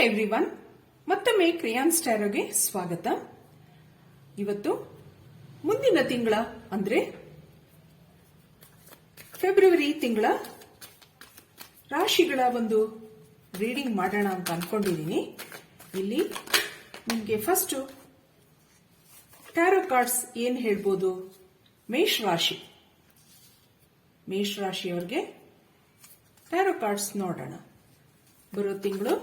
Everyone, ಮತ್ತೊಮ್ಮೆ ಕ್ರಿಯಾನ್ ಸ್ಟಾರೋಗೆ ಸ್ವಾಗತ. ಇವತ್ತು ಮುಂದಿನ ತಿಂಗಳ ಅಂದ್ರೆ ಫೆಬ್ರವರಿ ತಿಂಗಳ ರಾಶಿಗಳ ಒಂದು ರೀಡಿಂಗ್ ಮಾಡೋಣ ಅಂತ ಅನ್ಕೊಂಡಿದ್ದೀನಿ. ಇಲ್ಲಿ ನಿಮಗೆ ಫಸ್ಟ್ ಟ್ಯಾರೋ ಕಾರ್ಡ್ಸ್ ಏನ್ ಹೇಳ್ಬೋದು. ಮೇಷ ರಾಶಿಯವರಿಗೆ ಟ್ಯಾರೋ ಕಾರ್ಡ್ಸ್ ನೋಡೋಣ. ಬರೋ ತಿಂಗಳು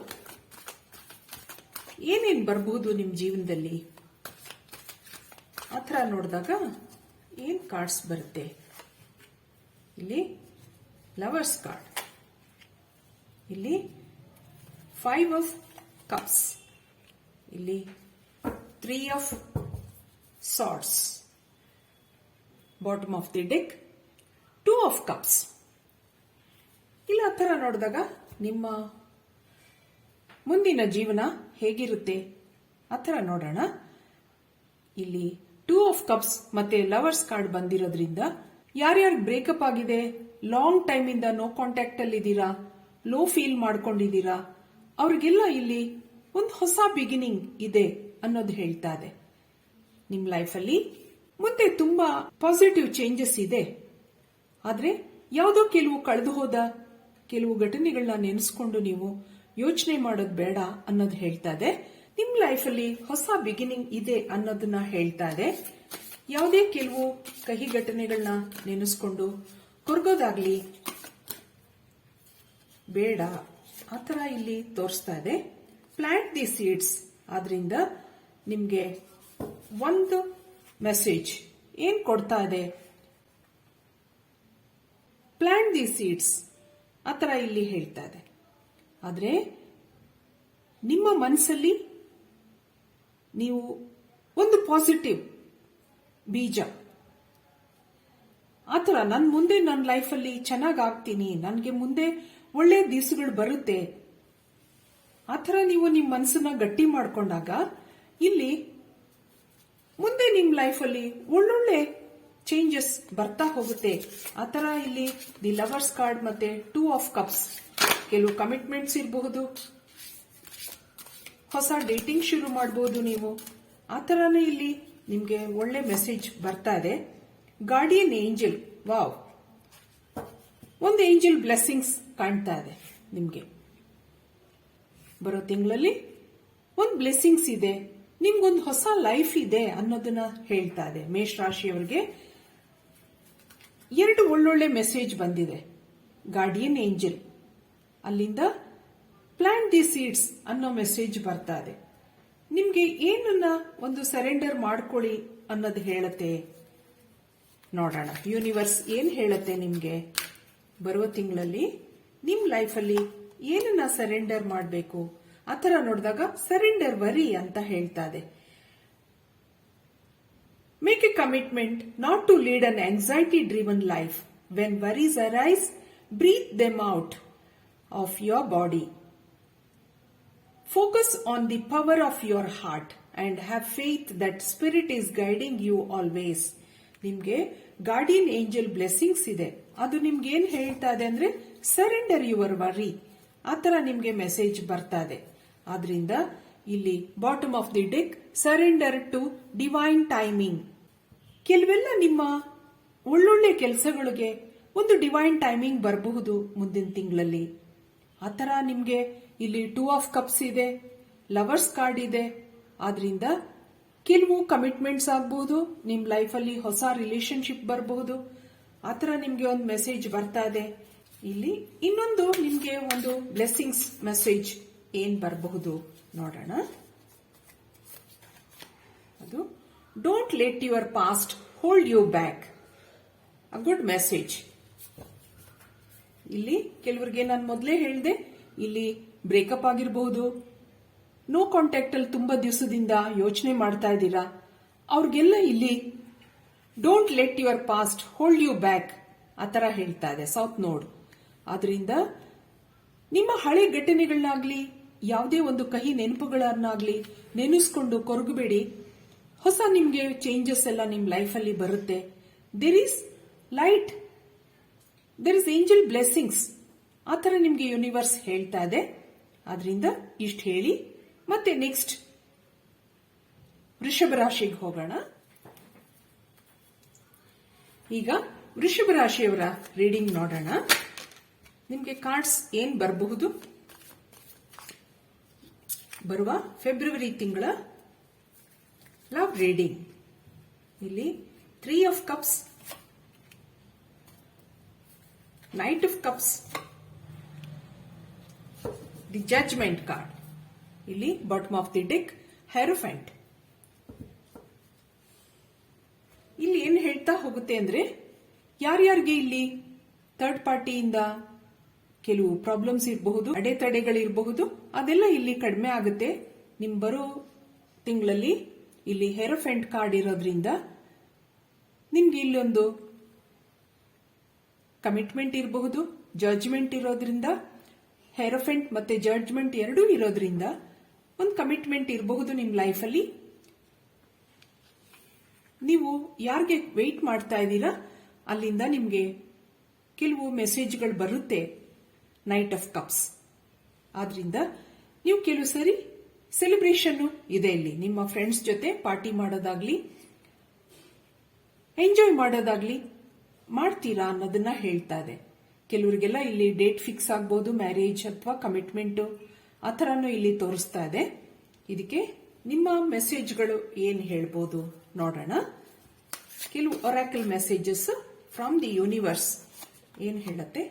ಏನೇನ್ ಬರಬಹುದು ನಿಮ್ ಜೀವನದಲ್ಲಿ ಆತರ ನೋಡಿದಾಗ ಏನ್ ಕಾರ್ಡ್ಸ್ ಬರುತ್ತೆ. ಇಲ್ಲಿ ಲವರ್ಸ್ ಕಾರ್ಡ್, ಇಲ್ಲಿ 5 ಆಫ್ ಕಪ್ಸ್, ಇಲ್ಲಿ 3 of swords, bottom of the deck 2 of cups. ಇಲ್ಲ ಆ ತರ ನೋಡಿದಾಗ ನಿಮ್ಮ ಮುಂದಿನ ಜೀವನ ಹೇಗಿರುತ್ತೆ ಆ ತರ ನೋಡೋಣ. ಇಲ್ಲಿ 2 ಆಫ್ ಕಪ್ಸ್ ಮತ್ತೆ ಲವರ್ಸ್ ಕಾರ್ಡ್ ಬಂದಿರೋದ್ರಿಂದ ಯಾರ್ಯಾರು ಬ್ರೇಕಪ್ ಆಗಿದೆ, ಲಾಂಗ್ ಟೈಮ್ ಇಂದ ನೋ ಕಾಂಟ್ಯಾಕ್ಟ್ ಅಲ್ಲಿ ಇದ್ದೀರಾ, ಲೋ ಫೀಲ್ ಮಾಡ್ಕೊಂಡಿದ್ದೀರಾ, ಅವ್ರಿಗೆಲ್ಲ ಇಲ್ಲಿ ಒಂದು ಹೊಸ ಬಿಗಿನಿಂಗ್ ಇದೆ ಅನ್ನೋದು ಹೇಳ್ತಾ ಇದೆ. ನಿಮ್ ಲೈಫಲ್ಲಿ ಮುಂದೆ ತುಂಬಾ ಪಾಸಿಟಿವ್ ಚೇಂಜಸ್ ಇದೆ. ಆದ್ರೆ ಯಾವುದೋ ಕೆಲವು ಕಳೆದು ಹೋದ ಕೆಲವು ಘಟನೆಗಳನ್ನ ನೆನೆಸ್ಕೊಂಡು ನೀವು ಯೋಚನೆ ಮಾಡೋದು ಬೇಡ ಅನ್ನೋದು ಹೇಳ್ತಾ ಇದೆ. ನಿಮ್ ಲೈಫಲ್ಲಿ ಹೊಸ ಬಿಗಿನಿಂಗ್ ಇದೆ ಅನ್ನೋದನ್ನ ಹೇಳ್ತಾ ಇದೆ. ಯಾವುದೇ ಕೆಲವು ಕಹಿ ಘಟನೆಗಳನ್ನ ನೆನೆಸ್ಕೊಂಡು ಕೊರಗೋದಾಗ್ಲಿ ಬೇಡ ಆತರ ಇಲ್ಲಿ ತೋರಿಸ್ತಾ ಇದೆ. ಪ್ಲಾಂಟ್ ದಿ ಸೀಡ್ಸ್, ಆದ್ರಿಂದ ನಿಮ್ಗೆ ಒಂದು ಮೆಸೇಜ್ ಏನ್ ಕೊಡ್ತಾ ಇದೆ. ಪ್ಲಾಂಟ್ ದಿ ಸೀಡ್ಸ್ ಆತರ ಇಲ್ಲಿ ಹೇಳ್ತಾ ಇದೆ. ಆದ್ರೆ ನಿಮ್ಮ ಮನಸ್ಸಲ್ಲಿ ನೀವು ಒಂದು ಪಾಸಿಟಿವ್ ಬೀಜ ಆತರ ನನ್ ಮುಂದೆ ನನ್ನ ಲೈಫಲ್ಲಿ ಚೆನ್ನಾಗ್ ಆಗ್ತೀನಿ, ನನ್ಗೆ ಮುಂದೆ ಒಳ್ಳೆ ದಿವಸಗಳು ಬರುತ್ತೆ ಆತರ ನೀವು ನಿಮ್ಮ ಮನಸ್ಸನ್ನ ಗಟ್ಟಿ ಮಾಡ್ಕೊಂಡಾಗ ಇಲ್ಲಿ ಮುಂದೆ ನಿಮ್ ಲೈಫಲ್ಲಿ ಒಳ್ಳೊಳ್ಳೆ ಚೇಂಜಸ್ ಬರ್ತಾ ಹೋಗುತ್ತೆ. ಆತರ ಇಲ್ಲಿ ದಿ ಲವರ್ಸ್ ಕಾರ್ಡ್ ಮತ್ತೆ 2 ಆಫ್ ಕಪ್ಸ್, ಕೆಲವು ಕಮಿಟ್ಮೆಂಟ್ಸ್ ಇರಬಹುದು, ಹೊಸ ಡೇಟಿಂಗ್ ಶುರು ಮಾಡಬಹುದು ನೀವು. ಆತರನೇ ಇಲ್ಲಿ ನಿಮ್ಗೆ ಒಳ್ಳೆ ಮೆಸೇಜ್ ಬರ್ತಾ ಇದೆ. ಗಾರ್ಡಿಯನ್ ಏಂಜಲ್, ವಾವ್, ಒಂದು ಏಂಜಲ್ ಬ್ಲೆಸ್ಸಿಂಗ್ಸ್ ಕಾಣ್ತಾ ಇದೆ ನಿಮ್ಗೆ. ಬರೋ ತಿಂಗಳಲ್ಲಿ ಒಂದು ಬ್ಲೆಸ್ಸಿಂಗ್ಸ್ ಇದೆ, ನಿಮ್ಗೊಂದು ಹೊಸ ಲೈಫ್ ಇದೆ ಅನ್ನೋದನ್ನ ಹೇಳ್ತಾ ಇದೆ. ಮೇಷ ರಾಶಿಯವರಿಗೆ 2 ಒಳ್ಳೊಳ್ಳೆ ಮೆಸೇಜ್ ಬಂದಿದೆ. ಗಾರ್ಡಿಯನ್ ಏಂಜಲ್, ಅಲ್ಲಿಂದ ಪ್ಲಾಂಟ್ ದಿ ಸೀಡ್ಸ್ ಅನ್ನೋ ಮೆಸೇಜ್ ಬರ್ತಾ ಇದೆ. ನಿಮ್ಗೆ ಏನನ್ನ ಒಂದು ಸರೆಂಡರ್ ಮಾಡ್ಕೊಳ್ಳಿ ಅನ್ನೋದು ಹೇಳುತ್ತೆ. ನೋಡೋಣ ಯೂನಿವರ್ಸ್ ಏನ್ ಹೇಳುತ್ತೆ ನಿಮ್ಗೆ. ಬರುವ ತಿಂಗಳಲ್ಲಿ ನಿಮ್ ಲೈಫಲ್ಲಿ ಏನನ್ನ ಸರೆಂಡರ್ ಮಾಡಬೇಕು ಆತರ ನೋಡಿದಾಗ ಸರೆಂಡರ್ ವರಿ ಅಂತ ಹೇಳ್ತಾ ಇದೆ. Make a commitment not to lead an anxiety-driven life. When worries arise, breathe them out of your body. Focus on the power of your heart and have faith that spirit is guiding you always. ನಿಮ್ಗೆ guardian angel blessings ಇದೆ. ಅದು ನಿಮ್ಗೆ ಏನ್ ಹೇಳ್ತಾ ಇದೆ ಅಂದ್ರೆ surrender your worry ಆತರ ನಿಮ್ಗೆ ಮೆಸೇಜ್ ಬರ್ತಾ ಇದೆ. ಆದ್ರಿಂದ ಇಲ್ಲಿ bottom of the deck surrender to divine timing. ಕೆಲವೆಲ್ಲ ನಿಮ್ಮ ಒಳ್ಳೊಳ್ಳೆ ಕೆಲಸಗಳಿಗೆ ಒಂದು ಡಿವೈನ್ ಟೈಮಿಂಗ್ ಬರಬಹುದು ಮುಂದಿನ ತಿಂಗಳಲ್ಲಿ. ಆತರ ನಿಮ್ಗೆ ಇಲ್ಲಿ 2 ಆಫ್ ಕಪ್ಸ್ ಇದೆ, ಲವರ್ಸ್ ಕಾರ್ಡ್ ಇದೆ. ಆದ್ರಿಂದ ಕೆಲವು ಕಮಿಟ್ಮೆಂಟ್ಸ್ ಆಗಬಹುದು, ನಿಮ್ ಲೈಫಲ್ಲಿ ಹೊಸ ರಿಲೇಶನ್ಶಿಪ್ ಬರಬಹುದು. ಆತರ ನಿಮ್ಗೆ ಒಂದು ಮೆಸೇಜ್ ಬರ್ತಾ ಇದೆ. ಇಲ್ಲಿ ಇನ್ನೊಂದು ನಿಮ್ಗೆ ಒಂದು ಬ್ಲೆಸ್ಸಿಂಗ್ಸ್ ಮೆಸೇಜ್ ಏನ್ ಬರಬಹುದು ನೋಡೋಣ. ಅದು don't let your past hold you back, a good message. ಇಲ್ಲಿ ಕೆಲವರಿಗೆ ನಾನು ಮೊದಲೇ ಹೇಳಿದೆ, ಇಲ್ಲಿ ಬ್ರೇಕಪ್ ಆಗಿರಬಹುದು, ನೋ ಕಾಂಟ್ಯಾಕ್ಟ್ ಅಲ್ಲಿ ತುಂಬಾ ದಿವಸದಿಂದ ಯೋಚನೆ ಮಾಡ್ತಾ ಇದ್ದೀರಾ, ಅವ್ರಿಗೆಲ್ಲ ಇಲ್ಲಿ don't let your past hold you back ಆತರ ಹೇಳ್ತಾ ಇದೆ ಸೌತ್ ನೋಡ್. ಆದ್ರಿಂದ ನಿಮ್ಮ ಹಳೆ ಘಟನೆಗಳನ್ನಾಗ್ಲಿ ಯಾವುದೇ ಒಂದು ಕಹಿ ನೆನಪುಗಳನ್ನಾಗ್ಲಿ ನೆನೆಸ್ಕೊಂಡು ಕೊರಗಬೇಡಿ. ಹೊಸ ನಿಮ್ಗೆ ಚೇಂಜಸ್ ಎಲ್ಲ ನಿಮ್ ಲೈಫಲ್ಲಿ ಬರುತ್ತೆ. There is light, there is angel blessings ಆತರ ನಿಮ್ಗೆ ಯೂನಿವರ್ಸ್ ಹೇಳ್ತಾ ಇದೆ. ಆದ್ರಿಂದ ಇಷ್ಟು ಹೇಳಿ ಮತ್ತೆ ನೆಕ್ಸ್ಟ್ ವೃಷಭ ರಾಶಿಗೆ ಹೋಗೋಣ. ಈಗ ವೃಷಭ ರಾಶಿಯವರ ರೀಡಿಂಗ್ ನೋಡೋಣ. ನಿಮಗೆ ಕಾರ್ಡ್ಸ್ ಏನ್ ಬರಬಹುದು ಬರುವ ಫೆಬ್ರವರಿ ತಿಂಗಳ ಲವ್ ರೀಡಿಂಗ್. ಇಲ್ಲಿ 3 of cups, knight of cups, the judgement card, ಇಲ್ಲಿ bottom of the deck hierophant. ಇಲ್ಲಿ ಏನ್ ಹೇಳ್ತಾ ಹೋಗುತ್ತೆ ಅಂದ್ರೆ ಯಾರ್ಯಾರಿಗೆ ಇಲ್ಲಿ ಥರ್ಡ್ ಪಾರ್ಟಿಯಿಂದ ಕೆಲವು ಪ್ರಾಬ್ಲಮ್ಸ್ ಇರಬಹುದು, ಅಡೆತಡೆಗಳಿರಬಹುದು, ಅದೆಲ್ಲ ಇಲ್ಲಿ ಕಡಿಮೆ ಆಗುತ್ತೆ ನಿಮ್ ಬರೋ ತಿಂಗಳಲ್ಲಿ. ಇಲ್ಲಿ ಹೆರೋಫೆಂಟ್ ಕಾರ್ಡ್ ಇರೋದ್ರಿಂದ ನಿಮ್ಗೆ ಇಲ್ಲೊಂದು ಕಮಿಟ್ಮೆಂಟ್ ಇರಬಹುದು, ಜಡ್ಜ್ಮೆಂಟ್ ಇರೋದ್ರಿಂದ, ಹೆರೋಫೆಂಟ್ ಮತ್ತೆ ಜಡ್ಜ್ಮೆಂಟ್ ಎರಡೂ ಇರೋದ್ರಿಂದ ಒಂದು ಕಮಿಟ್ಮೆಂಟ್ ಇರಬಹುದು ನಿಮ್ ಲೈಫಲ್ಲಿ. ನೀವು ಯಾರಿಗೆ ವೆಯ್ಟ್ ಮಾಡ್ತಾ ಇದ್ದೀರಾ ಅಲ್ಲಿಂದ ನಿಮ್ಗೆ ಕೆಲವು ಮೆಸೇಜ್ಗಳು ಬರುತ್ತೆ, ನೈಟ್ ಆಫ್ ಕಪ್ಸ್. ಆದ್ರಿಂದ ನೀವು ಕೆಲವು ಸರಿ ಸೆಲೆಬ್ರೇಷನ್ ಇದೆ ಇಲ್ಲಿ, ನಿಮ್ಮ ಫ್ರೆಂಡ್ಸ್ ಜೊತೆ ಪಾರ್ಟಿ ಮಾಡೋದಾಗ್ಲಿ ಎಂಜಾಯ್ ಮಾಡೋದಾಗ್ಲಿ ಮಾಡ್ತೀರಾ ಅನ್ನೋದನ್ನ ಹೇಳ್ತಾ ಇದೆ. ಕೆಲವರಿಗೆಲ್ಲ ಇಲ್ಲಿ ಡೇಟ್ ಫಿಕ್ಸ್ ಆಗ್ಬಹುದು, ಮ್ಯಾರೇಜ್ ಅಥವಾ ಕಮಿಟ್ಮೆಂಟ್ ಆ ಥರನೂ ಇಲ್ಲಿ ತೋರಿಸ್ತಾ ಇದೆ. ಇದಕ್ಕೆ ನಿಮ್ಮ ಮೆಸೇಜ್ಗಳು ಏನ್ ಹೇಳ್ಬೋದು ನೋಡೋಣ. ಕೆಲವು Oracle messages from the universe ಏನ್ ಹೇಳುತ್ತೆ,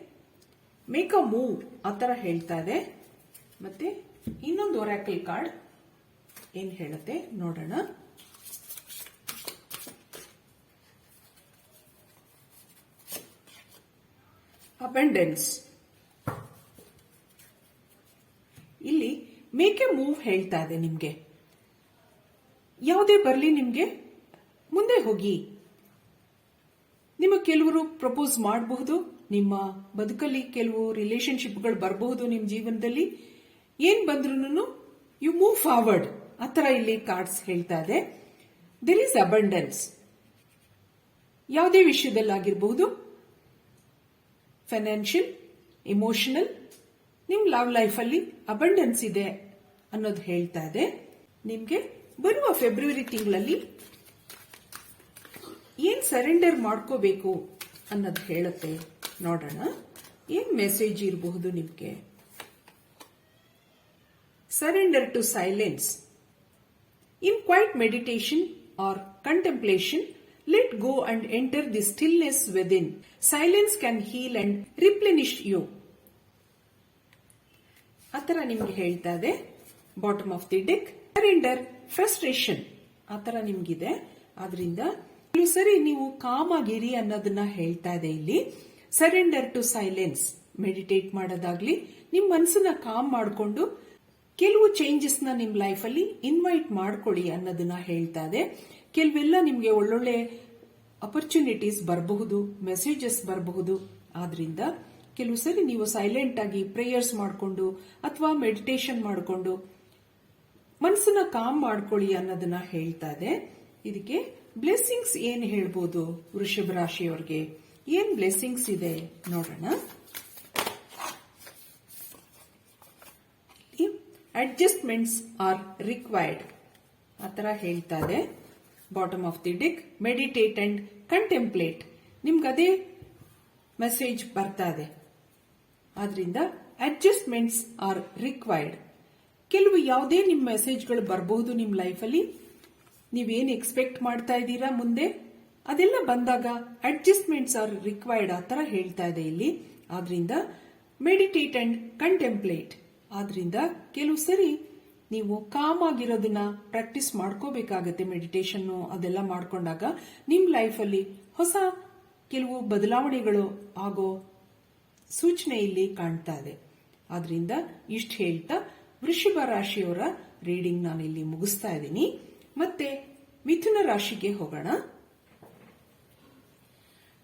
ಮೇಕ್ ಅ ಮೂವ್ ಆ ಥರ ಹೇಳ್ತಾ ಇದೆ. ಮತ್ತೆ ಇನ್ನೊಂದು ಒರಾಕಲ್ ಕಾರ್ಡ್ ಏನ್ ಹೇಳುತ್ತೆ ನೋಡೋಣ. ಅಬಂಡೆನ್ಸ್. ಇಲ್ಲಿ ಮೇಕ್ ಎ ಮೂವ್ ಹೇಳ್ತಾ ಇದೆ ನಿಮ್ಗೆ. ಯಾವುದೇ ಬರಲಿ ನಿಮ್ಗೆ ಮುಂದೆ ಹೋಗಿ. ನಿಮ್ಮ ಕೆಲವರು ಪ್ರಪೋಸ್ ಮಾಡಬಹುದು, ನಿಮ್ಮ ಬದುಕಲ್ಲಿ ಕೆಲವು ರಿಲೇಶನ್ಶಿಪ್ಗಳು ಬರಬಹುದು ನಿಮ್ಮ ಜೀವನದಲ್ಲಿ. ಏನ್ ಬಂದ್ರು ಯು ಮೂವ್ ಫಾರ್ವರ್ಡ್ ಆ ಥರ ಇಲ್ಲಿ ಕಾರ್ಡ್ಸ್ ಹೇಳ್ತಾ ಇದೆ. There is abundance. ಯಾವುದೇ ವಿಷಯದಲ್ಲಾಗಿರಬಹುದು, ಫೈನಾನ್ಷಿಯಲ್, ಇಮೋಷನಲ್, ನಿಮ್ ಲವ್ ಲೈಫಲ್ಲಿ ಅಬಂಡೆನ್ಸ್ ಇದೆ ಅನ್ನೋದು ಹೇಳ್ತಾ ಇದೆ. ನಿಮ್ಗೆ ಬರುವ ಫೆಬ್ರವರಿ ತಿಂಗಳಲ್ಲಿ ಏನ್ ಸರೆಂಡರ್ ಮಾಡ್ಕೋಬೇಕು ಅನ್ನೋದು ಹೇಳುತ್ತೆ ನೋಡೋಣ. ಏನ್ ಮೆಸೇಜ್ ಇರಬಹುದು ನಿಮ್ಗೆ. Surrender to silence. In quiet meditation or contemplation, let go and enter the stillness within. Silence can heal and replenish you. ಆತರ ನಿಮ್ಗೆ ಹೇಳ್ತಾ ಇದೆ. Bottom of the deck surrender frustration ಆ ತರ ನಿಮ್ಗಿದೆ. ಆದ್ರಿಂದ ಸರಿ ನೀವು ಕಾಮ್ ಆಗಿರಿ ಅನ್ನೋದನ್ನ ಹೇಳ್ತಾ ಇದೆ ಇಲ್ಲಿ. ಸರೆಂಡರ್ ಟು ಸೈಲೆನ್ಸ್, ಮೆಡಿಟೇಟ್ ಮಾಡೋದಾಗ್ಲಿ, ನಿಮ್ ಮನಸ್ಸನ್ನ ಕಾಮ್ ಮಾಡಿಕೊಂಡು ಕೆಲವು ಚೇಂಜಸ್ ನ ನಿಮ್ ಲೈಫ್ ಅಲ್ಲಿ ಇನ್ವೈಟ್ ಮಾಡ್ಕೊಳ್ಳಿ ಅನ್ನೋದನ್ನ ಹೇಳ್ತಾ ಇದೆ. ಕೆಲವೆಲ್ಲ ನಿಮ್ಗೆ ಒಳ್ಳೊಳ್ಳೆ ಅಪರ್ಚುನಿಟೀಸ್ ಬರಬಹುದು, ಮೆಸೇಜಸ್ ಬರಬಹುದು. ಆದ್ರಿಂದ ಕೆಲವು ಸರಿ ನೀವು ಸೈಲೆಂಟ್ ಆಗಿ ಪ್ರೇಯರ್ಸ್ ಮಾಡಿಕೊಂಡು ಅಥವಾ ಮೆಡಿಟೇಷನ್ ಮಾಡಿಕೊಂಡು ಮನಸ್ಸನ್ನ ಕಾಮ್ ಮಾಡ್ಕೊಳ್ಳಿ ಅನ್ನೋದನ್ನ ಹೇಳ್ತಾ ಇದೆ. ಇದಕ್ಕೆ ಬ್ಲೆಸ್ಸಿಂಗ್ಸ್ ಏನ್ ಹೇಳ್ಬೋದು ವೃಷಭ ರಾಶಿಯವರಿಗೆ, ಏನ್ ಬ್ಲೆಸ್ಸಿಂಗ್ಸ್ ಇದೆ ನೋಡೋಣ. ಅಡ್ಜಸ್ಟ್ಮೆಂಟ್ಸ್ ಆರ್ ರಿಕ್ವೈರ್ಡ್ ಆ ತರ ಹೇಳ್ತಾ ಇದೆ. Bottom of the deck meditate and contemplate. ನಿಮ್ಗೆ ಅದೇ ಮೆಸೇಜ್ ಬರ್ತಾ ಇದೆ. ಆದ್ರಿಂದ ಅಡ್ಜಸ್ಟ್ಮೆಂಟ್ಸ್ ಆರ್ ರಿಕ್ವೈರ್ಡ್. ಕೆಲವು ಯಾವುದೇ ನಿಮ್ ಮೆಸೇಜ್ಗಳು ಬರಬಹುದು ನಿಮ್ ಲೈಫಲ್ಲಿ. ನೀವೇನ್ ಎಕ್ಸ್ಪೆಕ್ಟ್ ಮಾಡ್ತಾ ಇದ್ದೀರಾ ಮುಂದೆ ಅದೆಲ್ಲ ಬಂದಾಗ ಅಡ್ಜಸ್ಟ್ಮೆಂಟ್ಸ್ ಆರ್ ರಿಕ್ವೈರ್ಡ್ ಆ ತರ ಹೇಳ್ತಾ ಇದೆ ಇಲ್ಲಿ. ಆದ್ರಿಂದ ಮೆಡಿಟೇಟ್ ಅಂಡ್ ಕಂಟೆಂಪ್ಲೇಟ್. ಆದ್ರಿಂದ ಕೆಲವು ಸರಿ ನೀವು ಕಾಮ್ ಆಗಿರೋದನ್ನ ಪ್ರಾಕ್ಟೀಸ್ ಮಾಡ್ಕೋಬೇಕಾಗತ್ತೆ. ಮೆಡಿಟೇಷನ್ ಅದೆಲ್ಲ ಮಾಡ್ಕೊಂಡಾಗ ನಿಮ್ ಲೈಫಲ್ಲಿ ಹೊಸ ಕೆಲವು ಬದಲಾವಣೆಗಳು ಆಗೋ ಸೂಚನೆ ಇಲ್ಲಿ ಕಾಣ್ತಾ ಇದೆ. ಆದ್ರಿಂದ ಇಷ್ಟು ಹೇಳ್ತಾ ವೃಷಭ ರಾಶಿಯವರ ರೀಡಿಂಗ್ ನಾನು ಇಲ್ಲಿ ಮುಗಿಸ್ತಾ ಇದ್ದೀನಿ. ಮತ್ತೆ ಮಿಥುನ ರಾಶಿಗೆ ಹೋಗೋಣ.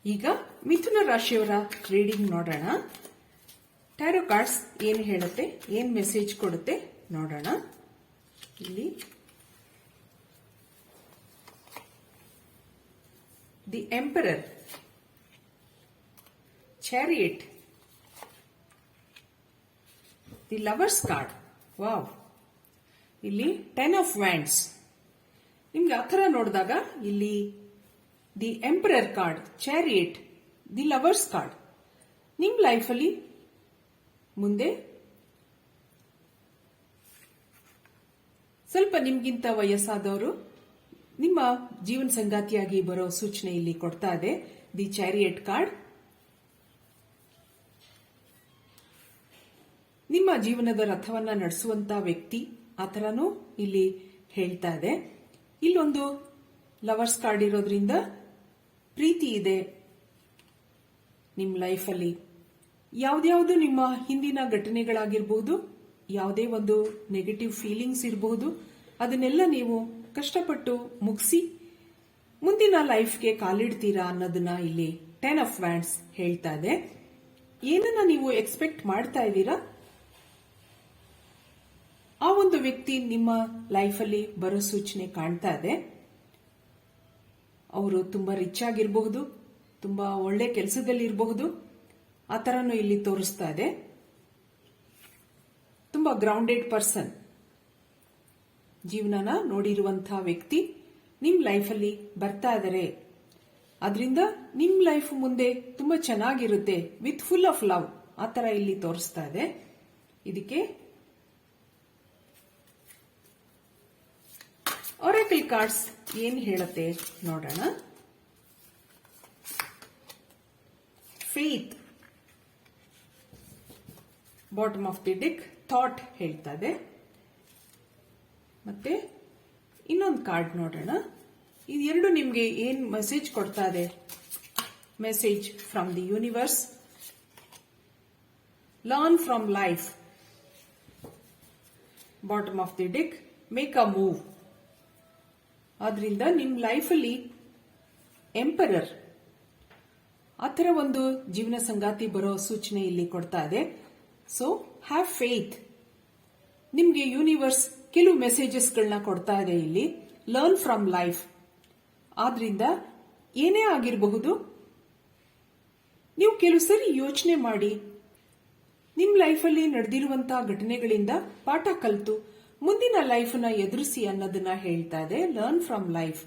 ಈಗ ಮಿಥುನ ರಾಶಿಯವರ ರೀಡಿಂಗ್ ನೋಡೋಣ. ಟ್ಯಾರೋ ಕಾರ್ಡ್ಸ್ ಏನ್ ಹೇಳುತ್ತೆ, ಏನ್ ಮೆಸೇಜ್ ಕೊಡುತ್ತೆ ನೋಡೋಣ. ಇಲ್ಲಿ the emperor, chariot, the lovers card, wow, ಇಲ್ಲಿ 10 ಆಫ್ ವ್ಯಾಂಡ್ಸ್. ನಿಮ್ಗೆ ಆ ಥರ ನೋಡಿದಾಗ ಇಲ್ಲಿ the emperor card, chariot, the lovers card. ನಿಮ್ ಲೈಫಲ್ಲಿ ಮುಂದೆ ಸ್ವಲ್ಪ ನಿಮ್ಗಿಂತ ವಯಸ್ಸಾದವರು ನಿಮ್ಮ ಜೀವನ ಸಂಗಾತಿಯಾಗಿ ಬರೋ ಸೂಚನೆ ಇಲ್ಲಿ ಕೊಡ್ತಾ ಇದೆ. ದಿ ಚಾರಿಯಟ್ ಕಾರ್ಡ್ ನಿಮ್ಮ ಜೀವನದ ರಥವನ್ನ ನಡೆಸುವಂತ ವ್ಯಕ್ತಿ, ಆ ಥರನೂ ಇಲ್ಲಿ ಹೇಳ್ತಾ ಇದೆ. ಇಲ್ಲೊಂದು ಲವರ್ಸ್ ಕಾರ್ಡ್ ಇರೋದ್ರಿಂದ ಪ್ರೀತಿ ಇದೆ ನಿಮ್ಮ ಲೈಫಲ್ಲಿ. ಯಾವ್ದ್ಯಾವುದು ನಿಮ್ಮ ಹಿಂದಿನ ಘಟನೆಗಳಾಗಿರ್ಬಹುದು, ಯಾವುದೇ ಒಂದು ನೆಗೆಟಿವ್ ಫೀಲಿಂಗ್ಸ್ ಇರಬಹುದು, ಅದನ್ನೆಲ್ಲ ನೀವು ಕಷ್ಟಪಟ್ಟು ಮುಗಿಸಿ ಮುಂದಿನ ಲೈಫ್ಗೆ ಕಾಲಿಡ್ತೀರಾ ಅನ್ನೋದನ್ನ ಇಲ್ಲಿ 10 ಆಫ್ ವ್ಯಾಂಡ್ಸ್ ಹೇಳ್ತಾ ಇದೆ. ಏನನ್ನ ನೀವು ಎಕ್ಸ್ಪೆಕ್ಟ್ ಮಾಡ್ತಾ ಇದ್ದೀರಾ, ಆ ಒಂದು ವ್ಯಕ್ತಿ ನಿಮ್ಮ ಲೈಫಲ್ಲಿ ಬರೋ ಸೂಚನೆ ಕಾಣ್ತಾ ಇದೆ. ಅವರು ತುಂಬಾ ರಿಚ್ ಆಗಿರಬಹುದು, ತುಂಬಾ ಒಳ್ಳೆ ಕೆಲಸದಲ್ಲಿ ಇರಬಹುದು, ಆ ಥರನೂ ಇಲ್ಲಿ ತೋರಿಸ್ತಾ ಇದೆ. ತುಂಬಾ ಗ್ರೌಂಡೆಡ್ ಪರ್ಸನ್, ಜೀವನನ ನೋಡಿರುವಂತಹ ವ್ಯಕ್ತಿ ನಿಮ್ ಲೈಫಲ್ಲಿ ಬರ್ತಾ ಇದ್ದಾರೆ. ಅದರಿಂದ ನಿಮ್ ಲೈಫ್ ಮುಂದೆ ತುಂಬಾ ಚೆನ್ನಾಗಿರುತ್ತೆ, ವಿತ್ ಫುಲ್ ಆಫ್ ಲವ್, ಆ ಥರ ಇಲ್ಲಿ ತೋರಿಸ್ತಾ ಇದೆ. ಇದಕ್ಕೆ ಒರಾಕಲ್ ಕಾರ್ಡ್ಸ್ ಏನ್ ಹೇಳುತ್ತೆ ನೋಡೋಣ. Faith, bottom of the deck, thought ಹೇಳ್ತಾ ಇದೆ. ಮತ್ತೆ ಇನ್ನೊಂದು ಕಾರ್ಡ್ ನೋಡೋಣ. ಇದೆರಡು ನಿಮ್ಗೆ ಏನ್ ಮೆಸೇಜ್ ಕೊಡ್ತಾ ಇದೆ. Message from the universe, learn from life, bottom of the deck, make a move. ಆದ್ರಿಂದ ನಿಮ್ ಲೈಫಲ್ಲಿ ಎಂಪರರ್, ಆ ಥರ ಒಂದು ಜೀವನ ಸಂಗಾತಿ ಬರೋ ಸೂಚನೆ ಇಲ್ಲಿ ಕೊಡ್ತಾ ಇದೆ. So have faith. ನಿಮ್ಗೆ ಯೂನಿವರ್ಸ್ ಕೆಲವು ಮೆಸೇಜಸ್ಗಳನ್ನ ಕೊಡ್ತಾ ಇದೆ ಇಲ್ಲಿ. Learn from life. ಆದ್ರಿಂದ ಏನೇ ಆಗಿರಬಹುದು, ನೀವು ಕೆಲವು ಸರಿ ಯೋಚನೆ ಮಾಡಿ ನಿಮ್ ಲೈಫಲ್ಲಿ ನಡೆದಿರುವಂತಹ ಘಟನೆಗಳಿಂದ ಪಾಠ ಕಲಿತು ಮುಂದಿನ ಲೈಫ್ನ ಎದುರಿಸಿ ಅನ್ನೋದನ್ನ ಹೇಳ್ತಾ ಇದೆ. Learn from life.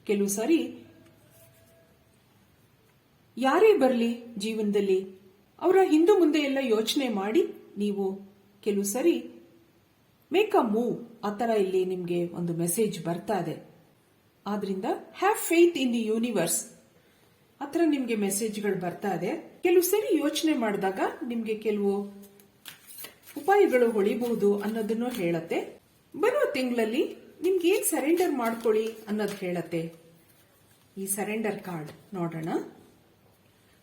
ಕೆಲವು ಸರಿ ಯಾರೇ ಬರಲಿ ಜೀವನದಲ್ಲಿ ಅವರ ಹಿಂದೆ ಮುಂದೆ ಎಲ್ಲ ಯೋಚನೆ ಮಾಡಿ ನೀವು ಕೆಲವು ಸರಿ ಮೇಕ್ ಅ ಮೂವ್, ಆ ಥರ ಇಲ್ಲಿ ನಿಮಗೆ ಒಂದು ಮೆಸೇಜ್ ಬರ್ತಾ ಇದೆ. ಆದ್ರಿಂದ have faith in the universe, ಆ ಥರ ನಿಮಗೆ ಮೆಸೇಜ್ಗಳು ಬರ್ತಾ ಇದೆ. ಕೆಲವು ಸರಿ ಯೋಚನೆ ಮಾಡಿದಾಗ ನಿಮಗೆ ಕೆಲವು ಉಪಾಯಗಳು ಹೊಳಿಬಹುದು ಅನ್ನೋದನ್ನು ಹೇಳತ್ತೆ. ಬರುವ ತಿಂಗಳಲ್ಲಿ ನಿಮ್ಗೆ ಏನ್ ಸರೆಂಡರ್ ಮಾಡ್ಕೊಳ್ಳಿ ಅನ್ನೋದು ಹೇಳತ್ತೆ. ಈ ಸರೆಂಡರ್ ಕಾರ್ಡ್ ನೋಡೋಣ.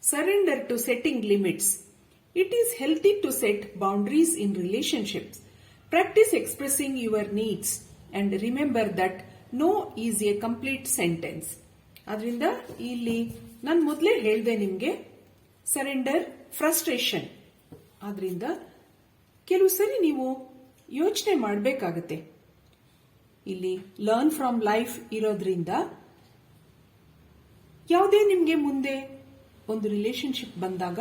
Surrender to setting limits. It is healthy to set boundaries in relationships. Practice expressing your needs and remember that no is a complete sentence. ಅದರಿಂದ ಇಲ್ಲಿ ನಾನು ಮೊದಲೇ ಹೇಳಿದೆ ನಿಮಗೆ, ಸರೆಂಡರ್ ಫ್ರಸ್ಟ್ರೇಷನ್. ಆದ್ರಿಂದ ಕೆಲವು ಸರಿ ನೀವು ಯೋಚನೆ ಮಾಡಬೇಕಾಗತ್ತೆ. ಇಲ್ಲಿ ಲರ್ನ್ ಫ್ರಮ್ ಲೈಫ್ ಇರೋದ್ರಿಂದ ಯಾವುದೇ ನಿಮಗೆ ಮುಂದೆ ಒಂದು ರಿಲೇಶನ್ಶಿಪ್ ಬಂದಾಗ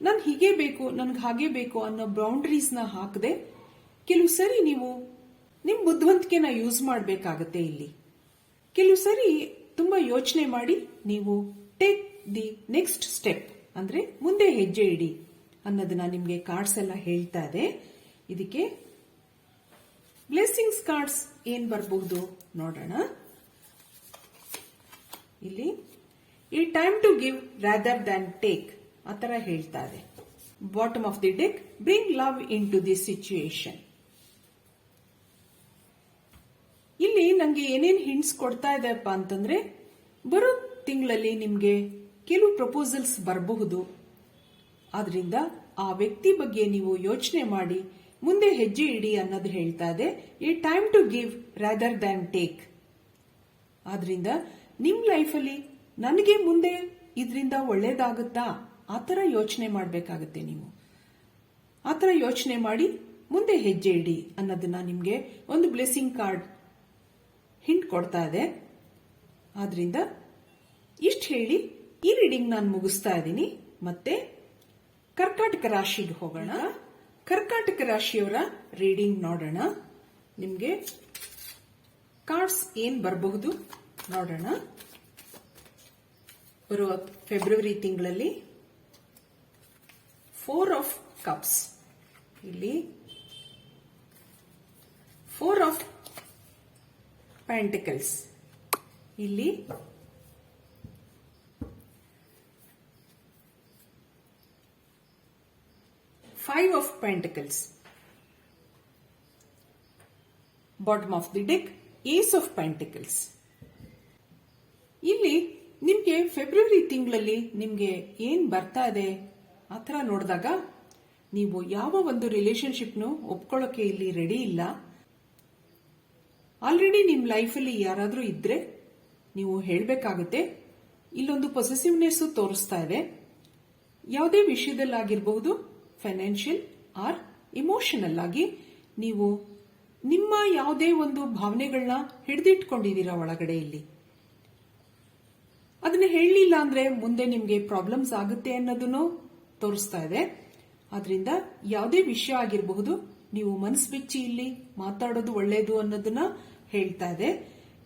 ನನ್ ಹೀಗೆ ಬೇಕು, ನನ್ಗೆ ಹಾಗೆ ಬೇಕು ಅನ್ನೋ ಬೌಂಡ್ರೀಸ್ನ ಹಾಕದೆ ಕೆಲವು ಸರಿ ನೀವು ನಿಮ್ ಬುದ್ಧಿವಂತಿಕೆನ ಯೂಸ್ ಮಾಡಬೇಕಾಗತ್ತೆ. ಇಲ್ಲಿ ಕೆಲವು ಸರಿ ತುಂಬಾ ಯೋಚನೆ ಮಾಡಿ ನೀವು ಟೇಕ್ ದಿ ನೆಕ್ಸ್ಟ್ ಸ್ಟೆಪ್, ಅಂದ್ರೆ ಮುಂದೆ ಹೆಜ್ಜೆ ಇಡಿ ಅನ್ನೋದನ್ನ ನಿಮ್ಗೆ ಕಾರ್ಡ್ಸ್ ಎಲ್ಲ ಹೇಳ್ತಾ ಇದೆ. ಇದಕ್ಕೆ ಬ್ಲೆಸ್ಸಿಂಗ್ಸ್ ಕಾರ್ಡ್ಸ್ ಏನ್ ಬರಬಹುದು ನೋಡೋಣ. ಇಲ್ಲಿ ಈ time to give rather than take, ಆ ತರ ಹೇಳ್ತಾ ಇದೆ. Bottom of the deck, bring love into the situation. ಇಲ್ಲಿ ನಂಗೆ ಏನೇನ್ ಹಿಂಟ್ಸ್ ಕೊಡ್ತಾ ಇದೆಪ್ಪ ಅಂತಂದ್ರೆ, ಬರೋ ತಿಂಗಳಲ್ಲಿ ನಿಮ್ಗೆ ಕೆಲವು ಪ್ರಪೋಸಲ್ಸ್ ಬರಬಹುದು. ಆದ್ರಿಂದ ಆ ವ್ಯಕ್ತಿ ಬಗ್ಗೆ ನೀವು ಯೋಚನೆ ಮಾಡಿ ಮುಂದೆ ಹೆಜ್ಜೆ ಇಡಿ ಅನ್ನೋದು ಹೇಳ್ತಾ ಇದೆ. ಈ time to give rather than take. ಆದ್ರಿಂದ ನಿಮ್ ಲೈಫಲ್ಲಿ ನನಗೆ ಮುಂದೆ ಇದರಿಂದ ಒಳ್ಳೇದಾಗುತ್ತಾ, ಆ ಥರ ಯೋಚನೆ ಮಾಡಬೇಕಾಗತ್ತೆ. ನೀವು ಆ ಥರ ಯೋಚನೆ ಮಾಡಿ ಮುಂದೆ ಹೆಜ್ಜೆ ಇಡಿ ಅನ್ನೋದನ್ನ ನಿಮ್ಗೆ ಒಂದು ಬ್ಲೆಸ್ಸಿಂಗ್ ಕಾರ್ಡ್ ಹಿಂಟ್ ಕೊಡ್ತಾ ಇದೆ. ಆದ್ರಿಂದ ಇಷ್ಟು ಹೇಳಿ ಈ ರೀಡಿಂಗ್ ನಾನು ಮುಗಿಸ್ತಾ ಇದ್ದೀನಿ. ಮತ್ತೆ ಕರ್ಕಾಟಕ ರಾಶಿಗೆ ಹೋಗೋಣ. ಕರ್ಕಾಟಕ ರಾಶಿಯವರ ರೀಡಿಂಗ್ ನೋಡೋಣ. ನಿಮ್ಗೆ ಕಾರ್ಡ್ಸ್ ಏನ್ ಬರಬಹುದು ನೋಡೋಣ. ಬರುವ ಫೆಬ್ರವರಿ ತಿಂಗಳಲ್ಲಿ 4 ಆಫ್ ಕಪ್ಸ್, ಇಲ್ಲಿ 4 ಆಫ್ ಪೆಂಟಿಕಲ್ಸ್, ಇಲ್ಲಿ 5 of Pentacles. Bottom of the deck, Ace of Pentacles. ಇಲ್ಲಿ ನಿಮ್ಗೆ ಫೆಬ್ರವರಿ ತಿಂಗಳಲ್ಲಿ ನಿಮ್ಗೆ ಏನ್ ಬರ್ತಾ ಇದೆ ಆ ಥರ ನೋಡಿದಾಗ ನೀವು ಯಾವ ಒಂದು ರಿಲೇಶನ್ಶಿಪ್ನು ಒಪ್ಕೊಳ್ಳೋಕೆ ಇಲ್ಲಿ ರೆಡಿ ಇಲ್ಲ. ಆಲ್ರೆಡಿ ನಿಮ್ ಲೈಫಲ್ಲಿ ಯಾರಾದ್ರೂ ಇದ್ರೆ ನೀವು ಹೇಳಬೇಕಾಗುತ್ತೆ. ಇಲ್ಲೊಂದು ಪೊಸೆಸಿವ್ನೆಸ್ ತೋರಿಸ್ತಾ ಇದೆ. ಯಾವುದೇ ವಿಷಯದಲ್ಲಾಗಿರಬಹುದು, ಫೈನಾನ್ಷಿಯಲ್ ಆರ್ ಇಮೋಷನಲ್ ಆಗಿ ನೀವು ನಿಮ್ಮ ಯಾವುದೇ ಒಂದು ಭಾವನೆಗಳನ್ನ ಹಿಡಿದಿಟ್ಕೊಂಡಿದ್ದೀರಾ ಒಳಗಡೆ. ಇಲ್ಲಿ ಅದನ್ನ ಹೇಳಲಿಲ್ಲ ಅಂದ್ರೆ ಮುಂದೆ ನಿಮ್ಗೆ ಪ್ರಾಬ್ಲಮ್ಸ್ ಆಗುತ್ತೆ ಅನ್ನೋದನ್ನು ತೋರಿಸ್ತಾ ಇದೆ. ಆದ್ರಿಂದ ಯಾವುದೇ ವಿಷಯ ಆಗಿರಬಹುದು, ನೀವು ಮನಸ್ಸು ಬಿಚ್ಚಿ ಇಲ್ಲಿ ಮಾತಾಡೋದು ಒಳ್ಳೇದು ಅನ್ನೋದನ್ನ ಹೇಳ್ತಾ ಇದೆ.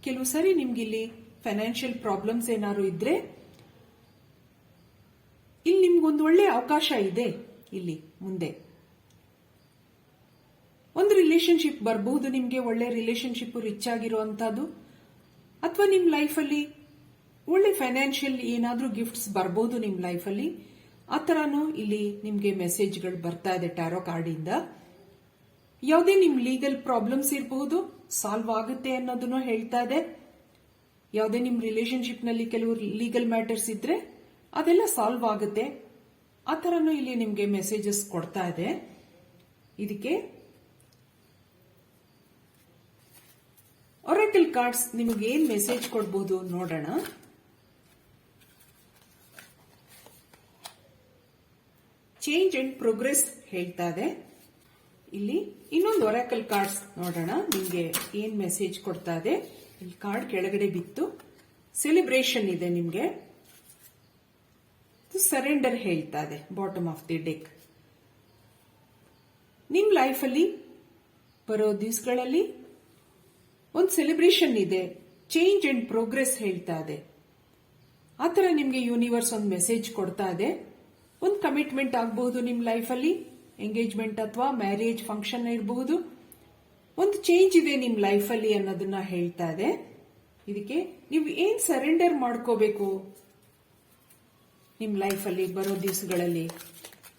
ಕೆಲವು ಸರಿ ನಿಮ್ಗೆ ಇಲ್ಲಿ ಫೈನಾನ್ಷಿಯಲ್ ಪ್ರಾಬ್ಲಮ್ಸ್ ಏನಾದ್ರು ಇದ್ರೆ ಇಲ್ಲಿ ನಿಮ್ಗೊಂದು ಒಳ್ಳೆ ಅವಕಾಶ ಇದೆ. ಇಲ್ಲಿ ಮುಂದೆ ಒಂದು ರಿಲೇಶನ್ಶಿಪ್ ಬರಬಹುದು, ನಿಮ್ಗೆ ಒಳ್ಳೆ ರಿಲೇಶನ್ಶಿಪ್ ರಿಚ್ ಆಗಿರುವಂತದ್ದು, ಅಥವಾ ನಿಮ್ ಲೈಫಲ್ಲಿ ಒಳ್ಳೆ ಫೈನಾನ್ಷಿಯಲ್ ಏನಾದ್ರೂ ಗಿಫ್ಟ್ಸ್ ಬರಬಹುದು ನಿಮ್ ಲೈಫಲ್ಲಿ. ಆ ತರಾನು ಇಲ್ಲಿ ನಿಮ್ಗೆ ಮೆಸೇಜ್ಗಳು ಬರ್ತಾ ಇದೆ ಟ್ಯಾರೋ ಕಾರ್ಡ್ ಇಂದ. ಯಾವುದೇ ನಿಮ್ ಲೀಗಲ್ ಪ್ರಾಬ್ಲಮ್ಸ್ ಇರಬಹುದು, ಸಾಲ್ವ್ ಆಗುತ್ತೆ ಅನ್ನೋದನ್ನು ಹೇಳ್ತಾ ಇದೆ. ಯಾವುದೇ ನಿಮ್ ರಿಲೇಶನ್ಶಿಪ್ ನಲ್ಲಿ ಕೆಲವು ಲೀಗಲ್ ಮ್ಯಾಟರ್ಸ್ ಇದ್ರೆ ಅದೆಲ್ಲ ಸಾಲ್ವ್ ಆಗುತ್ತೆ. ಆ ತರನು ಇಲ್ಲಿ ನಿಮ್ಗೆ ಮೆಸೇಜಸ್ ಕೊಡ್ತಾ ಇದೆ. ಇದಕ್ಕೆ ಒರಾಕಲ್ ಕಾರ್ಡ್ಸ್ ನಿಮಗೆ ಏನ್ ಮೆಸೇಜ್ ಕೊಡಬಹುದು ನೋಡೋಣ. ಚೇಂಜ್ ಅಂಡ್ ಪ್ರೋಗ್ರೆಸ್ ಹೇಳ್ತಾ ಇದೆ. ಇಲ್ಲಿ ಇನ್ನೊಂದು ಒರಾಕಲ್ ಕಾರ್ಡ್ಸ್ ನೋಡೋಣ, ನಿಮ್ಗೆ ಏನ್ ಮೆಸೇಜ್ ಕೊಡ್ತಾ ಇದೆ. ಇಲ್ಲಿ ಕಾರ್ಡ್ ಕೆಳಗಡೆ ಬಿತ್ತು. ಸೆಲೆಬ್ರೇಷನ್ ಇದೆ ನಿಮ್ಗೆ. ಸರೆಂಡರ್ ಹೇಳ್ತಾ ಇದೆ ಬಾಟಮ್ ಆಫ್ ದಿ ಡೆಕ್. ನಿಮ್ ಲೈಫಲ್ಲಿ ಬರೋ ದಿವಸಗಳಲ್ಲಿ ಒಂದು ಸೆಲೆಬ್ರೇಷನ್ ಇದೆ. ಚೇಂಜ್ ಅಂಡ್ ಪ್ರೋಗ್ರೆಸ್ ಹೇಳ್ತಾ ಇದೆ. ಆತರ ನಿಮ್ಗೆ ಯೂನಿವರ್ಸ್ ಒಂದು ಮೆಸೇಜ್ ಕೊಡ್ತಾ ಇದೆ. ಒಂದು ಕಮಿಟ್ಮೆಂಟ್ ಆಗಬಹುದು ನಿಮ್ ಲೈಫಲ್ಲಿ, ಎಂಗೇಜ್ಮೆಂಟ್ ಅಥವಾ ಮ್ಯಾರೇಜ್ ಫಂಕ್ಷನ್ ಇರಬಹುದು. ಒಂದು ಚೇಂಜ್ ಇದೆ ನಿಮ್ ಲೈಫಲ್ಲಿ ಅನ್ನೋದನ್ನ ಹೇಳ್ತಾ ಇದೆ. ಇದಕ್ಕೆ ನೀವು ಏನ್ ಸರೆಂಡರ್ ಮಾಡ್ಕೋಬೇಕು ನಿಮ್ ಲೈಫಲ್ಲಿ ಬರೋ ದಿವಸಗಳಲ್ಲಿ,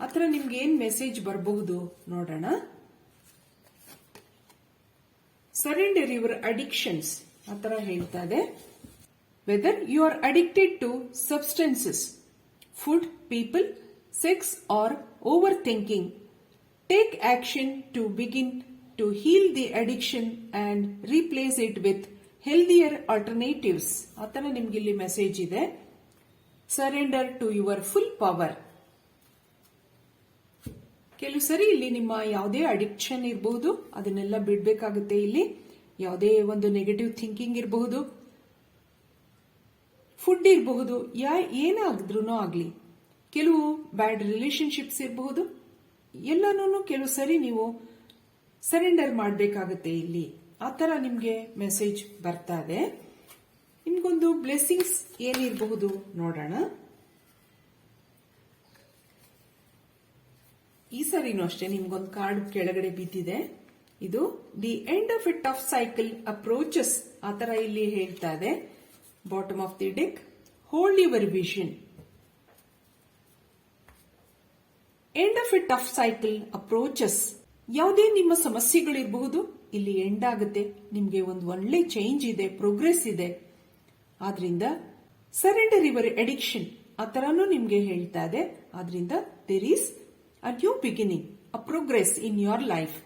ಆತರ ನಿಮ್ಗೆ ಏನ್ ಮೆಸೇಜ್ ಬರಬಹುದು ನೋಡೋಣ. ಸರೆಂಡರ್ ಯುವರ್ ಅಡಿಕ್ಷನ್ಸ್ ಆತರ ಹೇಳ್ತಾ ಇದೆ. Whether you are addicted to substances, food, people, sex or overthinking, take action to begin to heal the addiction and replace it with healthier alternatives. ಆತರ ನಿಮ್ಗೆ ಇಲ್ಲಿ ಮೆಸೇಜ್ ಇದೆ. Surrender to your full power. ಕೆಲವು ಸರಿ ಇಲ್ಲಿ ನಿಮ್ಮ ಯಾವುದೇ addiction ಇರಬಹುದು, ಅದನ್ನೆಲ್ಲ ಬಿಡಬೇಕಾಗುತ್ತೆ. ಇಲ್ಲಿ ಯಾವುದೇ ಒಂದು ನೆಗೆಟಿವ್ ಥಿಂಕಿಂಗ್ ಇರಬಹುದು, ಫುಡ್ ಇರಬಹುದು, ಏನಾದ್ರೂ ಆಗ್ಲಿ, ಕೆಲವು ಬ್ಯಾಡ್ ರಿಲೇಶನ್ಶಿಪ್ಸ್ ಇರಬಹುದು, ಎಲ್ಲಾನು ಕೆಲವು ಸರಿ ನೀವು ಸರೆಂಡರ್ ಮಾಡಬೇಕಾಗುತ್ತೆ. ಇಲ್ಲಿ ಆತರ ನಿಮ್ಗೆ ಮೆಸೇಜ್ ಬರ್ತಾ ಇದೆ. ನಿಮ್ಗೊಂದು ಬ್ಲೆಸ್ಸಿಂಗ್ಸ್ ಏನಿರಬಹುದು ನೋಡೋಣ. ಈ ಸರಿನೂ ಅಷ್ಟೇ ನಿಮ್ಗೊಂದು ಕಾರ್ಡ್ ಕೆಳಗಡೆ ಬಿದ್ದಿದೆ. ಇದು the end of A tough cycle approaches ಆತರ ಇಲ್ಲಿ ಹೇಳ್ತಾ ಇದೆ. Bottom of the deck, hold your vision. End of A tough cycle approaches. ಯಾವುದೇ ನಿಮ್ಮ ಸಮಸ್ಯೆಗಳಿರಬಹುದು, ಇಲ್ಲಿ ಎಂಡ್ ಆಗುತ್ತೆ. ನಿಮ್ಗೆ ಒಂದು ಒಳ್ಳೆ ಚೇಂಜ್ ಇದೆ, ಪ್ರೋಗ್ರೆಸ್ ಇದೆ. ಆದ್ರಿಂದ ಸರೆಂಡರ್ ಯುವರ್ ಅಡಿಕ್ಷನ್ ಆ ತರಾನು ನಿಮ್ಗೆ ಹೇಳ್ತಾ ಇದೆ. ಆದ್ರಿಂದ there is a new beginning, a progress in your life.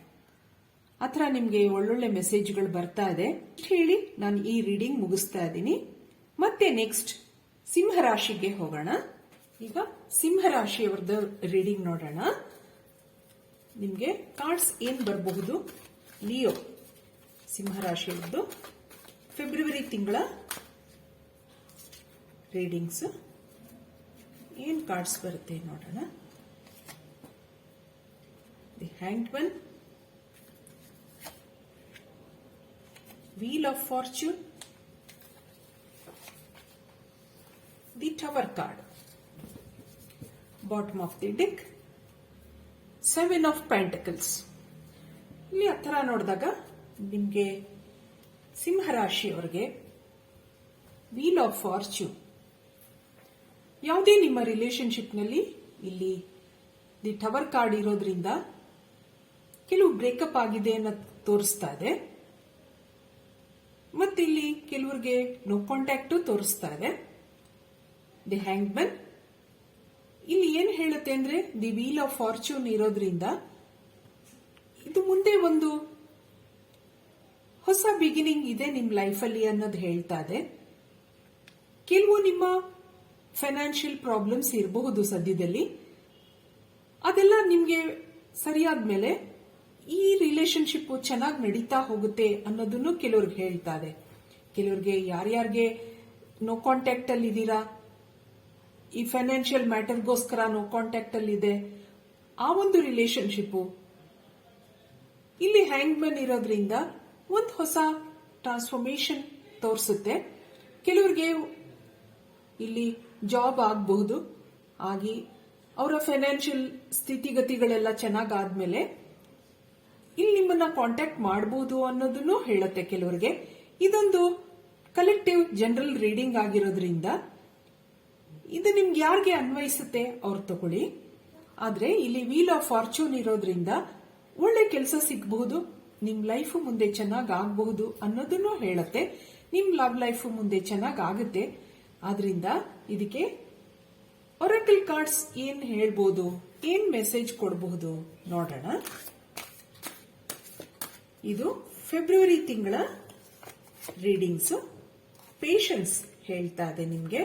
ಆತರ ನಿಮ್ಗೆ ಒಳ್ಳೊಳ್ಳೆ ಮೆಸೇಜ್ಗಳು ಬರ್ತಾ ಇದೆ ಹೇಳಿ ನಾನು ಈ ರೀಡಿಂಗ್ ಮುಗಿಸ್ತಾ ಇದ್ದೀನಿ. ಮತ್ತೆ ನೆಕ್ಸ್ಟ್ ಸಿಂಹರಾಶಿಗೆ ಹೋಗೋಣ. ಈಗ ಸಿಂಹರಾಶಿಯವರದ್ದು ರೀಡಿಂಗ್ ನೋಡೋಣ. ನಿಮ್ಗೆ ಕಾರ್ಡ್ಸ್ ಏನ್ ಬರಬಹುದು. ಲಿಯೋ ಸಿಂಹರಾಶಿಯವರದ್ದು ಫೆಬ್ರವರಿ ತಿಂಗಳ ರೀಡಿಂಗ್ಸ್ ಏನ್ ಕಾರ್ಡ್ಸ್ ಬರುತ್ತೆ ನೋಡೋಣ. The hanged Mann, wheel of fortune, the tower card, bottom of the deck, 7 of pentacles. ಇಲ್ಲಿ ಹತ್ರ ನೋಡಿದಾಗ ನಿಮಗೆ ಸಿಂಹರಾಶಿಯವರಿಗೆ ವೀಲ್ ಆಫ್ ಫಾರ್ಚ್ಯೂನ್. ಯಾವುದೇ ನಿಮ್ಮ ರಿಲೇಶನ್ಶಿಪ್ನಲ್ಲಿ ಇಲ್ಲಿ ದಿ ಟವರ್ ಕಾರ್ಡ್ ಇರೋದ್ರಿಂದ ಕೆಲವು ಬ್ರೇಕಪ್ ಆಗಿದೆ ಅನ್ನೋ ತೋರಿಸ್ತಾ ಇದೆ. ಮತ್ತೆ ಇಲ್ಲಿ ಕೆಲವರಿಗೆ ನೋ ಕಾಂಟ್ಯಾಕ್ಟ್ ತೋರಿಸ್ತಾ ಇದೆ. ದಿ ಹ್ಯಾಂಗ್ಮನ್ ಇಲ್ಲಿ ಏನ್ ಹೇಳುತ್ತೆ ಅಂದ್ರೆ ದಿ ವೀಲ್ ಆಫ್ ಫಾರ್ಚ್ಯೂನ್ ಇರೋದ್ರಿಂದ ಇದು ಮುಂದೆ ಒಂದು ಹೊಸ ಬಿಗಿನಿಂಗ್ ಇದೆ ನಿಮ್ ಲೈಫಲ್ಲಿ ಅನ್ನೋದು ಹೇಳ್ತಾ ಇದೆ. ಕೆಲವು ನಿಮ್ಮ ಫೈನಾನ್ಷಿಯಲ್ ಪ್ರಾಬ್ಲಮ್ಸ್ ಇರಬಹುದು ಸದ್ಯದಲ್ಲಿ, ಅದೆಲ್ಲ ನಿಮ್ಗೆ ಸರಿಯಾದ ಮೇಲೆ ಈ ರಿಲೇಶನ್ಶಿಪ್ ಚೆನ್ನಾಗಿ ನಡೀತಾ ಹೋಗುತ್ತೆ ಅನ್ನೋದನ್ನು ಕೆಲವ್ರಿಗೆ ಹೇಳ್ತಾ ಇದೆ. ಕೆಲವ್ರಿಗೆ ಯಾರ್ಯಾರಿಗೆ ನೋ ಕಾಂಟ್ಯಾಕ್ಟ್ ಅಲ್ಲಿ ಇದ್ದೀರಾ, ಈ ಫೈನಾನ್ಷಿಯಲ್ ಮ್ಯಾಟರ್ಗೋಸ್ಕರ ನೋ ಕಾಂಟ್ಯಾಕ್ಟ್ ಅಲ್ಲಿ ಇದೆ, ಆ ಒಂದು ರಿಲೇಶನ್ಶಿಪ್ ಇಲ್ಲಿ ಹ್ಯಾಂಗ್ಮನ್ ಇರೋದ್ರಿಂದ ಒಂದು ಹೊಸ ಟ್ರಾನ್ಸ್ಫಾರ್ಮೇಶನ್ ತೋರಿಸುತ್ತೆ. ಕೆಲವರಿಗೆ ಇಲ್ಲಿ ಜಾಬ್ ಆಗಬಹುದು, ಆಗಿ ಅವರ ಫೈನಾನ್ಷಿಯಲ್ ಸ್ಥಿತಿಗತಿಗಳೆಲ್ಲ ಚೆನ್ನಾಗಾದ್ಮೇಲೆ ಇಲ್ಲಿ ನಿಮ್ಮನ್ನ ಕಾಂಟ್ಯಾಕ್ಟ್ ಮಾಡಬಹುದು ಅನ್ನೋದನ್ನು ಹೇಳುತ್ತೆ ಕೆಲವರಿಗೆ. ಇದೊಂದು ಕಲೆಕ್ಟಿವ್ ಜನರಲ್ ರೀಡಿಂಗ್ ಆಗಿರೋದ್ರಿಂದ ಇದು ನಿಮ್ಗೆ ಯಾರಿಗೆ ಅನ್ವಯಿಸುತ್ತೆ ಅವ್ರು ತಗೊಳ್ಳಿ. ಆದ್ರೆ ಇಲ್ಲಿ ವೀಲ್ ಆಫ್ ಫಾರ್ಚ್ಯೂನ್ ಇರೋದ್ರಿಂದ ಒಳ್ಳೆ ಕೆಲಸ ಸಿಗಬಹುದು, ನಿಮ್ ಲೈಫ್ ಮುಂದೆ ಚೆನ್ನಾಗ್ ಆಗಬಹುದು ಅನ್ನೋದನ್ನು ಹೇಳುತ್ತೆ. ನಿಮ್ ಲವ್ ಲೈಫ್ ಮುಂದೆ ಚೆನ್ನಾಗ್ ಆಗುತ್ತೆ. ಆದ್ರಿಂದ ಇದಕ್ಕೆ ಒರಾಕಲ್ ಕಾರ್ಡ್ಸ್ ಏನ್ ಹೇಳ್ಬೋದು, ಏನ್ ಮೆಸೇಜ್ ಕೊಡಬಹುದು ನೋಡೋಣ. ಇದು ಫೆಬ್ರವರಿ ತಿಂಗಳ ರೀಡಿಂಗ್ಸ್. ಪೇಷನ್ಸ್ ಹೇಳ್ತಾ ಇದೆ ನಿಮ್ಗೆ.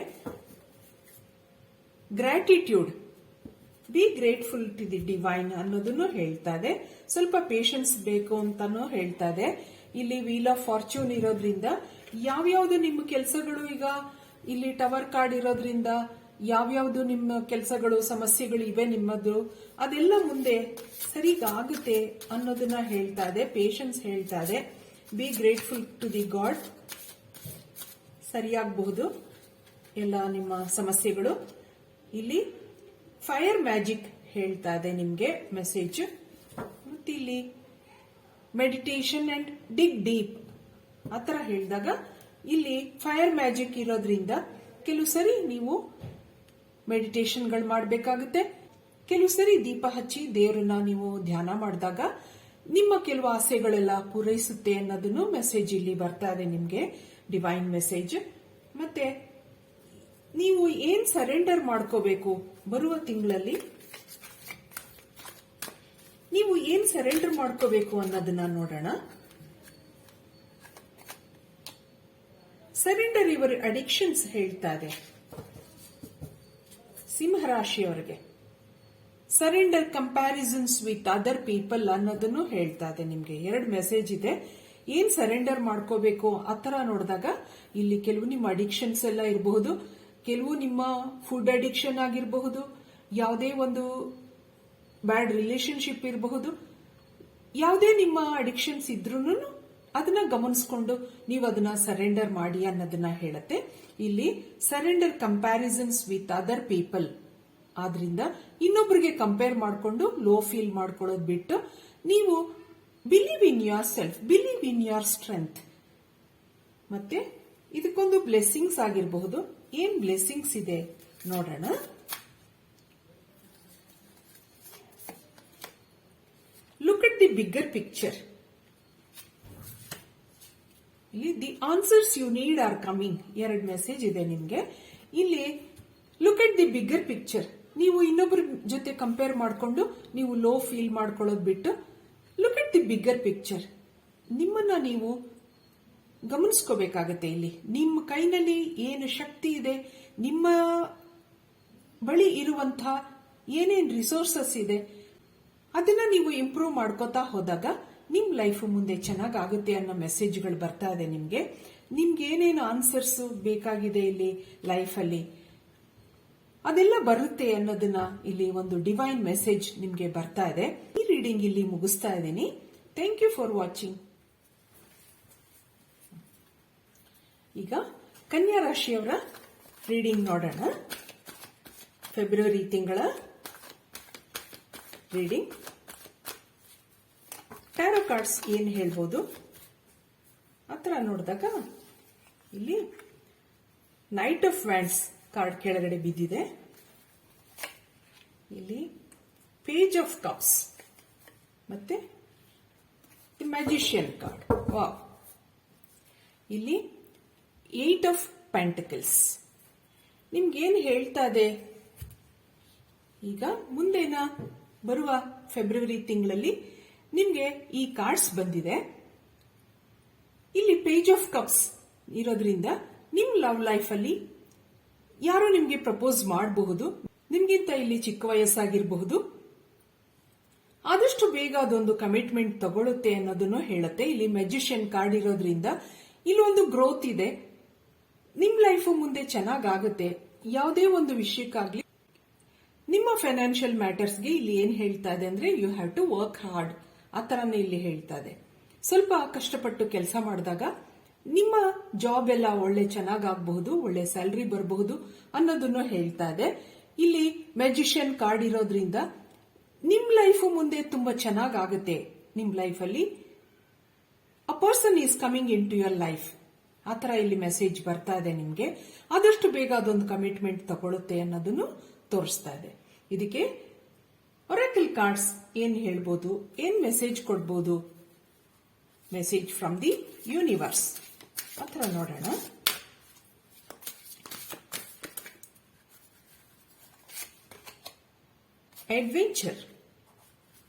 Gratitude, be grateful to the divine ಅನ್ನೋದನ್ನು ಹೇಳ್ತಾ ಇದೆ. ಸ್ವಲ್ಪ ಪೇಷನ್ಸ್ ಬೇಕು ಅಂತಾನು ಹೇಳ್ತಾ ಇದೆ. ಇಲ್ಲಿ ವೀಲ್ ಆಫ್ ಫಾರ್ಚ್ಯೂನ್ ಇರೋದ್ರಿಂದ ಯಾವ್ಯಾವ್ದು ನಿಮ್ಮ ಕೆಲಸಗಳು, ಈಗ ಇಲ್ಲಿ ಟವರ್ ಕಾರ್ಡ್ ಇರೋದ್ರಿಂದ ಯಾವ್ಯಾವ್ದು ನಿಮ್ಮ ಕೆಲಸಗಳು ಸಮಸ್ಯೆಗಳು ಇವೆ ನಿಮ್ಮದು, ಅದೆಲ್ಲ ಮುಂದೆ ಸರಿಗಾಗುತ್ತೆ ಅನ್ನೋದನ್ನ ಹೇಳ್ತಾ ಇದೆ. ಪೇಷನ್ಸ್ ಹೇಳ್ತಾ ಇದೆ. Be grateful to the god, ಸರಿಯಾಗಬಹುದು ಎಲ್ಲ ನಿಮ್ಮ ಸಮಸ್ಯೆಗಳು. ಇಲ್ಲಿ ಫೈರ್ ಮ್ಯಾಜಿಕ್ ಹೇಳ್ತಾ ಇದೆ ನಿಮ್ಗೆ ಮೆಸೇಜ್. ಮತ್ತೆ ಇಲ್ಲಿ ಮೆಡಿಟೇಷನ್ ಅಂಡ್ ಡಿಗ್ ಡೀಪ್ ಆತರ ಹೇಳಿದಾಗ ಇಲ್ಲಿ ಫೈರ್ ಮ್ಯಾಜಿಕ್ ಇರೋದ್ರಿಂದ ಕೆಲವು ಸರಿ ನೀವು ಮೆಡಿಟೇಷನ್ಗಳು ಮಾಡಬೇಕಾಗುತ್ತೆ. ಕೆಲವು ಸರಿ ದೀಪ ಹಚ್ಚಿ ದೇವರನ್ನ ನೀವು ಧ್ಯಾನ ಮಾಡಿದಾಗ ನಿಮ್ಮ ಕೆಲವು ಆಸೆಗಳೆಲ್ಲ ಪೂರೈಸುತ್ತೆ ಅನ್ನೋದನ್ನು ಮೆಸೇಜ್ ಇಲ್ಲಿ ಬರ್ತಾ ಇದೆ ನಿಮ್ಗೆ, ಡಿವೈನ್ ಮೆಸೇಜ್. ಮತ್ತೆ ನೀವು ಏನ್ ಸರೆಂಡರ್ ಮಾಡ್ಕೋಬೇಕು ಬರುವ ತಿಂಗಳಲ್ಲಿ, ನೀವು ಏನ್ ಸರೆಂಡರ್ ಮಾಡ್ಕೋಬೇಕು ಅನ್ನೋದನ್ನ ನೋಡೋಣ. ಸರೆಂಡರ್ ಯುವರ್ ಅಡಿಕ್ಷನ್ಸ್ ಹೇಳ್ತಾ ಇದೆ ಸಿಂಹರಾಶಿಯವರಿಗೆ. Surrender comparisons with other people ಅನ್ನೋದನ್ನು ಹೇಳ್ತಾ ಇದೆ ನಿಮ್ಗೆ. 2 ಮೆಸೇಜ್ ಇದೆ. ಏನ್ ಸರೆಂಡರ್ ಮಾಡ್ಕೋಬೇಕು ಆ ತರ ನೋಡಿದಾಗ ಇಲ್ಲಿ ಕೆಲವು ನಿಮ್ಮ ಅಡಿಕ್ಷನ್ಸ್ ಎಲ್ಲ ಇರಬಹುದು, ಕೆಲವು ನಿಮ್ಮ ಫುಡ್ ಅಡಿಕ್ಷನ್ ಆಗಿರಬಹುದು, ಯಾವುದೇ ಒಂದು ಬ್ಯಾಡ್ ರಿಲೇಶನ್ಶಿಪ್ ಇರಬಹುದು. ಯಾವುದೇ ನಿಮ್ಮ ಅಡಿಕ್ಷನ್ಸ್ ಇದ್ರೂ ಅದನ್ನ ಗಮನಿಸ್ಕೊಂಡು ನೀವು ಅದನ್ನ ಸರೆಂಡರ್ ಮಾಡಿ ಅನ್ನೋದನ್ನ ಹೇಳುತ್ತೆ. ಇಲ್ಲಿ surrender comparisons with other people, ಆದ್ರಿಂದ ಇನ್ನೊಬ್ಬರಿಗೆ ಕಂಪೇರ್ ಮಾಡಿಕೊಂಡು ಲೋ ಫೀಲ್ ಮಾಡ್ಕೊಳ್ಳೋದು ಬಿಟ್ಟು ನೀವು believe in yourself, believe in your strength. ಮತ್ತೆ ಇದಕ್ಕೊಂದು ಬ್ಲೆಸ್ಸಿಂಗ್ಸ್ ಆಗಿರಬಹುದು. ಏನ್ ಬ್ಲೆಸ್ಸಿಂಗ್ಸ್ ಇದೆ ನೋಡೋಣ. Look at the bigger picture. ಇಲ್ಲಿ the answers you need are coming 2 message ಇದೆ ನಿಮ್ಗೆ. ಇಲ್ಲಿ look at the bigger picture, ನೀವು ಇನ್ನೊಬ್ಬರ ಜೊತೆ ಕಂಪೇರ್ ಮಾಡಿಕೊಂಡು ನೀವು ಲೋ ಫೀಲ್ ಮಾಡ್ಕೊಳ್ಳೋದು ಬಿಟ್ಟು look at the bigger picture. ನಿಮ್ಮನ್ನ ನೀವು ಗಮನಿಸ್ಕೋಬೇಕಾಗತ್ತೆ. ಇಲ್ಲಿ ನಿಮ್ಮ ಕೈನಲ್ಲಿ ಏನು ಶಕ್ತಿ ಇದೆ, ನಿಮ್ಮ ಬಳಿ ಇರುವಂತಹ ಏನೇನ್ ರಿಸೋರ್ಸಸ್ ಇದೆ ಅದನ್ನ ನೀವು ಇಂಪ್ರೂವ್ ಮಾಡ್ಕೋತಾ ಹೋದಾಗ ನಿಮ್ ಲೈಫ್ ಮುಂದೆ ಚೆನ್ನಾಗಾಗುತ್ತೆ ಅನ್ನೋ ಮೆಸೇಜ್ಗಳು ಬರ್ತಾ ಇದೆ ನಿಮ್ಗೆ. ನಿಮ್ಗೆ ಏನೇನು ಆನ್ಸರ್ಸ್ ಬೇಕಾಗಿದೆ ಇಲ್ಲಿ ಲೈಫಲ್ಲಿ ಅದೆಲ್ಲ ಬರುತ್ತೆ ಅನ್ನೋದನ್ನ ಇಲ್ಲಿ ಒಂದು ಡಿವೈನ್ ಮೆಸೇಜ್ ನಿಮ್ಗೆ ಬರ್ತಾ ಇದೆ. ಈ ರೀಡಿಂಗ್ ಇಲ್ಲಿ ಮುಗಿಸ್ತಾ ಇದ್ದೀನಿ. Thank you for watching. ಈಗ ಕನ್ಯಾ ರಾಶಿಯವರ ರೀಡಿಂಗ್ ನೋಡೋಣ. ಫೆಬ್ರವರಿ ತಿಂಗಳ ರೀಡಿಂಗ್. ಟ್ಯಾರೋ ಕಾರ್ಡ್ಸ್ ಏನ್ ಹೇಳ್ಬೋದು ಆತರ ನೋಡಿದಾಗ ಇಲ್ಲಿ ನೈಟ್ ಆಫ್ ವ್ಯಾಂಡ್ಸ್ ಕಾರ್ಡ್ ಕೆಳಗಡೆ ಬಿದ್ದಿದೆ. ಇಲ್ಲಿ ಪೇಜ್ ಆಫ್ ಕಪ್ಸ್ ಮತ್ತೆ ದಿ ಮ್ಯಾಜಿಷಿಯನ್ ಕಾರ್ಡ್. ವಾವ್. ಇಲ್ಲಿ 8 ಆಫ್ ಪೆಂಟಕಲ್ಸ್. ನಿಮ್ಗೇನ್ ಹೇಳ್ತಾ ಇದೆ? ಈಗ ಮುಂದೇನ ಬರುವ ಫೆಬ್ರವರಿ ತಿಂಗಳಲ್ಲಿ ನಿಮ್ಗೆ ಈ ಕಾರ್ಡ್ಸ್ ಬಂದಿದೆ. ಇಲ್ಲಿ ಪೇಜ್ ಆಫ್ ಕಪ್ಸ್ ಇರೋದ್ರಿಂದ ನಿಮ್ ಲವ್ ಲೈಫ್ ಅಲ್ಲಿ ಯಾರು ನಿಮ್ಗೆ ಪ್ರಪೋಸ್ ಮಾಡಬಹುದು, ನಿಮ್ಗಿಂತ ಇಲ್ಲಿ ಚಿಕ್ಕ ವಯಸ್ಸಾಗಿರಬಹುದು. ಆದಷ್ಟು ಬೇಗ ಅದೊಂದು ಕಮಿಟ್ಮೆಂಟ್ ತಗೊಳುತ್ತೆ ಅನ್ನೋದನ್ನು ಹೇಳುತ್ತೆ. ಇಲ್ಲಿ ಮ್ಯಾಜಿಷಿಯನ್ ಕಾರ್ಡ್ ಇರೋದ್ರಿಂದ ಇಲ್ಲಿ ಒಂದು ಗ್ರೋತ್ ಇದೆ. ನಿಮ್ ಲೈಫ್ ಮುಂದೆ ಚೆನ್ನಾಗಾಗುತ್ತೆ. ಯಾವುದೇ ಒಂದು ವಿಷಯಕ್ಕಾಗ್ಲಿ, ನಿಮ್ಮ ಫೈನಾನ್ಷಿಯಲ್ ಮ್ಯಾಟರ್ಸ್ಗೆ ಇಲ್ಲಿ ಏನ್ ಹೇಳ್ತಾ ಇದೆ ಅಂದ್ರೆ you have to work hard. ಆ ತರನೇ ಇಲ್ಲಿ ಹೇಳ್ತಾ ಇದೆ. ಸ್ವಲ್ಪ ಕಷ್ಟಪಟ್ಟು ಕೆಲಸ ಮಾಡಿದಾಗ ನಿಮ್ಮ ಜಾಬ್ ಎಲ್ಲ ಒಳ್ಳೆ ಚೆನ್ನಾಗಬಹುದು, ಒಳ್ಳೆ ಸ್ಯಾಲರಿ ಬರಬಹುದು ಅನ್ನೋದನ್ನು ಹೇಳ್ತಾ ಇದೆ. ಇಲ್ಲಿ ಮ್ಯಾಜಿಷಿಯನ್ ಕಾರ್ಡ್ ಇರೋದ್ರಿಂದ ನಿಮ್ ಲೈಫ್ ಮುಂದೆ ತುಂಬಾ ಚೆನ್ನಾಗಾಗುತ್ತೆ. ನಿಮ್ ಲೈಫ್ ಅಲ್ಲಿ a person is coming in to your life. ಆತರ ಇಲ್ಲಿ ಮೆಸೇಜ್ ಬರ್ತಾ ಇದೆ ನಿಮ್ಗೆ. ಆದಷ್ಟು ಬೇಗ ಅದೊಂದು ಕಮಿಟ್ಮೆಂಟ್ ತಗೊಳುತ್ತೆ ಅನ್ನೋದನ್ನು ತೋರಿಸ್ತಾ ಇದೆ. ಇದಕ್ಕೆ ಒರಾಕಲ್ ಕಾರ್ಡ್ಸ್ ಏನ್ ಹೇಳ್ಬೋದು, ಏನ್ ಮೆಸೇಜ್ ಕೊಡ್ಬೋದು? ಮೆಸೇಜ್ ಫ್ರಮ್ ದಿ ಯೂನಿವರ್ಸ್ ಆತರ ನೋಡೋಣ. Adventure,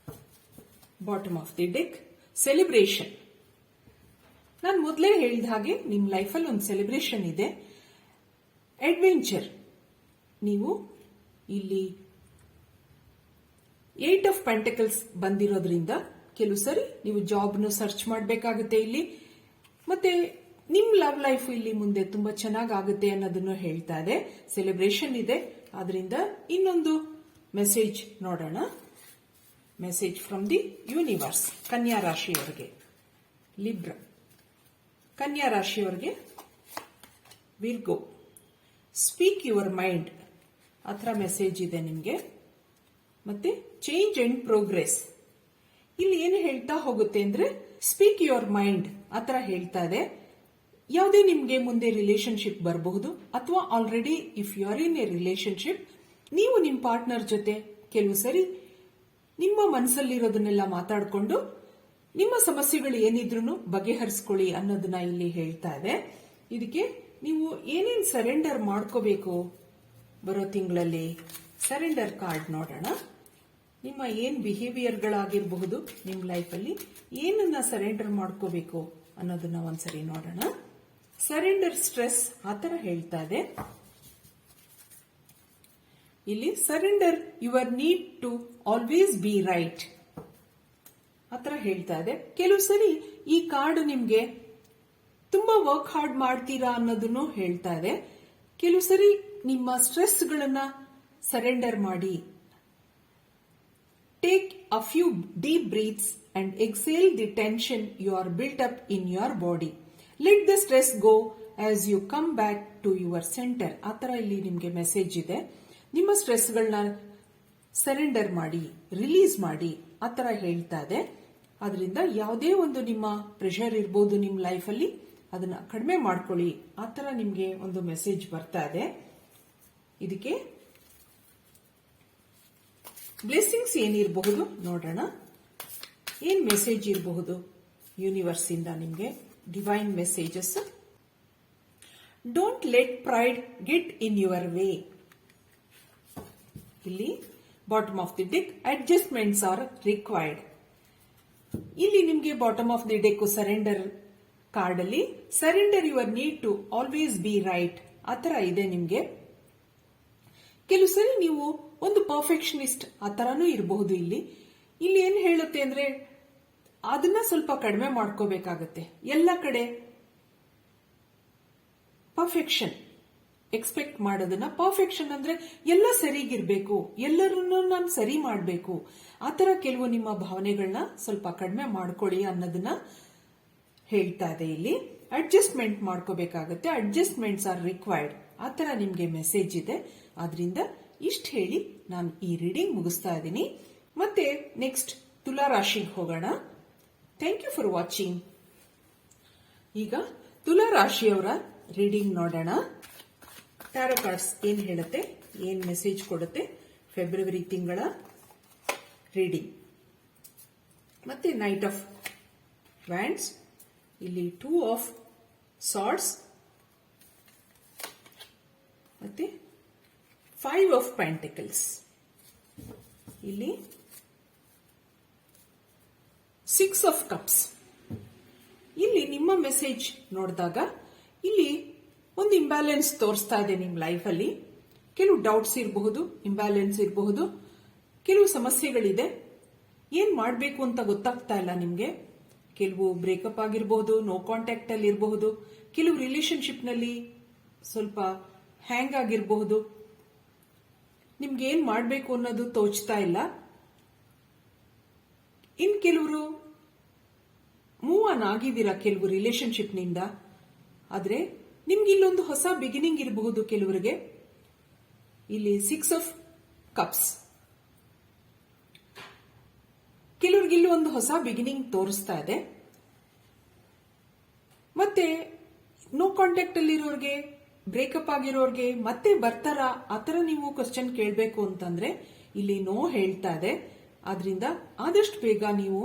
bottom of the deck. Celebration. ನಾನು ಮೊದಲೇ ಹೇಳಿದ ಹಾಗೆ ನಿಮ್ ಲೈಫಲ್ಲಿ ಒಂದು ಸೆಲೆಬ್ರೇಷನ್ ಇದೆ. ಅಡ್ವೆಂಚರ್. ನೀವು ಇಲ್ಲಿ 8 ಆಫ್ ಪೆಂಟಕಲ್ಸ್ ಬಂದಿರೋದ್ರಿಂದ ಕೆಲವು ಸರಿ ನೀವು ಜಾಬ್ನು ಸರ್ಚ್ ಮಾಡಬೇಕಾಗುತ್ತೆ ಇಲ್ಲಿ. ಮತ್ತೆ ನಿಮ್ ಲವ್ ಲೈಫ್ ಇಲ್ಲಿ ಮುಂದೆ ತುಂಬಾ ಚೆನ್ನಾಗಾಗುತ್ತೆ ಅನ್ನೋದನ್ನು ಹೇಳ್ತಾ ಇದೆ. ಸೆಲೆಬ್ರೇಷನ್ ಇದೆ. ಆದ್ರಿಂದ ಇನ್ನೊಂದು ಮೆಸೇಜ್ ನೋಡೋಣ. Message from the universe. Kanya ರಾಶಿಯವರಿಗೆ, ಲಿಬ್ರಾ. ಕನ್ಯಾ ರಾಶಿಯವರಿಗೆ ವಿರ್ಗೋ. Speak your mind. ಆತರ ಮೆಸೇಜ್ ಇದೆ ನಿಮ್ಗೆ. ಮತ್ತೆ ಚೇಂಜ್ ಅಂಡ್ ಪ್ರೋಗ್ರೆಸ್. ಇಲ್ಲಿ ಏನು ಹೇಳ್ತಾ ಹೋಗುತ್ತೆ ಅಂದ್ರೆ ಸ್ಪೀಕ್ ಯುವರ್ ಮೈಂಡ್ ಆತರ ಹೇಳ್ತಾ ಇದೆ. ಯಾವುದೇ ನಿಮ್ಗೆ ಮುಂದೆ ರಿಲೇಶನ್ಶಿಪ್ ಬರಬಹುದು, ಅಥವಾ already if you are in a relationship, ನೀವು ನಿಮ್ಮ ಪಾರ್ಟ್ನರ್ ಜೊತೆ ಕೆಲವು ಸರಿ ನಿಮ್ಮ ಮನಸ್ಸಲ್ಲಿರೋದನ್ನೆಲ್ಲ ಮಾತಾಡಿಕೊಂಡು ನಿಮ್ಮ ಸಮಸ್ಯೆಗಳು ಏನಿದ್ರು ಬಗೆಹರಿಸ್ಕೊಳ್ಳಿ ಅನ್ನೋದನ್ನ ಇಲ್ಲಿ ಹೇಳ್ತಾ ಇದೆ. ಇದಕ್ಕೆ ನೀವು ಏನೇನ್ ಸರೆಂಡರ್ ಮಾಡ್ಕೋಬೇಕು ಬರೋ ತಿಂಗಳಲ್ಲಿ? ಸರೆಂಡರ್ ಕಾರ್ಡ್ ನೋಡೋಣ. ನಿಮ್ಮ ಏನ್ ಬಿಹೇವಿಯರ್ಗಳಾಗಿರಬಹುದು, ನಿಮ್ಮ ಲೈಫಲ್ಲಿ ಏನನ್ನ ಸರೆಂಡರ್ ಮಾಡ್ಕೋಬೇಕು ಅನ್ನೋದನ್ನ ಒಂದ್ಸರಿ ನೋಡೋಣ. ಸರೆಂಡರ್ ಸ್ಟ್ರೆಸ್ ಆತರ ಹೇಳ್ತಾ ಇದೆ. ಇಲ್ಲಿ surrender your need to always be right ಆತರ ಹೇಳ್ತಾ ಇದೆ. ಕೆಲವು ಸರಿ ಈ ಕಾರ್ಡ್ ನಿಮ್ಗೆ ತುಂಬಾ ವರ್ಕ್ ಹಾರ್ಡ್ ಮಾಡ್ತೀರಾ ಅನ್ನೋದನ್ನು ಹೇಳ್ತಾ ಇದೆ. ಕೆಲವು ಸರಿ ನಿಮ್ಮ ಸ್ಟ್ರೆಸ್ಗಳನ್ನ ಸರೆಂಡರ್ ಮಾಡಿ. Take a few deep breaths and exhale the tension you are built up in your body. Let the stress go as you come back to your centre. ಆತರ ಇಲ್ಲಿ ನಿಮ್ಗೆ ಮೆಸೇಜ್ ಇದೆ. ನಿಮ್ಮ ಸ್ಟ್ರೆಸ್ಗಳನ್ನ ಸರೆಂಡರ್ ಮಾಡಿ, ರಿಲೀಸ್ ಮಾಡಿ ಆತರ ಹೇಳ್ತಾ ಇದೆ. ಆದ್ರಿಂದ ಯಾವುದೇ ಒಂದು ನಿಮ್ಮ ಪ್ರೆಷರ್ ಇರ್ಬೋದು ನಿಮ್ಮ ಲೈಫಲ್ಲಿ, ಅದನ್ನ ಕಡಿಮೆ ಮಾಡ್ಕೊಳ್ಳಿ ಆತರ ನಿಮ್ಗೆ ಒಂದು ಮೆಸೇಜ್ ಬರ್ತಾ ಇದೆ. ಇದಕ್ಕೆ ಬ್ಲೆಸ್ಸಿಂಗ್ಸ್ ಏನಿರಬಹುದು ನೋಡೋಣ. ಏನ್ ಮೆಸೇಜ್ ಇರಬಹುದು ಯೂನಿವರ್ಸ್ ಇಂದ ನಿಮ್ಗೆ? Divine messages. Don't let pride get in your way. ಇಲ್ಲಿ bottom of the deck, adjustments are required. ಇಲ್ಲಿ ನಿಮ್ಗೆ bottom of the deck surrender card ಅಲ್ಲಿ surrender your need to always be right ಆತರ ಇದೆ ನಿಮ್ಗೆ. ಕೆಲವು ಸರಿ ನೀವು ಒಂದು ಪರ್ಫೆಕ್ಷನಿಸ್ಟ್ ಆ ತರನೂ ಇರಬಹುದು. ಇಲ್ಲಿ ಏನ್ ಹೇಳುತ್ತೆ ಅಂದ್ರೆ ಅದನ್ನ ಸ್ವಲ್ಪ ಕಡಿಮೆ ಮಾಡ್ಕೋಬೇಕಾಗತ್ತೆ. ಎಲ್ಲ ಕಡೆ ಎಕ್ಸ್ಪೆಕ್ಟ್ ಮಾಡೋದನ್ನ ಪರ್ಫೆಕ್ಷನ್ ಅಂದ್ರೆ ಎಲ್ಲ ಸರಿಗಿರ್ಬೇಕು, ಎಲ್ಲರನ್ನೂ ನಾನು ಸರಿ ಮಾಡಬೇಕು, ಆತರ ಕೆಲವು ನಿಮ್ಮ ಭಾವನೆಗಳನ್ನ ಸ್ವಲ್ಪ ಕಡಿಮೆ ಮಾಡ್ಕೊಳ್ಳಿ ಅನ್ನೋದನ್ನ ಹೇಳ್ತಾ ಇದೆ ಇಲ್ಲಿ. ಅಡ್ಜಸ್ಟ್ಮೆಂಟ್ ಮಾಡ್ಕೋಬೇಕಾಗತ್ತೆ, ಅಡ್ಜಸ್ಟ್ಮೆಂಟ್ಸ್ ಆರ್ ರಿಕ್ವೈರ್ಡ್, ಆತರ ನಿಮ್ಗೆ ಮೆಸೇಜ್ ಇದೆ. ಆದ್ರಿಂದ ಇಷ್ಟ ಹೇಳಿ ನಾನು ಈ ರೀಡಿಂಗ್ ಮುಗಿಸ್ತಾ ಇದ್ದೀನಿ. ಮತ್ತೆ ನೆಕ್ಸ್ಟ್ ತುಲಾ ರಾಶಿಗೆ ಹೋಗೋಣ. Thank you for watching. ಈಗ ತುಲಾ ರಾಶಿಯವರ ರೀಡಿಂಗ್ ನೋಡೋಣ. ಟ್ಯಾರೋ ಕಾರ್ಡ್ಸ್ ಏನ್ ಹೇಳುತ್ತೆ, ಏನ್ ಮೆಸೇಜ್ ಕೊಡುತ್ತೆ ಫೆಬ್ರವರಿ ತಿಂಗಳ ರೀಡಿಂಗ್. ಮತ್ತೆ ನೈಟ್ ಆಫ್ ವ್ಯಾಂಡ್ಸ್, ಇಲ್ಲಿ 2 ಆಫ್ ಸಾರ್ಡ್ಸ್, ಮತ್ತೆ 5 ಆಫ್ ಪ್ಯಾಂಟಿಕಲ್ಸ್, ಇಲ್ಲಿ 6 ಆಫ್ ಕಪ್ಸ್. ಇಲ್ಲಿ ನಿಮ್ಮ ಮೆಸೇಜ್ ನೋಡಿದಾಗ ಇಲ್ಲಿ ಒಂದು ಇಂಬ್ಯಾಲೆನ್ಸ್ ತೋರಿಸ್ತಾ ಇದೆ ನಿಮ್ ಲೈಫ್ ಅಲ್ಲಿ. ಕೆಲವು ಡೌಟ್ಸ್ ಇರಬಹುದು, ಇಂಬ್ಯಾಲೆನ್ಸ್ ಇರಬಹುದು, ಕೆಲವು ಸಮಸ್ಯೆಗಳಿದೆ, ಏನ್ ಮಾಡಬೇಕು ಅಂತ ಗೊತ್ತಾಗ್ತಾ ಇಲ್ಲ ನಿಮ್ಗೆ. ಕೆಲವು ಬ್ರೇಕಪ್ ಆಗಿರಬಹುದು, ನೋ ಕಾಂಟ್ಯಾಕ್ಟ್ ಅಲ್ಲಿ ಇರಬಹುದು, ಕೆಲವು ರಿಲೇಶನ್ಶಿಪ್ ನಲ್ಲಿ ಸ್ವಲ್ಪ ಹ್ಯಾಂಗ್ ಆಗಿರಬಹುದು, ನಿಮ್ಗೆ ಏನ್ ಮಾಡಬೇಕು ಅನ್ನೋದು ತೋಚ್ತಾ ಇಲ್ಲ. ಇನ್ ಕೆಲವರು ಮೂವ್ ಆನ್ ಆಗಿದ್ದೀರಾ ಕೆಲವು ರಿಲೇಶನ್ಶಿಪ್ ನಿಂದ, ಆದ್ರೆ ನಿಮ್ಗೆ ಇಲ್ಲೊಂದು ಹೊಸ ಬಿಗಿನಿಂಗ್ ಇರಬಹುದು ಕೆಲವರಿಗೆ. ಇಲ್ಲಿ 6 ಆಫ್ ಕಪ್ಸ್, ಕೆಲವ್ರಿಗೆ ಇಲ್ಲಿ ಒಂದು ಹೊಸ ಬಿಗಿನಿಂಗ್ ತೋರಿಸ್ತಾ ಇದೆ. ಮತ್ತೆ ನೋ ಕಾಂಟ್ಯಾಕ್ಟ್ ಅಲ್ಲಿರೋರ್ಗೆ, ಬ್ರೇಕಪ್ ಆಗಿರೋರ್ಗೆ ಮತ್ತೆ ಬರ್ತಾರಾ ಆತರ ನೀವು ಕ್ವಶನ್ ಕೇಳಬೇಕು ಅಂತಂದ್ರೆ ಇಲ್ಲಿ ನೋ ಹೇಳ್ತಾ ಇದೆ. ಆದ್ರಿಂದ ಆದಷ್ಟು ಬೇಗ ನೀವು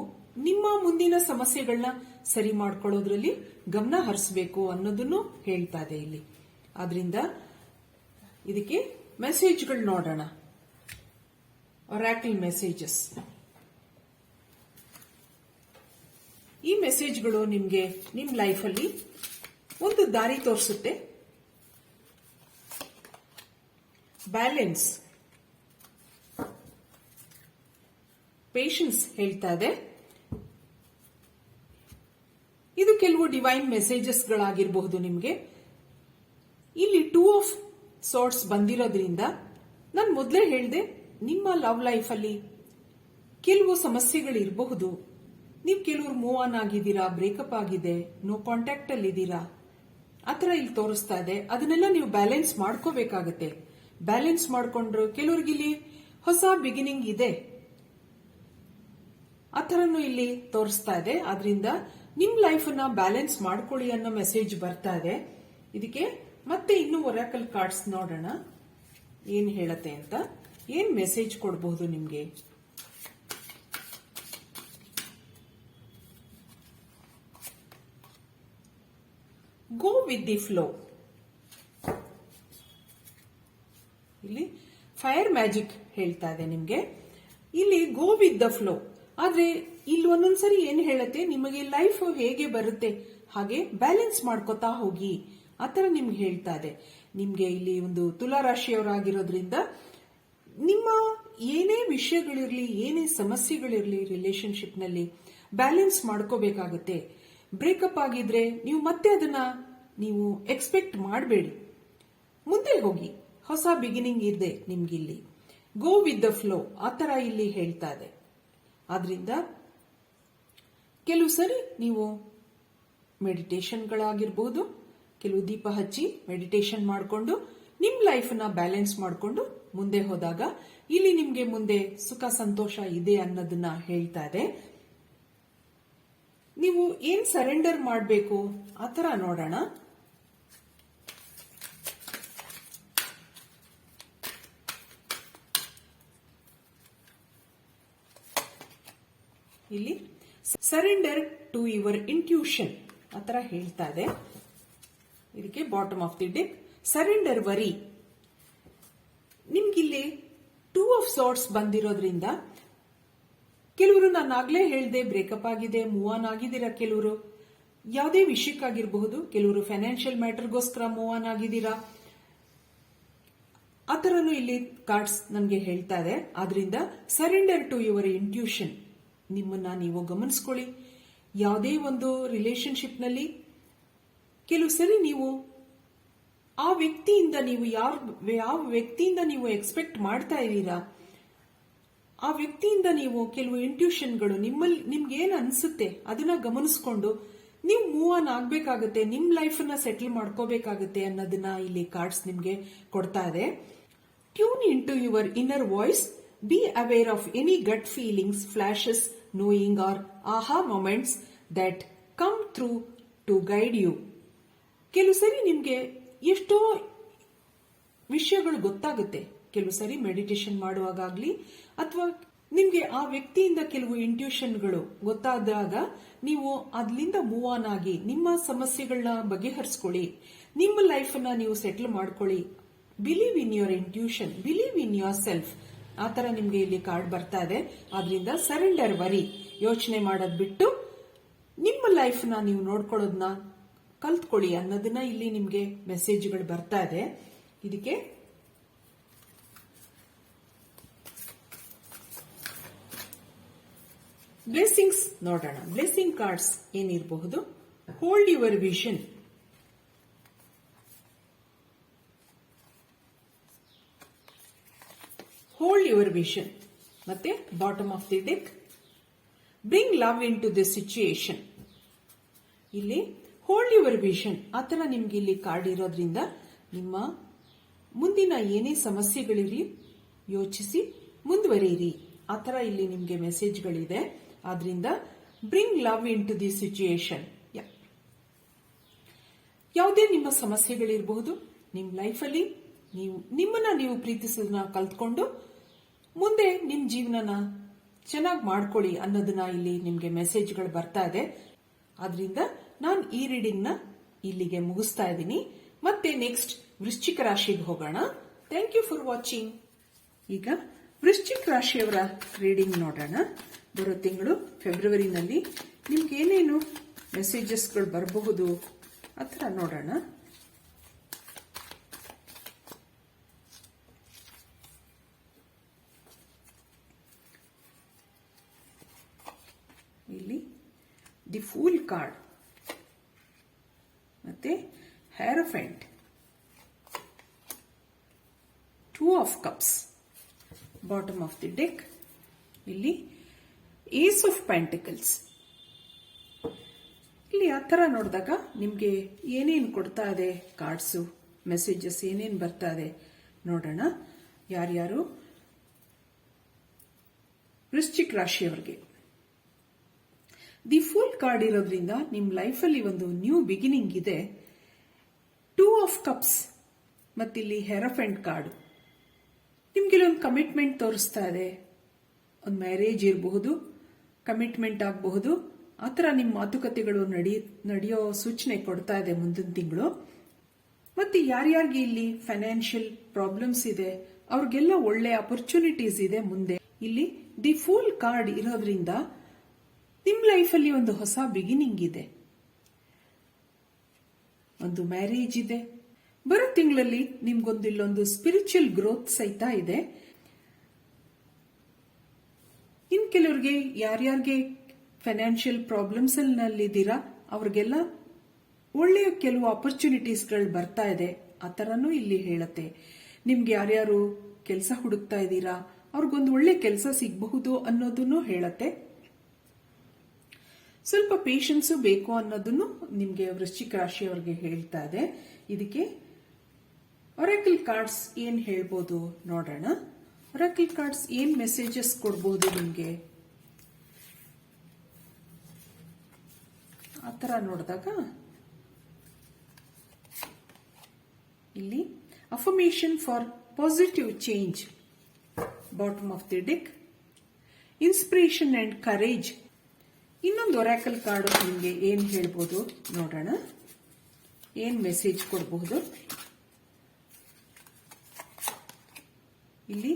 ನಿಮ್ಮ ಮುಂದಿನ ಸಮಸ್ಯೆಗಳನ್ನ ಸರಿ ಮಾಡ್ಕೊಳ್ಳೋದ್ರಲ್ಲಿ ಗಮನ ಹರಿಸಬೇಕು ಅನ್ನೋದನ್ನು ಹೇಳ್ತಾ ಇದೆ ಇಲ್ಲಿ. ಆದ್ರಿಂದ ಇದಕ್ಕೆ ಮೆಸೇಜ್ಗಳು ನೋಡೋಣ. Oracle messages. ಈ ಮೆಸೇಜ್ಗಳು ನಿಮ್ಗೆ ನಿಮ್ ಲೈಫಲ್ಲಿ ಒಂದು ದಾರಿ ತೋರಿಸುತ್ತೆ. ಬ್ಯಾಲೆನ್ಸ್, ಪೇಷನ್ಸ್ ಹೇಳ್ತಾ ಇದೆ. ಇದು ಕೆಲವು ಡಿವೈನ್ ಮೆಸೇಜಸ್ ಗಳಾಗಿರಬಹುದು ನಿಮ್ಗೆ. ಇಲ್ಲಿ 2 ಆಫ್ ಸಾರ್ಟ್ಸ್ ಬಂದಿರೋದ್ರಿಂದ ನಾನು ಮೊದಲೇ ಹೇಳಿದೆ, ನಿಮ್ಮ ಲವ್ ಲೈಫ್ ಅಲ್ಲಿ ಕೆಲವು ಸಮಸ್ಯೆಗಳಿರಬಹುದು. ನೀವು ಕೆಲವರು ಮೂವ್ ಆನ್ ಆಗಿದ್ದೀರಾ, ಬ್ರೇಕಪ್ ಆಗಿದೆ, ನೋ ಕಾಂಟ್ಯಾಕ್ಟ್ ಅಲ್ಲಿ ಇದ್ದೀರಾ, ಆತರ ಇಲ್ಲಿ ತೋರಿಸ್ತಾ ಇದೆ. ಅದನ್ನೆಲ್ಲ ನೀವು ಬ್ಯಾಲೆನ್ಸ್ ಮಾಡ್ಕೋಬೇಕಾಗತ್ತೆ. ಬ್ಯಾಲೆನ್ಸ್ ಮಾಡ್ಕೊಂಡ್ರು ಕೆಲವ್ರಿಗೆ ಇಲ್ಲಿ ಹೊಸ ಬಿಗಿನಿಂಗ್ ಇದೆ, ಆತರನು ಇಲ್ಲಿ ತೋರಿಸ್ತಾ ಇದೆ. ಆದ್ರಿಂದ ನಿಮ್ ಲೈಫ್ ಅನ್ನ ಬ್ಯಾಲೆನ್ಸ್ ಮಾಡ್ಕೊಳ್ಳಿ ಅನ್ನೋ ಮೆಸೇಜ್ ಬರ್ತಾ ಇದೆ. ಇದಕ್ಕೆ ಮತ್ತೆ ಇನ್ನು ಒರಾಕಲ್ ಕಾರ್ಡ್ಸ್ ನೋಡೋಣ ಏನ್ ಹೇಳತ್ತೆ ಅಂತ, ಏನ್ ಮೆಸೇಜ್ ಕೊಡಬಹುದು ನಿಮ್ಗೆ. Go with the flow. ಇಲ್ಲಿ ಫೈರ್ ಮ್ಯಾಜಿಕ್ ಹೇಳ್ತಾ ಇದೆ ನಿಮ್ಗೆ. ಇಲ್ಲಿ ಗೋ ವಿತ್ ದ ಫ್ಲೋ. ಆದ್ರೆ ಇಲ್ಲಿ ಒಂದೊಂದ್ಸರಿ ಏನ್ ಹೇಳತ್ತೆ, ನಿಮಗೆ ಲೈಫ್ ಹೇಗೆ ಬರುತ್ತೆ ಹಾಗೆ ಬ್ಯಾಲೆನ್ಸ್ ಮಾಡ್ಕೋತಾ ಹೋಗಿ ಆತರ ನಿಮ್ಗೆ ಹೇಳ್ತಾ ಇದೆ. ನಿಮ್ಗೆ ಇಲ್ಲಿ ಒಂದು ತುಲಾ ರಾಶಿಯವರಾಗಿರೋದ್ರಿಂದ ನಿಮ್ಮ ಏನೇ ವಿಷಯಗಳಿರ್ಲಿ, ಏನೇ ಸಮಸ್ಯೆಗಳಿರ್ಲಿ ರಿಲೇಶನ್ಶಿಪ್ ನಲ್ಲಿ ಬ್ಯಾಲೆನ್ಸ್ ಮಾಡ್ಕೋಬೇಕಾಗುತ್ತೆ. ಬ್ರೇಕಪ್ ಆಗಿದ್ರೆ ನೀವು ಮತ್ತೆ ಅದನ್ನ ನೀವು ಎಕ್ಸ್ಪೆಕ್ಟ್ ಮಾಡಬೇಡಿ, ಮುಂದೆ ಹೋಗಿ, ಹೊಸ ಬಿಗಿನಿಂಗ್ ಇದೆ ನಿಮ್ಗಿಲ್ಲಿ. ಗೋ ವಿತ್ ದ ಫ್ಲೋ ಆತರ ಇಲ್ಲಿ ಹೇಳ್ತಾ ಇದೆ. ಆದ್ರಿಂದ ಕೆಲವು ಸರಿ ನೀವು ಮೆಡಿಟೇಷನ್ಗಳಾಗಿರ್ಬಹುದು, ಕೆಲವು ದೀಪ ಹಚ್ಚಿ ಮೆಡಿಟೇಷನ್ ಮಾಡಿಕೊಂಡು ನಿಮ್ ಲೈಫ್ ನ ಬ್ಯಾಲೆನ್ಸ್ ಮಾಡಿಕೊಂಡು ಮುಂದೆ ಹೋದಾಗ ಇಲ್ಲಿ ನಿಮ್ಗೆ ಮುಂದೆ ಸುಖ ಸಂತೋಷ ಇದೆ ಅನ್ನೋದನ್ನ ಹೇಳ್ತಾ ಇದೆ. ನೀವು ಏನ್ ಸರೆಂಡರ್ ಮಾಡಬೇಕು ಆತರ ನೋಡೋಣ. ಇಲ್ಲಿ ಸರೆಂಡರ್ ಟು ಯುವರ್ ಇಂಟ್ಯೂಷನ್ ಆತರ ಹೇಳ್ತಾ ಇದೆ. ಇದಕ್ಕೆ bottom of the deck surrender worry. ನಿಮ್ಗಿಲ್ಲಿ 2 ಆಫ್ ಸಾರ್ಟ್ಸ್ ಬಂದಿರೋದ್ರಿಂದ ಕೆಲವರು ನಾನು ಆಗ್ಲೇ ಹೇಳ್ದೆ ಬ್ರೇಕಪ್ ಆಗಿದೆ, ಮೂವ್ ಆನ್ ಆಗಿದ್ದೀರಾ, ಕೆಲವರು ಯಾವುದೇ ವಿಷಯಕ್ಕಾಗಿರಬಹುದು, ಕೆಲವರು ಫೈನಾನ್ಷಿಯಲ್ ಮ್ಯಾಟರ್ಗೋಸ್ಕರ ಮೂವ್ ಆನ್ ಆಗಿದ್ದೀರಾ, ಆತರನು ಇಲ್ಲಿ ಕಾರ್ಡ್ಸ್ ನನಗೆ ಹೇಳ್ತಾ ಇದೆ. ಆದ್ರಿಂದ ಸರೆಂಡರ್ ಟು ಯುವರ್ ಇಂಟ್ಯೂಷನ್, ನಿಮ್ಮನ್ನ ನೀವು ಗಮನಿಸ್ಕೊಳ್ಳಿ. ಯಾವುದೇ ಒಂದು ರಿಲೇಶನ್ಶಿಪ್ ನಲ್ಲಿ ಕೆಲವು ಸರಿ ನೀವು ಆ ವ್ಯಕ್ತಿಯಿಂದ ನೀವು ಯಾವ ವ್ಯಕ್ತಿಯಿಂದ ನೀವು ಎಕ್ಸ್ಪೆಕ್ಟ್ ಮಾಡ್ತಾ ಇದ್ದೀರಾ, ಆ ವ್ಯಕ್ತಿಯಿಂದ ನೀವು ಕೆಲವು ಇಂಟ್ಯೂಷನ್ಗಳು ನಿಮ್ಗೆ ಏನ್ ಅನ್ಸುತ್ತೆ ಅದನ್ನ ಗಮನಿಸ್ಕೊಂಡು ನೀವು ಮೂವ್ ಆನ್ ಆಗ್ಬೇಕಾಗತ್ತೆ, ನಿಮ್ ಲೈಫ್ ನ ಸೆಟಲ್ ಮಾಡ್ಕೋಬೇಕಾಗತ್ತೆ ಅನ್ನೋದನ್ನ ಇಲ್ಲಿ ಕಾರ್ಡ್ಸ್ ನಿಮ್ಗೆ ಕೊಡ್ತಾ ಇದೆ. Tune in to your inner voice, be aware of any gut feelings, flashes, knowing or aha moments that come through to guide you. ಕೆಲವು ಸರಿ ನಿಮ್ಗೆ ಎಷ್ಟೋ ವಿಷಯಗಳು ಗೊತ್ತಾಗುತ್ತೆ, ಕೆಲವು ಸರಿ ಮೆಡಿಟೇಷನ್ ಮಾಡುವಾಗಲಿ ಅಥವಾ ನಿಮ್ಗೆ ಆ ವ್ಯಕ್ತಿಯಿಂದ ಕೆಲವು ಇಂಟ್ಯೂಷನ್ಗಳು ಗೊತ್ತಾದಾಗ ನೀವು ಅದ್ರಿಂದ ಮೂವ್ ಆನ್ ಆಗಿ ನಿಮ್ಮ ಸಮಸ್ಯೆಗಳನ್ನ ಬಗೆಹರಿಸ್ಕೊಳ್ಳಿ, ನಿಮ್ಮ ಲೈಫ್ ಅನ್ನ ನೀವು ಸೆಟಲ್ ಮಾಡ್ಕೊಳ್ಳಿ. Believe in your intuition, believe in your self, ಆ ತರ ನಿಮ್ಗೆ ಇಲ್ಲಿ ಕಾರ್ಡ್ ಬರ್ತಾ ಇದೆ. ಆದ್ರಿಂದ ಸರೆಂಡರ್ ವರಿ, ಯೋಚನೆ ಮಾಡೋದ್ ಬಿಟ್ಟು ನಿಮ್ಮ ಲೈಫ್ ನ ನೀವು ನೋಡ್ಕೊಳ್ಳೋದನ್ನ ಕಲ್ತ್ಕೊಳ್ಳಿ ಅನ್ನೋದನ್ನ ಇಲ್ಲಿ ನಿಮ್ಗೆ ಮೆಸೇಜ್ಗಳು ಬರ್ತಾ ಇದೆ. ಇದಕ್ಕೆ ಬ್ಲೆಸ್ಸಿಂಗ್ಸ್ ನೋಡೋಣ. ಬ್ಲೆಸ್ಸಿಂಗ್ ಕಾರ್ಡ್ಸ್ ಏನಿರಬಹುದು? Hold your vision, hold your vision. ಮತ್ತೆ bottom of the deck, bring love into the situation. ಇಲ್ಲಿ ಹೋಲ್ಡ್ ಯುವರ್ ವಿಷನ್ ಆತರ ನಿಮ್ಗೆ ಇಲ್ಲಿ ಕಾರ್ಡ್ ಇರೋದ್ರಿಂದ ನಿಮ್ಮ ಮುಂದಿನ ಏನೇ ಸಮಸ್ಯೆಗಳಿರಲಿ ಯೋಚಿಸಿ ಮುಂದುವರಿಯಿರಿ, ಆತರ ಇಲ್ಲಿ ನಿಮ್ಗೆ ಮೆಸೇಜ್ಗಳಿದೆ. ಆದ್ರಿಂದ bring love into the situation. ಯಾವುದೇ ನಿಮ್ಮ ಸಮಸ್ಯೆಗಳಿರಬಹುದು, ನಿಮ್ ಲೈಫಲ್ಲಿ ನಿಮ್ಮನ್ನ ನೀವು ಪ್ರೀತಿಸೋದನ್ನ ಕಲ್ತ್ಕೊಂಡು ಮುಂದೆ ನಿಮ್ ಜೀವನನ ಚೆನ್ನಾಗಿ ಮಾಡ್ಕೊಳ್ಳಿ ಅನ್ನೋದನ್ನ ಇಲ್ಲಿ ನಿಮ್ಗೆ ಮೆಸೇಜ್ಗಳು ಬರ್ತಾ ಇದೆ. ಆದ್ರಿಂದ ನಾನು ಈ ರೀಡಿಂಗ್ ನ ಇಲ್ಲಿಗೆ ಮುಗಿಸ್ತಾ ಇದ್ದೀನಿ. ಮತ್ತೆ ನೆಕ್ಸ್ಟ್ ವೃಶ್ಚಿಕ ರಾಶಿಗೆ ಹೋಗೋಣ. Thank you for watching. ಈಗ ವೃಶ್ಚಿಕ ರಾಶಿಯವರ ರೀಡಿಂಗ್ ನೋಡೋಣ. ಬರೋ ತಿಂಗಳು ಫೆಬ್ರವರಿನಲ್ಲಿ ನಿಮ್ಗೆ ಏನೇನು ಮೆಸೇಜಸ್ಗಳು ಬರಬಹುದು ಆ ಥರ ನೋಡೋಣ. ಇಲ್ಲಿ ದಿ ಫೂಲ್ ಕಾರ್ಡ್, ಮತ್ತೆ hierophant, two of cups, bottom of the deck, ಇಲ್ಲಿ ಏಸ್ ಆಫ್ ಪೆಂಟಿಕಲ್ಸ್. ಇಲ್ಲಿ ಆ ಥರ ನೋಡಿದಾಗ ನಿಮಗೆ ಏನೇನು ಕೊಡ್ತಾ ಇದೆ ಕಾರ್ಡ್ಸು, ಮೆಸೇಜಸ್ ಏನೇನು ಬರ್ತಾ ಇದೆ ನೋಡೋಣ. ಯಾರ್ಯಾರು ವೃಶ್ಚಿಕ ರಾಶಿಯವರಿಗೆ ದಿ ಫುಲ್ ಕಾರ್ಡ್ ಇರೋದ್ರಿಂದ ನಿಮ್ಮ ಲೈಫಲ್ಲಿ ಒಂದು ನ್ಯೂ ಬಿಗಿನಿಂಗ್ ಇದೆ. ಟೂ ಆಫ್ ಕಪ್ಸ್ ಮತ್ತಿಲ್ಲಿ ಹೆರಫೆಂಟ್ ಕಾರ್ಡ್ ನಿಮ್ಗೆ ಒಂದು ಕಮಿಟ್ಮೆಂಟ್ ತೋರಿಸ್ತಾ ಇದೆ. ಒಂದು ಮ್ಯಾರೇಜ್ ಇರಬಹುದು, ಕಮಿಟ್ಮೆಂಟ್ ಆಗಬಹುದು, ಆ ಥರ ನಿಮ್ಮ ಮಾತುಕತೆಗಳು ನಡೆಯೋ ಸೂಚನೆ ಕೊಡ್ತಾ ಇದೆ ಮುಂದಿನ ತಿಂಗಳು. ಮತ್ತೆ ಯಾರ್ಯಾರಿಗೆ ಇಲ್ಲಿ ಫೈನಾನ್ಷಿಯಲ್ ಪ್ರಾಬ್ಲಮ್ಸ್ ಇದೆ ಅವ್ರಿಗೆಲ್ಲ ಒಳ್ಳೆ ಅಪರ್ಚುನಿಟೀಸ್ ಇದೆ ಮುಂದೆ. ಇಲ್ಲಿ ದಿ ಫೂಲ್ ಕಾರ್ಡ್ ಇರೋದ್ರಿಂದ ನಿಮ್ ಲೈಫಲ್ಲಿ ಒಂದು ಹೊಸ ಬಿಗಿನಿಂಗ್ ಇದೆ, ಒಂದು ಮ್ಯಾರೇಜ್ ಇದೆ. ಬರೋ ತಿಂಗಳಲ್ಲಿ ನಿಮ್ಗೊಂದು ಇಲ್ಲೊಂದು ಸ್ಪಿರಿಚುವಲ್ ಗ್ರೋತ್ ಸಹಿತ ಇದೆ. ಇನ್ ಕೆಲವ್ರಿಗೆ ಯಾರ್ಯಾರಿಗೆ ಫೈನಾನ್ಷಿಯಲ್ ಪ್ರಾಬ್ಲಮ್ಸ್ ನಲ್ಲಿದ್ದೀರಾ ಅವ್ರಿಗೆಲ್ಲ ಒಳ್ಳೆಯ ಕೆಲವು ಅಪರ್ಚುನಿಟೀಸ್ಗಳು ಬರ್ತಾ ಇದೆ, ಆ ಥರನೂ ಇಲ್ಲಿ ಹೇಳುತ್ತೆ. ನಿಮ್ಗೆ ಯಾರ್ಯಾರು ಕೆಲಸ ಹುಡುಕ್ತಾ ಇದ್ದೀರಾ ಅವ್ರಿಗೊಂದು ಒಳ್ಳೆ ಕೆಲಸ ಸಿಗಬಹುದು ಅನ್ನೋದನ್ನು ಹೇಳುತ್ತೆ. ಸ್ವಲ್ಪ ಪೇಷನ್ಸು ಬೇಕು ಅನ್ನೋದನ್ನು ನಿಮ್ಗೆ ವೃಶ್ಚಿಕ ರಾಶಿಯವರಿಗೆ ಹೇಳ್ತಾ ಇದೆ. ಇದಕ್ಕೆ ಒರಾಕಲ್ ಕಾರ್ಡ್ಸ್ ಏನ್ ಹೇಳ್ಬೋದು ನೋಡೋಣ. ಒರಾಕಲ್ ಕಾರ್ಡ್ಸ್ ಏನ್ ಮೆಸೇಜಸ್ ಕೊಡ್ಬೋದು ನಿಮ್ಗೆ ಆ ಥರ ನೋಡಿದಾಗ ಇಲ್ಲಿ affirmation for positive change, bottom of the deck, inspiration and courage. ಇನ್ನೊಂದು ಒರಾಕಲ್ ಕಾರ್ಡ್ ನಿಮಗೆ ಏನ್ ಹೇಳ್ಬೋದು ನೋಡೋಣ, ಏನ್ ಮೆಸೇಜ್ ಕೊಡಬಹುದು. ಇಲ್ಲಿ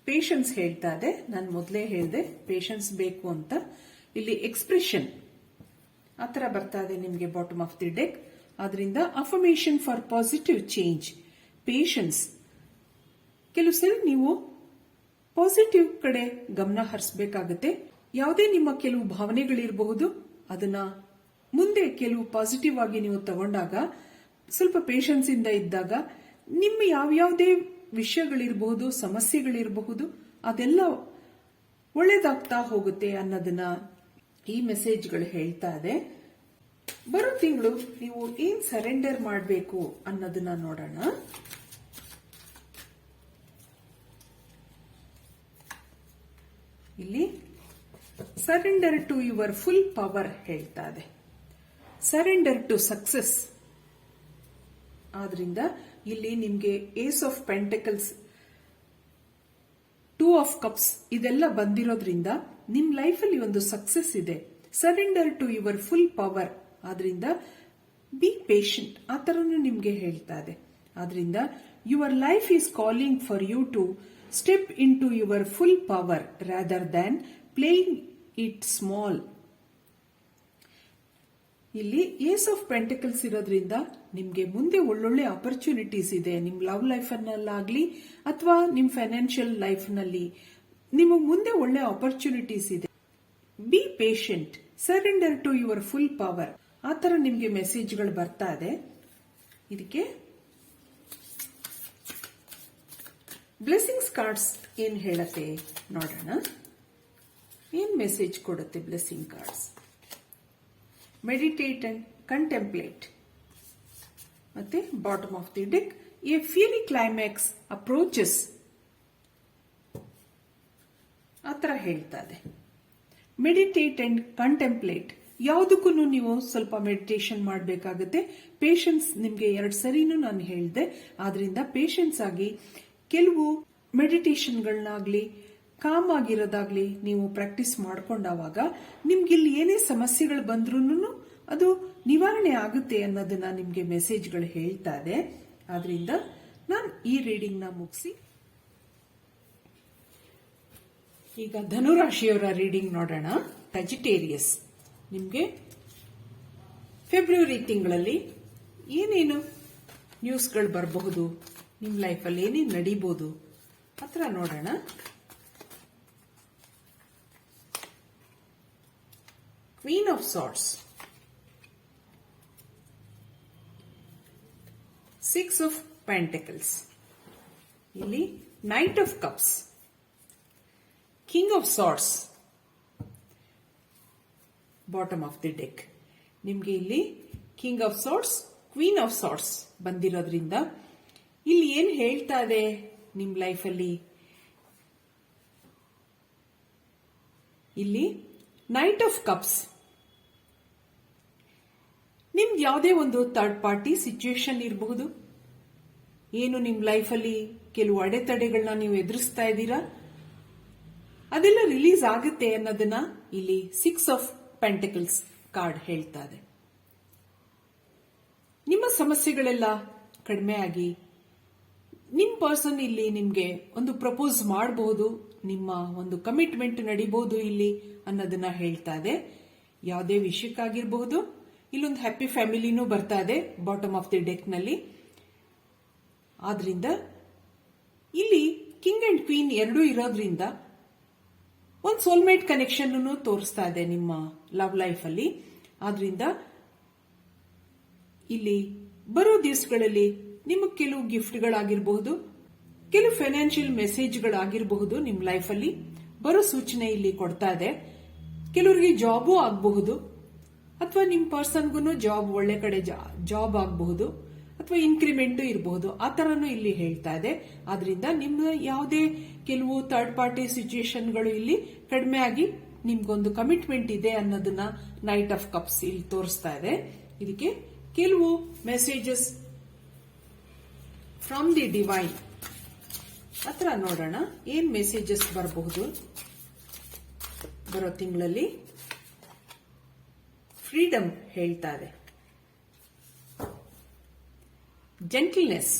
ಪೇಷನ್ಸ್ ಹೇಳ್ತಾ ಇದೆ, ನಾನು ಮೊದಲೇ ಹೇಳಿದೆ ಪೇಷನ್ಸ್ ಬೇಕು ಅಂತ. ಇಲ್ಲಿ ಎಕ್ಸ್ಪ್ರೆಷನ್ ಆ ಥರ ಬರ್ತಾ ಇದೆ ನಿಮಗೆ ಬಾಟಮ್ ಆಫ್ ದಿ ಡೆಕ್. ಆದ್ರಿಂದ affirmation for positive change, patience. ಕೆಲವು ಸರಿ ನೀವು ಪಾಸಿಟಿವ್ ಕಡೆ ಗಮನ ಹರಿಸಬೇಕಾಗುತ್ತೆ. ಯಾವುದೇ ನಿಮ್ಮ ಕೆಲವು ಭಾವನೆಗಳಿರಬಹುದು, ಅದನ್ನ ಮುಂದೆ ಕೆಲವು ಪಾಸಿಟಿವ್ ಆಗಿ ನೀವು ತಗೊಂಡಾಗ ಸ್ವಲ್ಪ ಪೇಷನ್ಸ್ ಇಂದ ಇದ್ದಾಗ ನಿಮ್ಮ ಯಾವ್ಯಾವುದೇ ವಿಷಯಗಳಿರಬಹುದು, ಸಮಸ್ಯೆಗಳಿರಬಹುದು, ಅದೆಲ್ಲ ಒಳ್ಳೇದಾಗ್ತಾ ಹೋಗುತ್ತೆ ಅನ್ನೋದನ್ನ ಈ ಮೆಸೇಜ್ಗಳು ಹೇಳ್ತಾ ಇದೆ. ಬರೋ ತಿಂಗಳು ನೀವು ಏನ್ ಸರೆಂಡರ್ ಮಾಡಬೇಕು ಅನ್ನೋದನ್ನ ನೋಡೋಣ. ಇಲ್ಲಿ surrender to your full power ಹೇಳ್ತಾ ಇದೆ. Surrender to success. ಆದ್ರಿಂದ ಇಲ್ಲಿ ನಿಮ್ಗೆ ace of pentacles, 2 of cups ಇದೆಲ್ಲ ಬಂದಿರೋದ್ರಿಂದ ನಿಮ್ ಲೈಫಲ್ಲಿ ಒಂದು ಸಕ್ಸಸ್ ಇದೆ. Surrender to your full power. ಆದ್ರಿಂದ ಬಿ ಪೇಷಂಟ್ ಆ ತರನು ನಿಮ್ಗೆ ಹೇಳ್ತಾ ಇದೆ. ಆದ್ರಿಂದ your life is calling for you to step in to your full power rather than playing it small. ಇಲ್ಲಿ ಏಸ್ ಆಫ್ ಪೆಂಟಿಕಲ್ಸ್ ಇರೋದ್ರಿಂದ ನಿಮ್ಗೆ ಮುಂದೆ ಒಳ್ಳೊಳ್ಳೆ ಆಪರ್ಚುನಿಟೀಸ್ ಇದೆ. ನಿಮ್ ಲವ್ ಲೈಫ್ ನಲ್ಲಾಗ್ಲಿ ಅಥವಾ ನಿಮ್ ಫೈನಾನ್ಷಿಯಲ್ ಲೈಫ್ ನಲ್ಲಿ ನಿಮಗೆ ಮುಂದೆ ಒಳ್ಳೆ ಆಪರ್ಚುನಿಟೀಸ್ ಇದೆ. Be patient, surrender to your full power. ಆ ತರ ನಿಮ್ಗೆ ಮೆಸೇಜ್ಗಳು ಬರ್ತಾ ಇದೆ. ಇದಕ್ಕೆ ಬ್ಲೆಸ್ಸಿಂಗ್ಸ್ ಕಾರ್ಡ್ಸ್ ಏನ್ ಹೇಳತ್ತೆ ನೋಡೋಣ. ಏನ್ ಮೆಸೇಜ್ ಕೊಡುತ್ತೆ blessing cards? Meditate and contemplate. ಮತ್ತೆ bottom of the deck, a fiery climax approaches. ಆತರ ಹೇಳ್ತಾ ಇದೆ. Meditate and contemplate. ಯಾವುದಕ್ಕೂ ನೀವು ಸ್ವಲ್ಪ ಮೆಡಿಟೇಷನ್ ಮಾಡಬೇಕಾಗುತ್ತೆ. ಪೇಷನ್ಸ್ ನಿಮ್ಗೆ 2 ಸರಿನೂ ನಾನು ಹೇಳಿದೆ. ಆದ್ರಿಂದ ಪೇಷನ್ಸ್ ಆಗಿ ಕೆಲವು ಮೆಡಿಟೇಷನ್ಗಳನ್ನಾಗ್ಲಿ ಕಾಮ್ ಆಗಿರೋದಾಗ್ಲಿ ನೀವು ಪ್ರಾಕ್ಟೀಸ್ ಮಾಡ್ಕೊಂಡಾಗ ನಿಮ್ಗೆ ಇಲ್ಲಿ ಏನೇ ಸಮಸ್ಯೆಗಳು ಬಂದ್ರೂ ಅದು ನಿವಾರಣೆ ಆಗುತ್ತೆ ಅನ್ನೋದನ್ನ ನಿಮ್ಗೆ ಮೆಸೇಜ್ಗಳು ಹೇಳ್ತಾ ಇದೆ. ಆದ್ರಿಂದ ನಾನು ಈ ರೀಡಿಂಗ್ ನ ಮುಗಿಸಿ ಈಗ ಧನುರಾಶಿಯವರ ರೀಡಿಂಗ್ ನೋಡೋಣ. ಸಜಿಟೇರಿಯಸ್, ನಿಮ್ಗೆ ಫೆಬ್ರವರಿ ತಿಂಗಳಲ್ಲಿ ಏನೇನು ನ್ಯೂಸ್ಗಳು ಬರಬಹುದು, ನಿಮ್ ಲೈಫಲ್ಲಿ ಏನೇನು ನಡೀಬಹುದು ಹತ್ರ ನೋಡೋಣ. Queen of swords, 6 of pentacles, ಇಲ್ಲಿ knight of cups, king of swords, bottom of the deck. ನಿಮ್ಗೆ ಇಲ್ಲಿ king of swords, queen of swords ಬಂದಿರೋದ್ರಿಂದ ಇಲ್ಲಿ ಏನ್ ಹೇಳ್ತಾ ಇದೆ ನಿಮ್ ಲೈಫಲ್ಲಿ? ಇಲ್ಲಿ ನೈಟ್ ಆಫ್ ಕಪ್ಸ್. ನಿಮ್ದು ಯಾವುದೇ ಒಂದು ಥರ್ಡ್ ಪಾರ್ಟಿ ಸಿಚುಯೇಷನ್ ಇರಬಹುದು. ಏನು ನಿಮ್ ಲೈಫಲ್ಲಿ ಕೆಲವು ಅಡೆತಡೆಗಳನ್ನ ನೀವು ಎದುರಿಸ್ತಾ ಇದ್ದೀರಾ, ಅದೆಲ್ಲ ರಿಲೀಸ್ ಆಗುತ್ತೆ ಅನ್ನೋದನ್ನ ಇಲ್ಲಿ 6 ಆಫ್ ಪೆಂಟಕಲ್ಸ್ ಕಾರ್ಡ್ ಹೇಳ್ತಾ ಇದೆ. ನಿಮ್ಮ ಸಮಸ್ಯೆಗಳೆಲ್ಲ ಕಡಿಮೆ ಆಗಿ ನಿಮ್ ಪರ್ಸನ್ ಇಲ್ಲಿ ನಿಮ್ಗೆ ಒಂದು ಪ್ರಪೋಸ್ ಮಾಡಬಹುದು, ನಿಮ್ಮ ಒಂದು ಕಮಿಟ್ಮೆಂಟ್ ನಡಿಬಹುದು ಇಲ್ಲಿ ಅನ್ನೋದನ್ನ ಹೇಳ್ತಾ ಇದೆ. ಯಾವುದೇ ವಿಷಯಕ್ಕಾಗಿರಬಹುದು. ಇಲ್ಲೊಂದು ಹ್ಯಾಪಿ ಫ್ಯಾಮಿಲಿನೂ ಬರ್ತಾ ಇದೆ ಬಾಟಮ್ ಆಫ್ ದಿ ಡೆಕ್ ನಲ್ಲಿ. ಆದ್ರಿಂದ ಇಲ್ಲಿ ಕಿಂಗ್ ಅಂಡ್ ಕ್ವೀನ್ ಎರಡೂ ಇರೋದ್ರಿಂದ ಒಂದು ಸೋಲ್ಮೇಟ್ ಕನೆಕ್ಷನ್ ತೋರಿಸ್ತಾ ಇದೆ ನಿಮ್ಮ ಲವ್ ಲೈಫ್ ಅಲ್ಲಿ. ಆದ್ರಿಂದ ಇಲ್ಲಿ ಬರೋ ದಿವಸಗಳಲ್ಲಿ ನಿಮಗೆ ಕೆಲವು ಗಿಫ್ಟ್ಗಳಾಗಿರಬಹುದು, ಕೆಲವು ಫೈನಾನ್ಷಿಯಲ್ ಮೆಸೇಜ್ಗಳಾಗಿರಬಹುದು ನಿಮ್ ಲೈಫ್ ಅಲ್ಲಿ ಬರೋ ಸೂಚನೆ ಇಲ್ಲಿ ಕೊಡ್ತಾ ಇದೆ. ಕೆಲವರಿಗೆ ಜಾಬು ಆಗಬಹುದು ಅಥವಾ ನಿಮ್ ಪರ್ಸನ್ಗೂ ಜಾಬ್ ಒಳ್ಳೆ ಕಡೆ ಜಾಬ್ ಆಗಬಹುದು ಅಥವಾ ಇನ್ಕ್ರಿಮೆಂಟ್ ಇರಬಹುದು. ಆ ತರನು ಇಲ್ಲಿ ಹೇಳ್ತಾ ಇದೆ. ಆದ್ರಿಂದ ನಿಮ್ಮ ಯಾವುದೇ ಕೆಲವು ಥರ್ಡ್ ಪಾರ್ಟಿ ಸಿಚುಯೇಷನ್ಗಳು ಇಲ್ಲಿ ಕಡಿಮೆ ಆಗಿ ನಿಮ್ಗೊಂದು ಕಮಿಟ್ಮೆಂಟ್ ಇದೆ ಅನ್ನೋದನ್ನ ನೈಟ್ ಆಫ್ ಕಪ್ಸ್ ಇಲ್ಲಿ ತೋರಿಸ್ತಾ ಇದೆ. ಇದಕ್ಕೆ ಕೆಲವು ಮೆಸೇಜಸ್ ಫ್ರಮ್ ದಿ ಡಿವೈನ್ ಹತ್ರ ನೋಡೋಣ. ಏನ್ ಮೆಸೇಜಸ್ ಬರಬಹುದು ಬರೋ ತಿಂಗಳಲ್ಲಿ? ಫ್ರೀಡಮ್ ಹೇಳ್ತಾ ಇದೆ, ಜೆಂಟಲ್ನೆಸ್,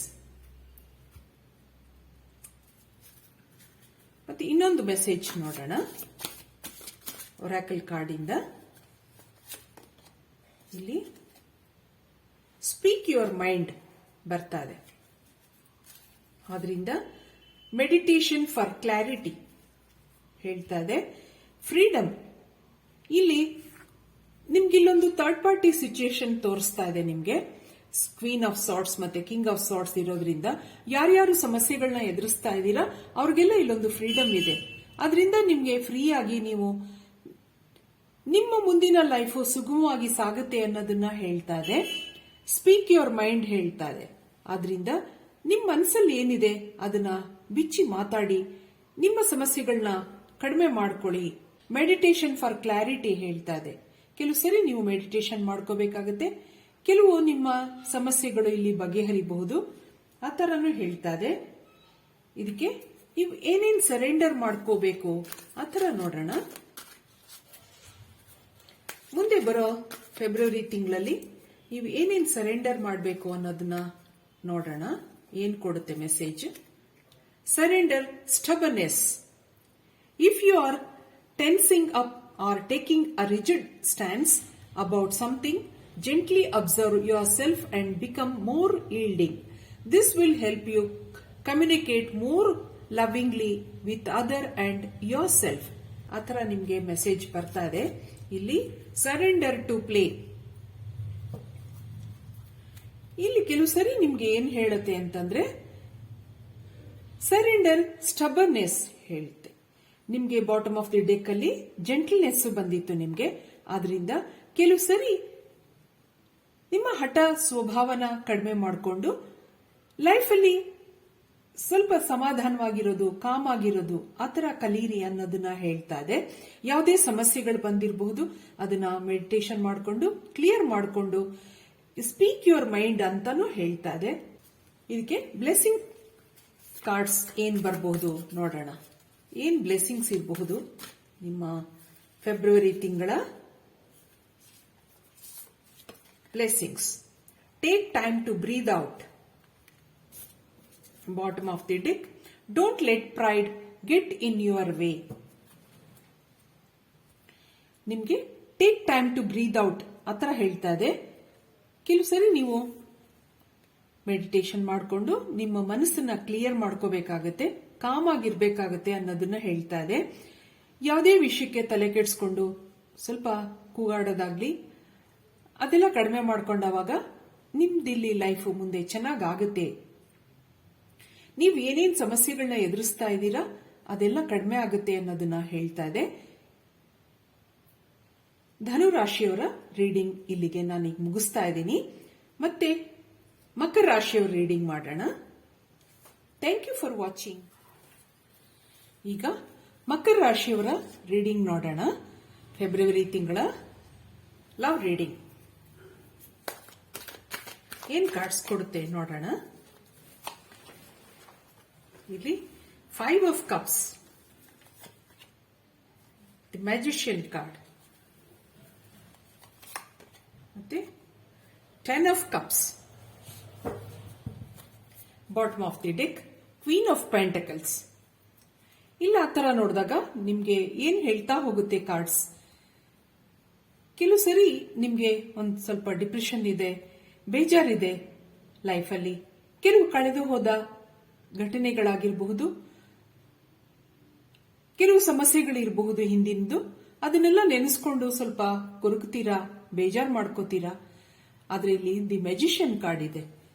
ಮತ್ತೆ ಇನ್ನೊಂದು ಮೆಸೇಜ್ ನೋಡೋಣ ಒರಾಕಲ್ ಕಾರ್ಡ್ ಇಂದ. ಇಲ್ಲಿ ಸ್ಪೀಕ್ ಯುವರ್ ಮೈಂಡ್ ಬರ್ತಾ ಇದೆ. ಆದ್ರಿಂದ ಮೆಡಿಟೇಷನ್ ಫಾರ್ ಕ್ಲಾರಿಟಿ ಹೇಳ್ತಾ ಇದೆ. ಫ್ರೀಡಮ್, ಇಲ್ಲಿ ನಿಮ್ಗೆ ಇಲ್ಲೊಂದು ಥರ್ಡ್ ಪಾರ್ಟಿ ಸಿಚುಯೇಷನ್ ತೋರಿಸ್ತಾ ಇದೆ ನಿಮ್ಗೆ. ಕ್ವೀನ್ ಆಫ್ ಸಾರ್ಟ್ಸ್ ಮತ್ತೆ ಕಿಂಗ್ ಆಫ್ ಸಾರ್ಟ್ಸ್ ಇರೋದ್ರಿಂದ ಯಾರ್ಯಾರು ಸಮಸ್ಯೆಗಳನ್ನ ಎದುರಿಸ್ತಾ ಇದ್ದೀರಾ ಅವ್ರಿಗೆಲ್ಲ ಇಲ್ಲೊಂದು ಫ್ರೀಡಮ್ ಇದೆ. ಅದರಿಂದ ನಿಮ್ಗೆ ಫ್ರೀ ಆಗಿ ನೀವು ನಿಮ್ಮ ಮುಂದಿನ ಲೈಫು ಸುಗಮವಾಗಿ ಸಾಗುತ್ತೆ ಅನ್ನೋದನ್ನ ಹೇಳ್ತಾ ಇದೆ. ಸ್ಪೀಕ್ ಯುವರ್ ಮೈಂಡ್ ಹೇಳ್ತಾ ಇದೆ. ಆದ್ರಿಂದ ನಿಮ್ಮ ಮನಸ್ಸಲ್ಲಿ ಏನಿದೆ ಅದನ್ನ ಬಿಚ್ಚಿ ಮಾತಾಡಿ, ನಿಮ್ಮ ಸಮಸ್ಯೆಗಳನ್ನ ಕಡಿಮೆ ಮಾಡ್ಕೊಳ್ಳಿ. ಮೆಡಿಟೇಷನ್ ಫಾರ್ ಕ್ಲಾರಿಟಿ ಹೇಳ್ತಾ ಇದೆ. ಕೆಲವು ಸರಿ ನೀವು ಮೆಡಿಟೇಷನ್ ಮಾಡ್ಕೋಬೇಕಾಗತ್ತೆ, ಕೆಲವು ನಿಮ್ಮ ಸಮಸ್ಯೆಗಳು ಇಲ್ಲಿ ಬಗೆಹರಿಬಹುದು, ಆ ತರನು ಹೇಳ್ತಾ ಇದೆ. ಇದಕ್ಕೆ ನೀವು ಏನೇನ್ ಸರೆಂಡರ್ ಮಾಡ್ಕೋಬೇಕು ಆ ತರ ನೋಡೋಣ. ಮುಂದೆ ಬರೋ ಫೆಬ್ರವರಿ ತಿಂಗಳಲ್ಲಿ ನೀವು ಏನೇನ್ ಸರೆಂಡರ್ ಮಾಡಬೇಕು ಅನ್ನೋದನ್ನ ನೋಡೋಣ. ಏನ್ ಕೊಡುತ್ತೆ message? Surrender stubbornness. If you are tensing up or taking a rigid stance about something, gently observe yourself and become more yielding. This will help you communicate more lovingly with other and yourself. ಆತರ ನಿಮ್ಗೆ message ಬರ್ತಾ ಇದೆ. ಇಲ್ಲಿ surrender to play. ಇಲ್ಲಿ ಕೆಲವು ಸರಿ ನಿಮ್ಗೆ ಏನ್ ಹೇಳುತ್ತೆ ಅಂತಂದ್ರೆ ಸರೆಂಡರ್ ಸ್ಟಬರ್ನೆಸ್ ಹೇಳುತ್ತೆ. ನಿಮ್ಗೆ ಬಾಟಮ್ ಆಫ್ ದಿ ಡೆಕ್ ಅಲ್ಲಿ ಜೆಂಟಲ್ನೆಸ್ ಬಂದಿತ್ತು ನಿಮ್ಗೆ. ಆದ್ರಿಂದ ಕೆಲವು ಸರಿ ನಿಮ್ಮ ಹಠ ಸ್ವಭಾವನ ಕಡಿಮೆ ಮಾಡಿಕೊಂಡು ಲೈಫಲ್ಲಿ ಸ್ವಲ್ಪ ಸಮಾಧಾನವಾಗಿರೋದು, ಕಾಮ್ ಆಗಿರೋದು, ಆತರ ಕಲೀರಿ ಅನ್ನೋದನ್ನ ಹೇಳ್ತಾ ಇದೆ. ಯಾವುದೇ ಸಮಸ್ಯೆಗಳು ಬಂದಿರಬಹುದು, ಅದನ್ನ ಮೆಡಿಟೇಷನ್ ಮಾಡಿಕೊಂಡು ಕ್ಲಿಯರ್ ಮಾಡಿಕೊಂಡು ಸ್ಪೀಕ್ ಯುವರ್ ಮೈಂಡ್ ಅಂತಾನು ಹೇಳ್ತಾ ಇದೆ. ಇದಕ್ಕೆ ಬ್ಲೆಸ್ಸಿಂಗ್ ಕಾರ್ಡ್ಸ್ ಏನ್ ಬರಬಹುದು ನೋಡೋಣ. ಏನ್ ಬ್ಲೆಸ್ಸಿಂಗ್ಸ್ ಇರಬಹುದು ನಿಮ್ಮ ಫೆಬ್ರವರಿ ತಿಂಗಳ blessings? Take time to breathe out. Bottom of the deck, don't let pride get in your way. ನಿಮ್ಗೆ take time to breathe out ಆತರ ಹೇಳ್ತಾ ಇದೆ. ಕೆಲವು ಸರಿ ನೀವು ಮೆಡಿಟೇಷನ್ ಮಾಡಿಕೊಂಡು ನಿಮ್ಮ ಮನಸ್ಸನ್ನ ಕ್ಲಿಯರ್ ಮಾಡ್ಕೋಬೇಕಾಗತ್ತೆ, ಕಾಮ್ ಆಗಿರ್ಬೇಕಾಗತ್ತೆ ಅನ್ನೋದನ್ನ ಹೇಳ್ತಾ ಇದೆ. ಯಾವುದೇ ವಿಷಯಕ್ಕೆ ತಲೆ ಕೆಡಿಸ್ಕೊಂಡು ಸ್ವಲ್ಪ ಕೂಗಾಡೋದಾಗ್ಲಿ ಅದೆಲ್ಲ ಕಡಿಮೆ ಮಾಡ್ಕೊಂಡಾಗ ನಿಮ್ದಿಲ್ಲಿ ಲೈಫ್ ಮುಂದೆ ಚೆನ್ನಾಗಾಗುತ್ತೆ. ನೀವು ಏನೇನ್ ಸಮಸ್ಯೆಗಳನ್ನ ಎದುರಿಸ್ತಾ ಇದ್ದೀರಾ ಅದೆಲ್ಲ ಕಡಿಮೆ ಆಗುತ್ತೆ ಅನ್ನೋದನ್ನ ಹೇಳ್ತಾ ಇದೆ. ಧನುರಾಶಿಯವರ ರೀಡಿಂಗ್ ಇಲ್ಲಿಗೆ ನಾನೀಗ ಮುಗಿಸ್ತಾ ಇದ್ದೀನಿ. ಮತ್ತೆ ಮಕರ ರಾಶಿಯವರ ರೀಡಿಂಗ್ ಮಾಡೋಣ. Thank you for watching. ಈಗ ಮಕರ ರಾಶಿಯವರ ರೀಡಿಂಗ್ ನೋಡೋಣ. ಫೆಬ್ರವರಿ ತಿಂಗಳ ಲವ್ ರೀಡಿಂಗ್ ಏನ್ ಕಾರ್ಡ್ಸ್ ಕೊಡುತ್ತೆ ನೋಡೋಣ. ಇಲ್ಲಿ 5 of cups, the magician card, ಮತ್ತೆ 10 of cups. Bottom of the deck, queen of pentacles. ಇಲ್ಲ ಆ ತರ ನೋಡಿದಾಗ ನಿಮ್ಗೆ ಏನ್ ಹೇಳ್ತಾ ಹೋಗುತ್ತೆ ಕಾರ್ಡ್ಸ್? ಕೆಲವು ಸರಿ ನಿಮ್ಗೆ ಒಂದ್ ಸ್ವಲ್ಪ ಡಿಪ್ರೆಷನ್ ಇದೆ, ಬೇಜಾರಿದೆ ಲೈಫಲ್ಲಿ, ಕೆಲವು ಕಳೆದು ಹೋದ ಘಟನೆಗಳಾಗಿರಬಹುದು, ಕೆಲವು ಸಮಸ್ಯೆಗಳಿರಬಹುದು ಹಿಂದಿಂದು. ಅದನ್ನೆಲ್ಲ ನೆನೆಸ್ಕೊಂಡು ಸ್ವಲ್ಪ ಕೊರಗ್ತೀರಾ, ಬೇಜಾರ್ ಮಾಡ್ಕೋತೀರಾ. ಆದ್ರೆ ಇಲ್ಲಿ ದಿ ಮ್ಯಾಜಿಷಿಯನ್ ಕಾರ್ಡ್ ಇದೆ.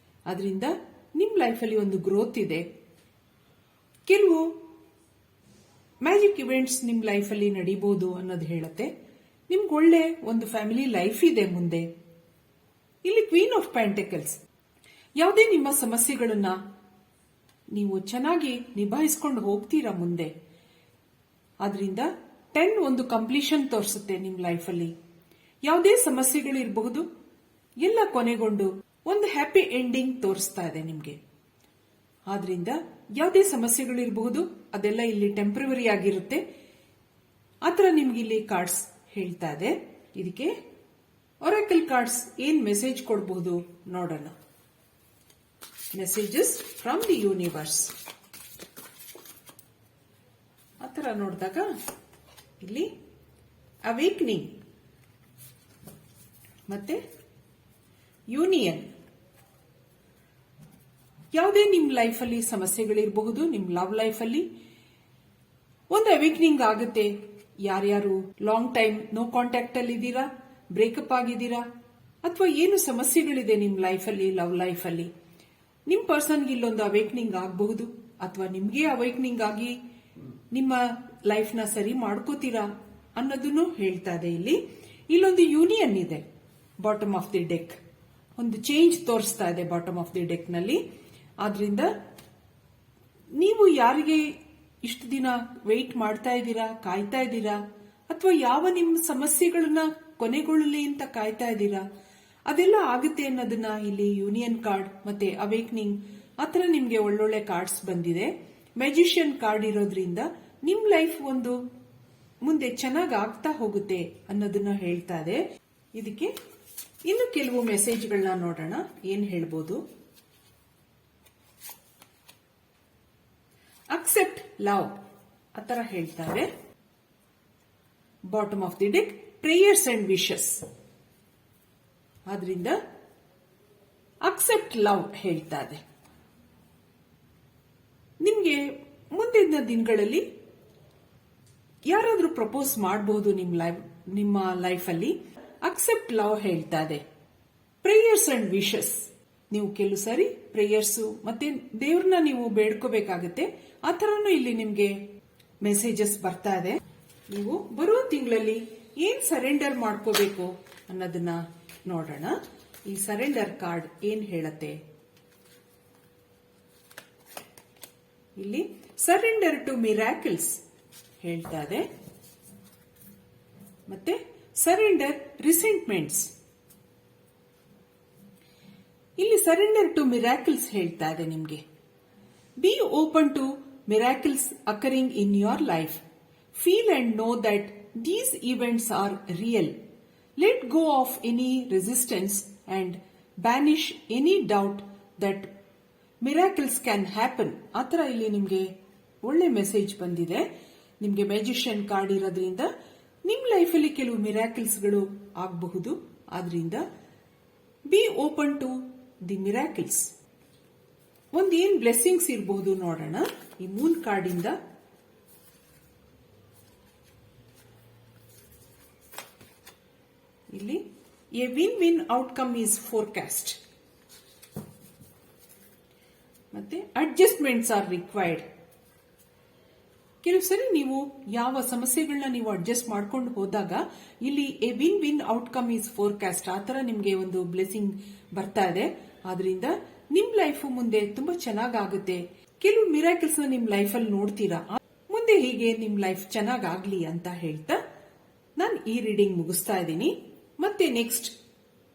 ಅದರಿಂದ ನಿಮ್ ಲೈಫಲ್ಲಿ ಒಂದು ಗ್ರೋತ್ ಇದೆ. ಕೆಲವು ಮ್ಯಾಜಿಕ್ ಇವೆಂಟ್ಸ್ ನಿಮ್ ಲೈಫಲ್ಲಿ ನಡೀಬಹುದು ಅನ್ನೋದು ಹೇಳುತ್ತೆ. ನಿಮ್ಗೆ ಒಳ್ಳೆ ಒಂದು ಫ್ಯಾಮಿಲಿ ಲೈಫ್ ಇದೆ ಮುಂದೆ. ಇಲ್ಲಿ ಕ್ವೀನ್ ಆಫ್ ಪೆಂಟಕಲ್ಸ್, ಯಾವುದೇ ನಿಮ್ಮ ಸಮಸ್ಯೆಗಳನ್ನ ನೀವು ಚೆನ್ನಾಗಿ ನಿಭಾಯಿಸ್ಕೊಂಡು ಹೋಗ್ತೀರಾ ಮುಂದೆ. ಆದ್ರಿಂದ 10 ಒಂದು ಕಂಪ್ಲೀಷನ್ ತೋರಿಸುತ್ತೆ ನಿಮ್ ಲೈಫಲ್ಲಿ. ಯಾವುದೇ ಸಮಸ್ಯೆಗಳಿರಬಹುದು, ಎಲ್ಲ ಕೊನೆಗೊಂಡು ಒಂದು ಹ್ಯಾಪಿ ಎಂಡಿಂಗ್ ತೋರಿಸ್ತಾ ಇದೆ ನಿಮ್ಗೆ. ಆದ್ರಿಂದ ಯಾವುದೇ ಸಮಸ್ಯೆಗಳಿರಬಹುದು, ಅದೆಲ್ಲ ಇಲ್ಲಿ ಟೆಂಪರವರಿ ಆಗಿರುತ್ತೆ. ಆತರ ನಿಮ್ಗೆ ಇಲ್ಲಿ ಕಾರ್ಡ್ಸ್ ಹೇಳ್ತಾ ಇದೆ. ಇದಕ್ಕೆ ಒರಾಕಲ್ ಕಾರ್ಡ್ಸ್ ಏನ್ ಮೆಸೇಜ್ ಕೊಡಬಹುದು ನೋಡೋಣ. Messages from the universe. ಆತರ ನೋಡಿದಾಗ ಇಲ್ಲಿ ಅವೇಕ್ನಿಂಗ್ ಮತ್ತೆ ಯೂನಿಯನ್. ಯಾವುದೇ ನಿಮ್ ಲೈಫಲ್ಲಿ ಸಮಸ್ಯೆಗಳಿರಬಹುದು, ನಿಮ್ ಲವ್ ಲೈಫಲ್ಲಿ ಒಂದು ಅವೇಕ್ನಿಂಗ್ ಆಗುತ್ತೆ. ಯಾರ್ಯಾರು ಲಾಂಗ್ ಟೈಮ್ ನೋ ಕಾಂಟ್ಯಾಕ್ಟ್ ಅಲ್ಲಿ ಇದ್ದೀರಾ, ಬ್ರೇಕಪ್ ಆಗಿದ್ದೀರಾ, ಅಥವಾ ಏನು ಸಮಸ್ಯೆಗಳಿದೆ ನಿಮ್ ಲೈಫಲ್ಲಿ, ಲವ್ ಲೈಫಲ್ಲಿ, ನಿಮ್ ಪರ್ಸನ್ಗೆ ಇಲ್ಲೊಂದು ಅವೇಕ್ನಿಂಗ್ ಆಗಬಹುದು, ಅಥವಾ ನಿಮ್ಗೆ ಅವೇಕ್ನಿಂಗ್ ಆಗಿ ನಿಮ್ಮ ಲೈಫ್ ನ ಸರಿ ಮಾಡ್ಕೋತೀರಾ ಅನ್ನೋದನ್ನು ಹೇಳ್ತಾ ಇದೆ. ಇಲ್ಲೊಂದು ಯೂನಿಯನ್ ಇದೆ ಬಾಟಮ್ ಆಫ್ ದಿ ಡೆಕ್, ಒಂದು ಚೇಂಜ್ ತೋರಿಸ್ತಾ ಇದೆ ಬಾಟಮ್ ಆಫ್ ದಿ ಡೆಕ್ ನಲ್ಲಿ. ಆದ್ರಿಂದ ನೀವು ಯಾರಿಗೆ ಇಷ್ಟು ದಿನ ವೆಯ್ಟ್ ಮಾಡ್ತಾ ಇದ್ದೀರಾ, ಕಾಯ್ತಾ ಇದ್ದೀರಾ, ಅಥವಾ ಯಾವ ನಿಮ್ಮ ಸಮಸ್ಯೆಗಳನ್ನ ಕೊನೆಗೊಳ್ಳಲಿ ಅಂತ ಕಾಯ್ತಾ ಇದ್ದೀರಾ, ಅದೆಲ್ಲ ಆಗುತ್ತೆ ಅನ್ನೋದನ್ನ ಇಲ್ಲಿ ಯೂನಿಯನ್ ಕಾರ್ಡ್ ಮತ್ತೆ ಅವೇಕ್ನಿಂಗ್ ಆತರ ನಿಮ್ಗೆ ಒಳ್ಳೊಳ್ಳೆ ಕಾರ್ಡ್ಸ್ ಬಂದಿದೆ. ಮ್ಯಾಜಿಷಿಯನ್ ಕಾರ್ಡ್ ಇರೋದ್ರಿಂದ ನಿಮ್ ಲೈಫ್ ಒಂದು ಮುಂದೆ ಚೆನ್ನಾಗಿ ಆಗ್ತಾ ಹೋಗುತ್ತೆ ಅನ್ನೋದನ್ನ ಹೇಳ್ತಾ ಇದೆ. ಇದಕ್ಕೆ ಇನ್ನು ಕೆಲವು ಮೆಸೇಜ್ಗಳನ್ನ ನೋಡೋಣ, ಏನ್ ಹೇಳ್ಬೋದು. ಅಕ್ಸೆಪ್ಟ್ ಲವ್ ಆತರ ಹೇಳ್ತಾರೆ. Bottom of the deck prayers and wishes. ಆದ್ರಿಂದ ಅಕ್ಸೆಪ್ಟ್ ಲವ್ ಹೇಳ್ತಾ ಇದೆ. ನಿಮ್ಗೆ ಮುಂದಿನ ದಿನಗಳಲ್ಲಿ ಯಾರಾದ್ರೂ ಪ್ರಪೋಸ್ ಮಾಡಬಹುದು ನಿಮ್ಮ ಲೈಫಲ್ಲಿ. ಅಕ್ಸೆಪ್ಟ್ ಲವ್ ಹೇಳ್ತಾ ಇದೆ. ಪ್ರೇಯರ್ಸ್ ಅಂಡ್ ವಿಶಸ್, ನೀವು ಕೆಲವು ಸಾರಿ ಪ್ರೇಯರ್ಸ್ ಮತ್ತೆ ದೇವ್ರನ್ನ ನೀವು ಬೇಡ್ಕೋಬೇಕಾಗತ್ತೆ. ಆ ತರನು ಇಲ್ಲಿ ನಿಮ್ಗೆ ಮೆಸೇಜಸ್ ಬರ್ತಾ ಇದೆ. ನೀವು ಬರುವ ತಿಂಗಳಲ್ಲಿ ಏನ್ ಸರೆಂಡರ್ ಮಾಡ್ಕೋಬೇಕು ಅನ್ನೋದನ್ನ ನೋಡೋಣ. ಈ ಸರೆಂಡರ್ ಕಾರ್ಡ್ ಏನ್ ಹೇಳತ್ತೆ. ಇಲ್ಲಿ ಸರೆಂಡರ್ ಟು ಮಿರಾಕಲ್ಸ್ ಹೇಳ್ತಾ ಇದೆ. ಮತ್ತೆ ಸರೆಂಡರ್ ರಿಸೆಂಟ್ಮೆಂಟ್ಸ್. ಇಲ್ಲಿ ಸರೆಂಡರ್ ಟು ಮಿರಾಕಲ್ಸ್ ಹೇಳ್ತಾ ಇದೆ ನಿಮ್ಗೆ. Be open to miracles occurring in your life. Feel and know that these events are real. Let go of any resistance and banish any doubt that miracles can happen. ಆತರ ಇಲ್ಲಿ ನಿಮ್ಗೆ ಒಳ್ಳೆ message ಬಂದಿದೆ. ನಿಮ್ಗೆ magician card ಇರೋದ್ರಿಂದ ನಿಮ್ ಲೈಫಲ್ಲಿ ಕೆಲವು ಮಿರಾಕಲ್ಸ್ಗಳು ಆಗಬಹುದು. ಆದ್ರಿಂದ be open to the miracles. ಒಂದ್ ಏನ್ ಬ್ಲೆಸ್ಸಿಂಗ್ಸ್ ಇರಬಹುದು ನೋಡೋಣ ಈ ಮೂನ್ ಕಾರ್ಡ್ ಇಂದ. ಇಲ್ಲಿ A win win outcome is forecast. ಮತ್ತೆ ಅಡ್ಜಸ್ಟ್ಮೆಂಟ್ಸ್ ಆರ್ ರಿಕ್ವೈರ್ಡ್. ಕೆಲವು ಸರಿ ನೀವು ಯಾವ ಸಮಸ್ಯೆಗಳನ್ನ ನೀವು ಅಡ್ಜಸ್ಟ್ ಮಾಡ್ಕೊಂಡು ಹೋದಾಗ ಇಲ್ಲಿ A win win outcome is forecast ಆತರ ನಿಮ್ಗೆ ಒಂದು ಬ್ಲೆಸ್ಸಿಂಗ್ ಬರ್ತಾ ಇದೆ. ಆದ್ರಿಂದ ನಿಮ್ ಲೈಫ್ ಮುಂದೆ ತುಂಬಾ ಚೆನ್ನಾಗಾಗುತ್ತೆ. ಕೆಲವು ಮಿರಾಕಲ್ಸ್ ನ ನಿಮ್ ಲೈಫಲ್ಲಿ ನೋಡ್ತೀರಾ. ಮುಂದೆ ಹೀಗೆ ನಿಮ್ ಲೈಫ್ ಚೆನ್ನಾಗಾಗ್ಲಿ ಅಂತ ಹೇಳ್ತಾ ನಾನು ಈ ರೀಡಿಂಗ್ ಮುಗಿಸ್ತಾ ಇದ್ದೀನಿ. ಮತ್ತೆ ನೆಕ್ಸ್ಟ್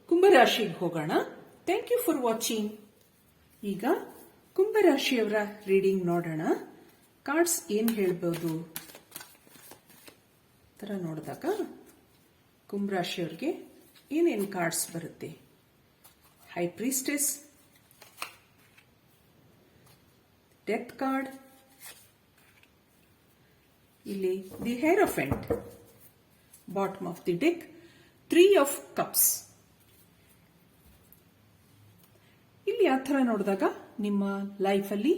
ಕುಂಭರಾಶಿಗೆ ಹೋಗೋಣ. Thank you for watching. ಈಗ ಕುಂಭರಾಶಿಯವರ ರೀಡಿಂಗ್ ನೋಡೋಣ. ಕಾರ್ಡ್ಸ್ ಏನ್ ಹೇಳ್ಬೋದು ತರ ನೋಡಿದಾಗ ಕುಂಭರಾಶಿಯವರಿಗೆ ಏನೇನು ಕಾರ್ಡ್ಸ್ ಬರುತ್ತೆ. ಹೈ ಪ್ರೀಸ್ಟೆಸ್, ಡೆತ್ ಕಾರ್ಡ್, ಇಲ್ಲಿ the hierophant, bottom of the deck 3 of cups. ಇಲ್ಲಿ ಆ ಥರ ನೋಡಿದಾಗ ನಿಮ್ಮ ಲೈಫಲ್ಲಿ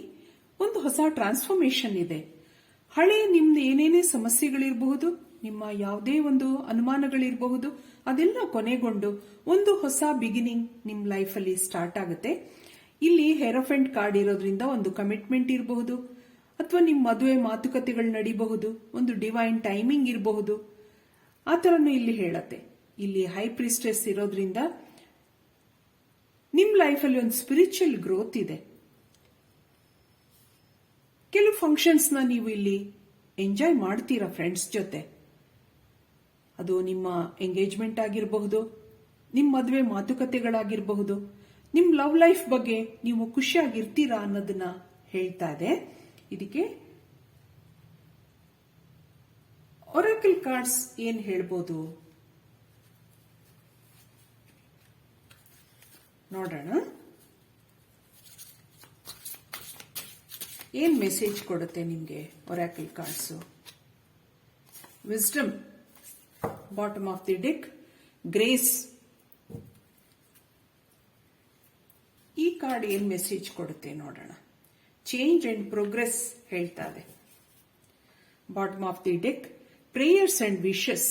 ಒಂದು ಹೊಸ ಟ್ರಾನ್ಸ್ಫಾರ್ಮೇಶನ್ ಇದೆ. ಹಳೆ ನಿಮ್ದು ಏನೇನೇ ಸಮಸ್ಯೆಗಳಿರಬಹುದು, ನಿಮ್ಮ ಯಾವುದೇ ಒಂದು ಅನುಮಾನಗಳಿರಬಹುದು, ಅದೆಲ್ಲ ಕೊನೆಗೊಂಡು ಒಂದು ಹೊಸ ಬಿಗಿನಿಂಗ್ ನಿಮ್ ಲೈಫಲ್ಲಿ ಸ್ಟಾರ್ಟ್ ಆಗುತ್ತೆ. ಇಲ್ಲಿ ಹೇರೋಫೆಂಟ್ ಕಾರ್ಡ್ ಇರೋದ್ರಿಂದ ಒಂದು ಕಮಿಟ್ಮೆಂಟ್ ಇರಬಹುದು, ಅಥವಾ ನಿಮ್ಮ ಮದುವೆ ಮಾತುಕತೆಗಳು ನಡೀಬಹುದು, ಒಂದು ಡಿವೈನ್ ಟೈಮಿಂಗ್ ಇರಬಹುದು. ಆ ತರನು ಇಲ್ಲಿ ಹೇಳತ್ತೆ. ಇಲ್ಲಿ ಹೈ ಪ್ರೀಸ್ಟೆಸ್ ಇರೋದ್ರಿಂದ ನಿಮ್ ಲೈಫಲ್ಲಿ ಒಂದು ಸ್ಪಿರಿಚುವಲ್ ಗ್ರೋತ್ ಇದೆ. ಕೆಲವು ಫಂಕ್ಷನ್ಸ್ ನ ನೀವು ಇಲ್ಲಿ ಎಂಜಾಯ್ ಮಾಡ್ತೀರಾ ಫ್ರೆಂಡ್ಸ್ ಜೊತೆ. ಅದು ನಿಮ್ಮ ಎಂಗೇಜ್ಮೆಂಟ್ ಆಗಿರಬಹುದು, ನಿಮ್ಮ ಮದುವೆ ಮಾತುಕತೆಗಳಾಗಿರಬಹುದು, ನಿಮ್ ಲವ್ ಲೈಫ್ ಬಗ್ಗೆ ನೀವು ಖುಷಿಯಾಗಿರ್ತೀರಾ ಅನ್ನೋದನ್ನ ಹೇಳ್ತಾ ಇದೆ. ಇದಕ್ಕೆ ಒರಾಕಲ್ ಕಾರ್ಡ್ಸ್ ಏನ್ ಹೇಳ್ಬೋದು ನೋಡೋಣ. ಏನ್ ಮೆಸೇಜ್ ಕೊಡುತ್ತೆ ನಿಮ್ಗೆ Oracle cards. Wisdom, bottom of the deck grace. ಈ ಕಾರ್ಡ್ ಏನ್ ಮೆಸೇಜ್ ಕೊಡುತ್ತೆ ನೋಡೋಣ. ಚೇಂಜ್ ಅಂಡ್ ಪ್ರೋಗ್ರೆಸ್ ಹೇಳ್ತಾ ಇದೆ. Bottom of the deck prayers and wishes.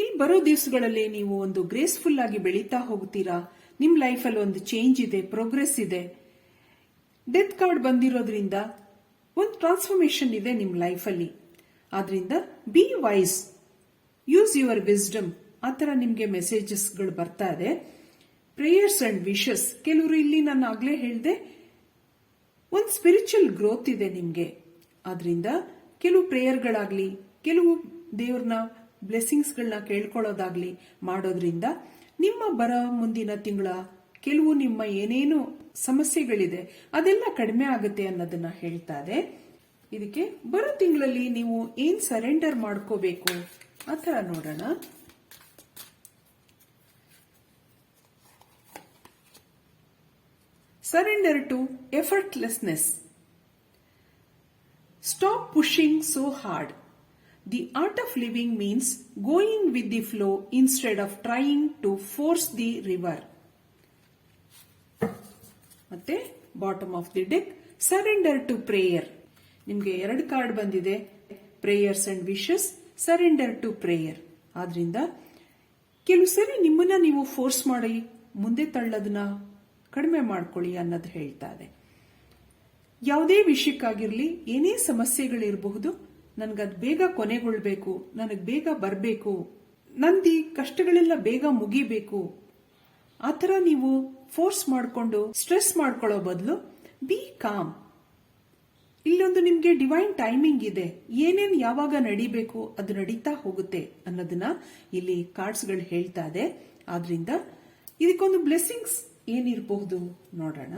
ಇಲ್ಲಿ ಬರೋ ದಿವಸಗಳಲ್ಲಿ ನೀವು ಒಂದು ಗ್ರೇಸ್ಫುಲ್ ಆಗಿ ಬೆಳೀತಾ ಹೋಗ್ತೀರಾ. ನಿಮ್ ಲೈಫಲ್ಲಿ ಒಂದು ಚೇಂಜ್ ಇದೆ, ಪ್ರೋಗ್ರೆಸ್ ಇದೆ. ಡೆತ್ ಕಾರ್ಡ್ ಬಂದಿರೋದ್ರಿಂದ ಒಂದು ಟ್ರಾನ್ಸ್ಫಾರ್ಮೇಶನ್ ಇದೆ ನಿಮ್ ಲೈಫಲ್ಲಿ. ಆದ್ರಿಂದ be wise, use your wisdom, ಆ ತರ ನಿಮ್ಗೆ ಮೆಸೇಜಸ್ಗಳು ಬರ್ತಾ ಇದೆ. ಪ್ರೇಯರ್ಸ್ ಅಂಡ್ ವಿಶಸ್, ಕೆಲವರು ಇಲ್ಲಿ ನಾನು ಆಗ್ಲೇ ಹೇಳಿದೆ ಒಂದು ಸ್ಪಿರಿಚುವಲ್ ಗ್ರೋತ್ ಇದೆ ನಿಮ್ಗೆ. ಆದ್ರಿಂದ ಕೆಲವು ಪ್ರೇಯರ್ಗಳಾಗ್ಲಿ, ಕೆಲವು ದೇವ್ರನ್ನ ಬ್ಲೆಸ್ಸಿಂಗ್ಸ್ಗಳನ್ನ ಕೇಳ್ಕೊಳ್ಳೋದಾಗ್ಲಿ ಮಾಡೋದ್ರಿಂದ ನಿಮ್ಮ ಮುಂದಿನ ತಿಂಗಳ ಕೆಲವು ನಿಮ್ಮ ಏನೇನು ಸಮಸ್ಯೆಗಳಿದೆ ಅದೆಲ್ಲ ಕಡಿಮೆ ಆಗುತ್ತೆ ಅನ್ನೋದನ್ನ ಹೇಳ್ತಾ ಇದೆ. ಇದಕ್ಕೆ ಬರೋ ತಿಂಗಳಲ್ಲಿ ನೀವು ಏನ್ ಸರೆಂಡರ್ ಮಾಡ್ಕೋಬೇಕು ಆ ತರ ನೋಡೋಣ. Surrender to effortlessness. Stop pushing so hard. The art of living means going with the flow instead of trying to force the river. ಮತ್ತೆ bottom of the deck, surrender to prayer. ನಿಮ್ಗೆ 2 card ಬಂದಿದೆ, prayers and wishes, surrender to prayer. ಆದ್ರಿಂದ ಕೆಲವು ಸರಿ ನಿಮ್ಮನ್ನ ನೀವು force ಮಾಡಿ ಮುಂದೆ ತಳ್ಳೋದನ್ನ ಕಡಿಮೆ ಮಾಡ್ಕೊಳ್ಳಿ ಅನ್ನೋದು ಹೇಳ್ತಾ ಇದೆ. ಯಾವುದೇ ವಿಷಯಕ್ಕಾಗಿರ್ಲಿ, ಏನೇ ಸಮಸ್ಯೆಗಳಿರಬಹುದು, ನನ್ಗದ್ ಬೇಗ ಕೊನೆಗೊಳ್ಬೇಕು, ನನಗ್ ಬೇಗ ಬರಬೇಕು, ನಂದಿ ಕಷ್ಟಗಳೆಲ್ಲ ಬೇಗ ಮುಗಿಬೇಕು, ಆತರ ನೀವು ಫೋರ್ಸ್ ಮಾಡಿಕೊಂಡು ಸ್ಟ್ರೆಸ್ ಮಾಡ್ಕೊಳ್ಳೋ ಬದಲು ಬಿ ಕಾಮ್. ಇಲ್ಲೊಂದು ನಿಮ್ಗೆ ಡಿವೈನ್ ಟೈಮಿಂಗ್ ಇದೆ, ಏನೇನ್ ಯಾವಾಗ ನಡಿಬೇಕು ಅದು ನಡೀತಾ ಹೋಗುತ್ತೆ ಅನ್ನೋದನ್ನ ಇಲ್ಲಿ ಕಾರ್ಡ್ಸ್ಗಳು ಹೇಳ್ತಾ ಇದೆ. ಆದ್ರಿಂದ ಇದಕ್ಕೊಂದು ಬ್ಲೆಸ್ಸಿಂಗ್ಸ್ ಏನಿರಬಹುದು ನೋಡೋಣ.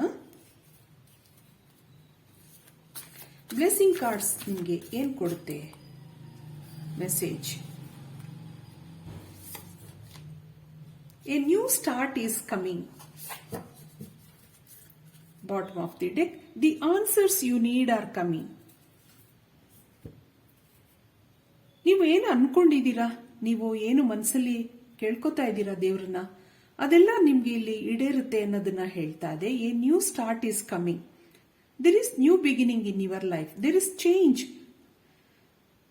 ಬ್ಲೆಸ್ಸಿಂಗ್ ಕಾರ್ಡ್ಸ್ ನಿಮಗೆ ಏನ್ ಕೊಡುತ್ತೆ message? A new start is coming. Bottom of the deck, the answers you need are coming. ನೀವು ಏನು ಅನ್ಕೊಂಡಿದ್ದೀರಾ, ನೀವು ಏನು ಮನಸ್ಸಲ್ಲಿ ಕೇಳ್ಕೊತಾ ಇದ್ದೀರಾ ದೇವ್ರನ್ನ, ಅದೆಲ್ಲ ನಿಮ್ಗೆ ಇಲ್ಲಿ ಈಡೇರುತ್ತೆ ಅನ್ನೋದನ್ನ ಹೇಳ್ತಾ ಇದೆ. A new start is coming. There is new beginning in your life. There is change.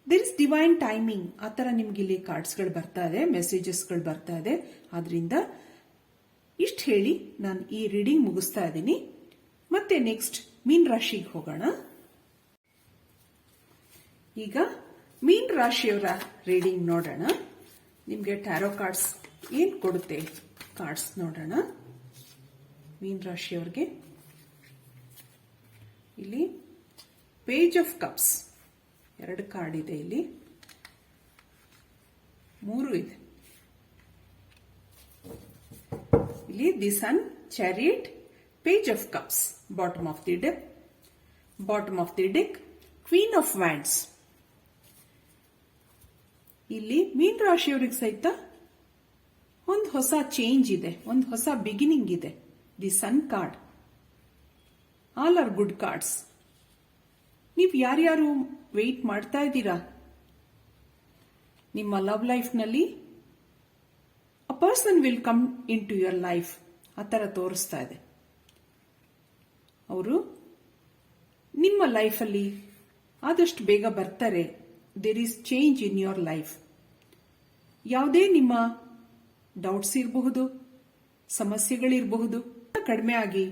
There is divine timing. ಆ ತರ ನಿಮ್ಗೆ ಇಲ್ಲಿ ಕಾರ್ಡ್ಸ್ಗಳು ಬರ್ತಾ ಇದೆ, ಮೆಸೇಜಸ್ಗಳು ಬರ್ತಾ ಇದೆ. ಆದ್ರಿಂದ ಇಷ್ಟು ಹೇಳಿ ನಾನು ಈ ರೀಡಿಂಗ್ ಮುಗಿಸ್ತಾ ಇದ್ದೀನಿ. ಮತ್ತೆ ನೆಕ್ಸ್ಟ್ ಮೀನ್ ರಾಶಿಗೆ ಹೋಗೋಣ. ಈಗ ಮೀನ್ ರಾಶಿಯವರ ರೀಡಿಂಗ್ ನೋಡೋಣ. ನಿಮ್ಗೆ ಟ್ಯಾರೋ ಕಾರ್ಡ್ಸ್ ಏನ್ ಕೊಡುತ್ತೆ ಕಾರ್ಡ್ಸ್ ನೋಡೋಣ. ಮೀನ್ ರಾಶಿಯವರಿಗೆ ಇಲ್ಲಿ ಪೇಜ್ ಆಫ್ ಕಪ್ಸ್ 2 ಕಾರ್ಡ್ ಇದೆ, ಇಲ್ಲಿ 3 ಇದೆ. ಇಲ್ಲಿ the sun, chariot, page of cups. Bottom of the deck, queen of wands. ಇಲ್ಲಿ ಮೀನ್ ರಾಶಿಯವರಿಗೆ ಸಹಿತ ಒಂದು ಹೊಸ ಚೇಂಜ್ ಇದೆ, ಒಂದು ಹೊಸ ಬಿಗಿನಿಂಗ್ ಇದೆ. The sun card. All are good cards. ನೀವು ಯಾರ್ಯಾರು ವೆಯ್ಟ್ ಮಾಡ್ತಾ ಇದ್ದೀರಾ ನಿಮ್ಮ ಲವ್ ಲೈಫ್ ನಲ್ಲಿ, a person will come in to your life, ಆ ತರ ತೋರಿಸ್ತಾ ಇದೆ. ಅವರು ನಿಮ್ಮ ಲೈಫಲ್ಲಿ ಆದಷ್ಟು ಬೇಗ ಬರ್ತಾರೆ. There is change in your life. ಯಾವುದೇ ನಿಮ್ಮ ಡೌಟ್ಸ್ ಇರಬಹುದು, ಸಮಸ್ಯೆಗಳಿರಬಹುದು, ಕಡಿಮೆ ಆಗಿ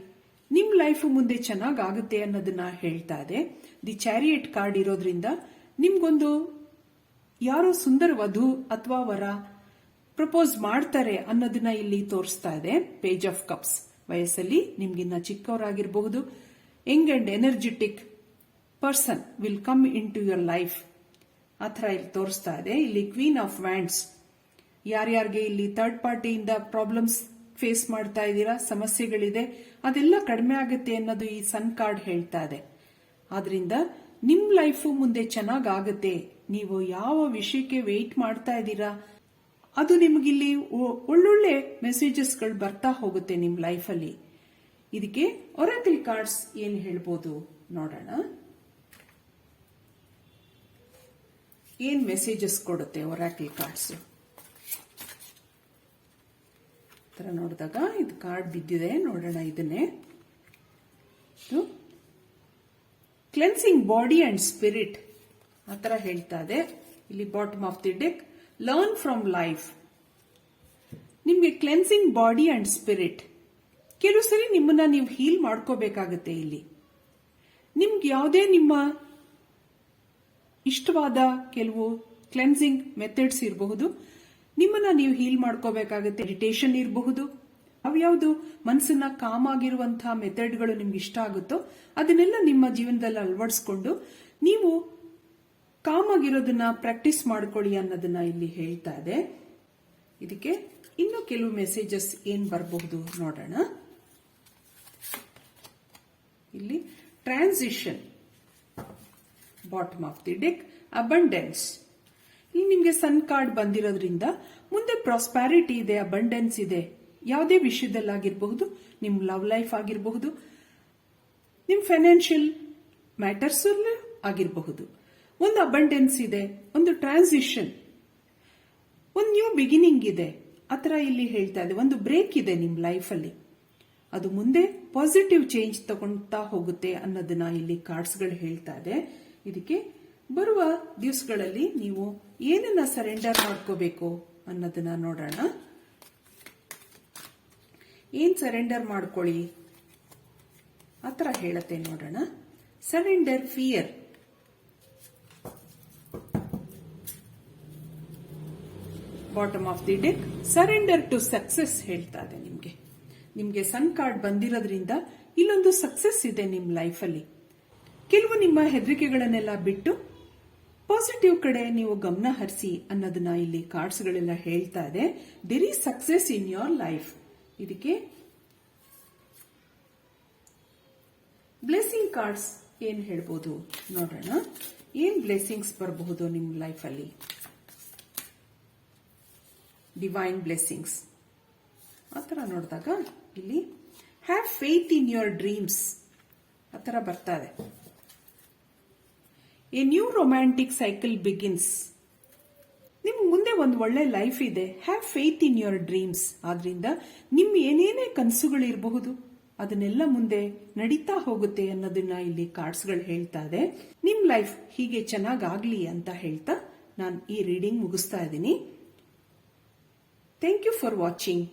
ನಿಮ್ ಲೈಫ್ ಮುಂದೆ ಚೆನ್ನಾಗಾಗುತ್ತೆ ಅನ್ನೋದನ್ನ ಹೇಳ್ತಾ ಇದೆ. ದಿ ಚಾರಿಯಟ್ ಕಾರ್ಡ್ ಇರೋದ್ರಿಂದ ನಿಮ್ಗೊಂದು ಯಾರೋ ಸುಂದರ ವಧು ಅಥವಾ ವರ ಪ್ರಪೋಸ್ ಮಾಡ್ತಾರೆ ಅನ್ನೋದನ್ನ ಇಲ್ಲಿ ತೋರಿಸ್ತಾ ಇದೆ. Page of cups. ವಯಸ್ಸಲ್ಲಿ ನಿಮ್ಗಿನ್ನ ಚಿಕ್ಕವರಾಗಿರಬಹುದು, young and energetic person will come in to your life, ಆ ಥರ ಇಲ್ಲಿ ತೋರಿಸ್ತಾ ಇದೆ. ಇಲ್ಲಿ ಕ್ವೀನ್ ಆಫ್ ವ್ಯಾಂಡ್ಸ್. ಯಾರ್ಯಾರಿಗೆ ಇಲ್ಲಿ ಥರ್ಡ್ ಪಾರ್ಟಿಯಿಂದ ಪ್ರಾಬ್ಲಮ್ಸ್ ಫೇಸ್ ಮಾಡ್ತಾ ಇದ್ದೀರಾ, ಸಮಸ್ಯೆಗಳಿದೆ, ಅದೆಲ್ಲ ಕಡಿಮೆ ಆಗುತ್ತೆ ಅನ್ನೋದು ಈ ಸನ್ ಕಾರ್ಡ್ ಹೇಳ್ತಾ ಇದೆ. ಆದ್ರಿಂದ ನಿಮ್ ಲೈಫು ಮುಂದೆ ಚೆನ್ನಾಗಾಗುತ್ತೆ. ನೀವು ಯಾವ ವಿಷಯಕ್ಕೆ ವೆಯ್ಟ್ ಮಾಡ್ತಾ ಇದ್ದೀರಾ ಅದು ನಿಮಗಿಲ್ಲಿ ಒಳ್ಳೊಳ್ಳೆ ಮೆಸೇಜಸ್ಗಳು ಬರ್ತಾ ಹೋಗುತ್ತೆ ನಿಮ್ ಲೈಫಲ್ಲಿ. ಇದಕ್ಕೆ ಒರಾಕಲ್ ಕಾರ್ಡ್ಸ್ ಏನ್ ಹೇಳ್ಬೋದು ನೋಡೋಣ. ಏನ್ ಮೆಸೇಜಸ್ ಕೊಡುತ್ತೆ ಒರಾಕಲ್ ಕಾರ್ಡ್ಸ್ ತರ ನೋಡಿದಾಗ ಇದು ಕಾರ್ಡ್ ಬಿದ್ದಿದೆ, ನೋಡೋಣ ಇದನ್ನೇ. ಕ್ಲೆನ್ಸಿಂಗ್ ಬಾಡಿ ಅಂಡ್ ಸ್ಪಿರಿಟ್ ಆ ತರ ಹೇಳ್ತಾ ಇದೆ. ಇಲ್ಲಿ bottom of the deck learn from life. ನಿಮ್ಗೆ ಕ್ಲೆನ್ಸಿಂಗ್ ಬಾಡಿ ಅಂಡ್ ಸ್ಪಿರಿಟ್. ಕೆಲವು ಸರಿ ನಿಮ್ಮನ್ನ ನೀವು ಹೀಲ್ ಮಾಡ್ಕೋಬೇಕಾಗತ್ತೆ. ಇಲ್ಲಿ ನಿಮ್ಗೆ ಯಾವುದೇ ನಿಮ್ಮ ಇಷ್ಟವಾದ ಕೆಲವು ಕ್ಲೆನ್ಸಿಂಗ್ ಮೆಥಡ್ಸ್ ಇರಬಹುದು. ನಿಮ್ಮನ್ನ ನೀವು ಹೀಲ್ ಮಾಡ್ಕೋಬೇಕಾಗತ್ತೆ. ಮೆಡಿಟೇಷನ್ ಇರಬಹುದು. ಯಾವ್ಯಾವುದು ಮನಸ್ಸನ್ನ ಕಾಮ್ ಆಗಿರುವಂತಹ ಮೆಥಡ್ಗಳು ನಿಮ್ಗೆ ಇಷ್ಟ ಆಗುತ್ತೋ ಅದನ್ನೆಲ್ಲ ನಿಮ್ಮ ಜೀವನದಲ್ಲಿ ಅಳವಡಿಸ್ಕೊಂಡು ನೀವು ಕಾಮ್ ಆಗಿರೋದನ್ನ ಪ್ರಾಕ್ಟೀಸ್ ಮಾಡ್ಕೊಳ್ಳಿ ಅನ್ನೋದನ್ನ ಇಲ್ಲಿ ಹೇಳ್ತಾ ಇದೆ. ಇದಕ್ಕೆ ಇನ್ನು ಕೆಲವು ಮೆಸೇಜಸ್ ಏನ್ ಬರಬಹುದು ನೋಡೋಣ. ಇಲ್ಲಿ transition, bottom of the deck, abundance. ಇಲ್ಲಿ ನಿಮ್ಗೆ ಸನ್ ಕಾರ್ಡ್ ಬಂದಿರೋದ್ರಿಂದ ಮುಂದೆ ಪ್ರಾಸ್ಪ್ಯಾರಿಟಿ ಇದೆ, ಅಬಂಡೆನ್ಸ್ ಇದೆ. ಯಾವುದೇ ವಿಷಯದಲ್ಲಾಗಿರಬಹುದು, ನಿಮ್ ಲವ್ ಲೈಫ್ ಆಗಿರಬಹುದು, ನಿಮ್ ಫೈನಾನ್ಷಿಯಲ್ ಮ್ಯಾಟರ್ಸ್ ಆಗಿರಬಹುದು. ಒಂದು ಅಬಂಡೆನ್ಸ್ ಇದೆ, ಒಂದು ಟ್ರಾನ್ಸಿಷನ್, ಒಂದು ನ್ಯೂ ಬಿಗಿನಿಂಗ್ ಇದೆ. ಆತರ ಇಲ್ಲಿ ಹೇಳ್ತಾ ಇದೆ. ಒಂದು ಬ್ರೇಕ್ ಇದೆ ನಿಮ್ ಲೈಫಲ್ಲಿ, ಅದು ಮುಂದೆ ಪಾಸಿಟಿವ್ ಚೇಂಜ್ ತಗೊಳ್ತಾ ಹೋಗುತ್ತೆ ಅನ್ನೋದನ್ನ ಇಲ್ಲಿ ಕಾರ್ಡ್ಸ್ಗಳು ಹೇಳ್ತಾ ಇದೆ. ಇದಕ್ಕೆ ಬರುವ ದಿವಸಗಳಲ್ಲಿ ನೀವು ಏನನ್ನ ಸರೆಂಡರ್ ಮಾಡ್ಕೋಬೇಕು ಅನ್ನೋದನ್ನ ನೋಡೋಣ. ಏನ್ ಸರೆಂಡರ್ ಮಾಡ್ಕೊಳ್ಳಿ ಆತರ ಹೇಳತ್ತೆ ನೋಡೋಣ. Surrender fear, bottom of the deck, surrender to success ಹೇಳ್ತಾ ಇದೆ. ನಿಮ್ಗೆ ಸನ್ ಕಾರ್ಡ್ ಬಂದಿರೋದ್ರಿಂದ ಇಲ್ಲೊಂದು ಸಕ್ಸೆಸ್ ಇದೆ ನಿಮ್ ಲೈಫಲ್ಲಿ. ಕೆಲವು ನಿಮ್ಮ ಹೆದರಿಕೆಗಳನ್ನೆಲ್ಲ ಬಿಟ್ಟು ಪಾಸಿಟಿವ್ ಕಡೆ ನೀವು ಗಮನ ಹರಿಸಿ ಅನ್ನೋದನ್ನ ಇಲ್ಲಿ ಕಾರ್ಡ್ಸ್ಗಳೆಲ್ಲ ಹೇಳ್ತಾ ಇದೆ. There is success in your life. ಇದಕ್ಕೆ ಬ್ಲೆಸ್ಸಿಂಗ್ ಕಾರ್ಡ್ಸ್ ಏನ್ ಹೇಳ್ಬೋದು ನೋಡೋಣ. ಏನ್ ಬ್ಲೆಸ್ಸಿಂಗ್ಸ್ ಬರಬಹುದು ನಿಮ್ ಲೈಫಲ್ಲಿ? ಡಿವೈನ್ ಬ್ಲೆಸ್ಸಿಂಗ್ಸ್ ಆತರ ನೋಡಿದಾಗ ಇಲ್ಲಿ have faith in your dreams ಆತರ ಬರ್ತಾ ಇದೆ. A new romantic cycle begins. ನಿಮ್ ಮುಂದೆ ಒಂದು ಒಳ್ಳೆ ಲೈಫ್ ಇದೆ. Have faith in your dreams. ಆದ್ರಿಂದ ನಿಮ್ ಏನೇನೇ ಕನಸುಗಳಿರಬಹುದು ಅದನ್ನೆಲ್ಲ ಮುಂದೆ ನಡೀತಾ ಹೋಗುತ್ತೆ ಅನ್ನೋದನ್ನ ಇಲ್ಲಿ ಕಾರ್ಡ್ಸ್ಗಳು ಹೇಳ್ತಾ ಇದೆ. ನಿಮ್ ಲೈಫ್ ಹೀಗೆ ಚೆನ್ನಾಗಾಗ್ಲಿ ಅಂತ ಹೇಳ್ತಾ ನಾನು ಈ ರೀಡಿಂಗ್ ಮುಗಿಸ್ತಾ ಇದ್ದೀನಿ. Thank you for watching.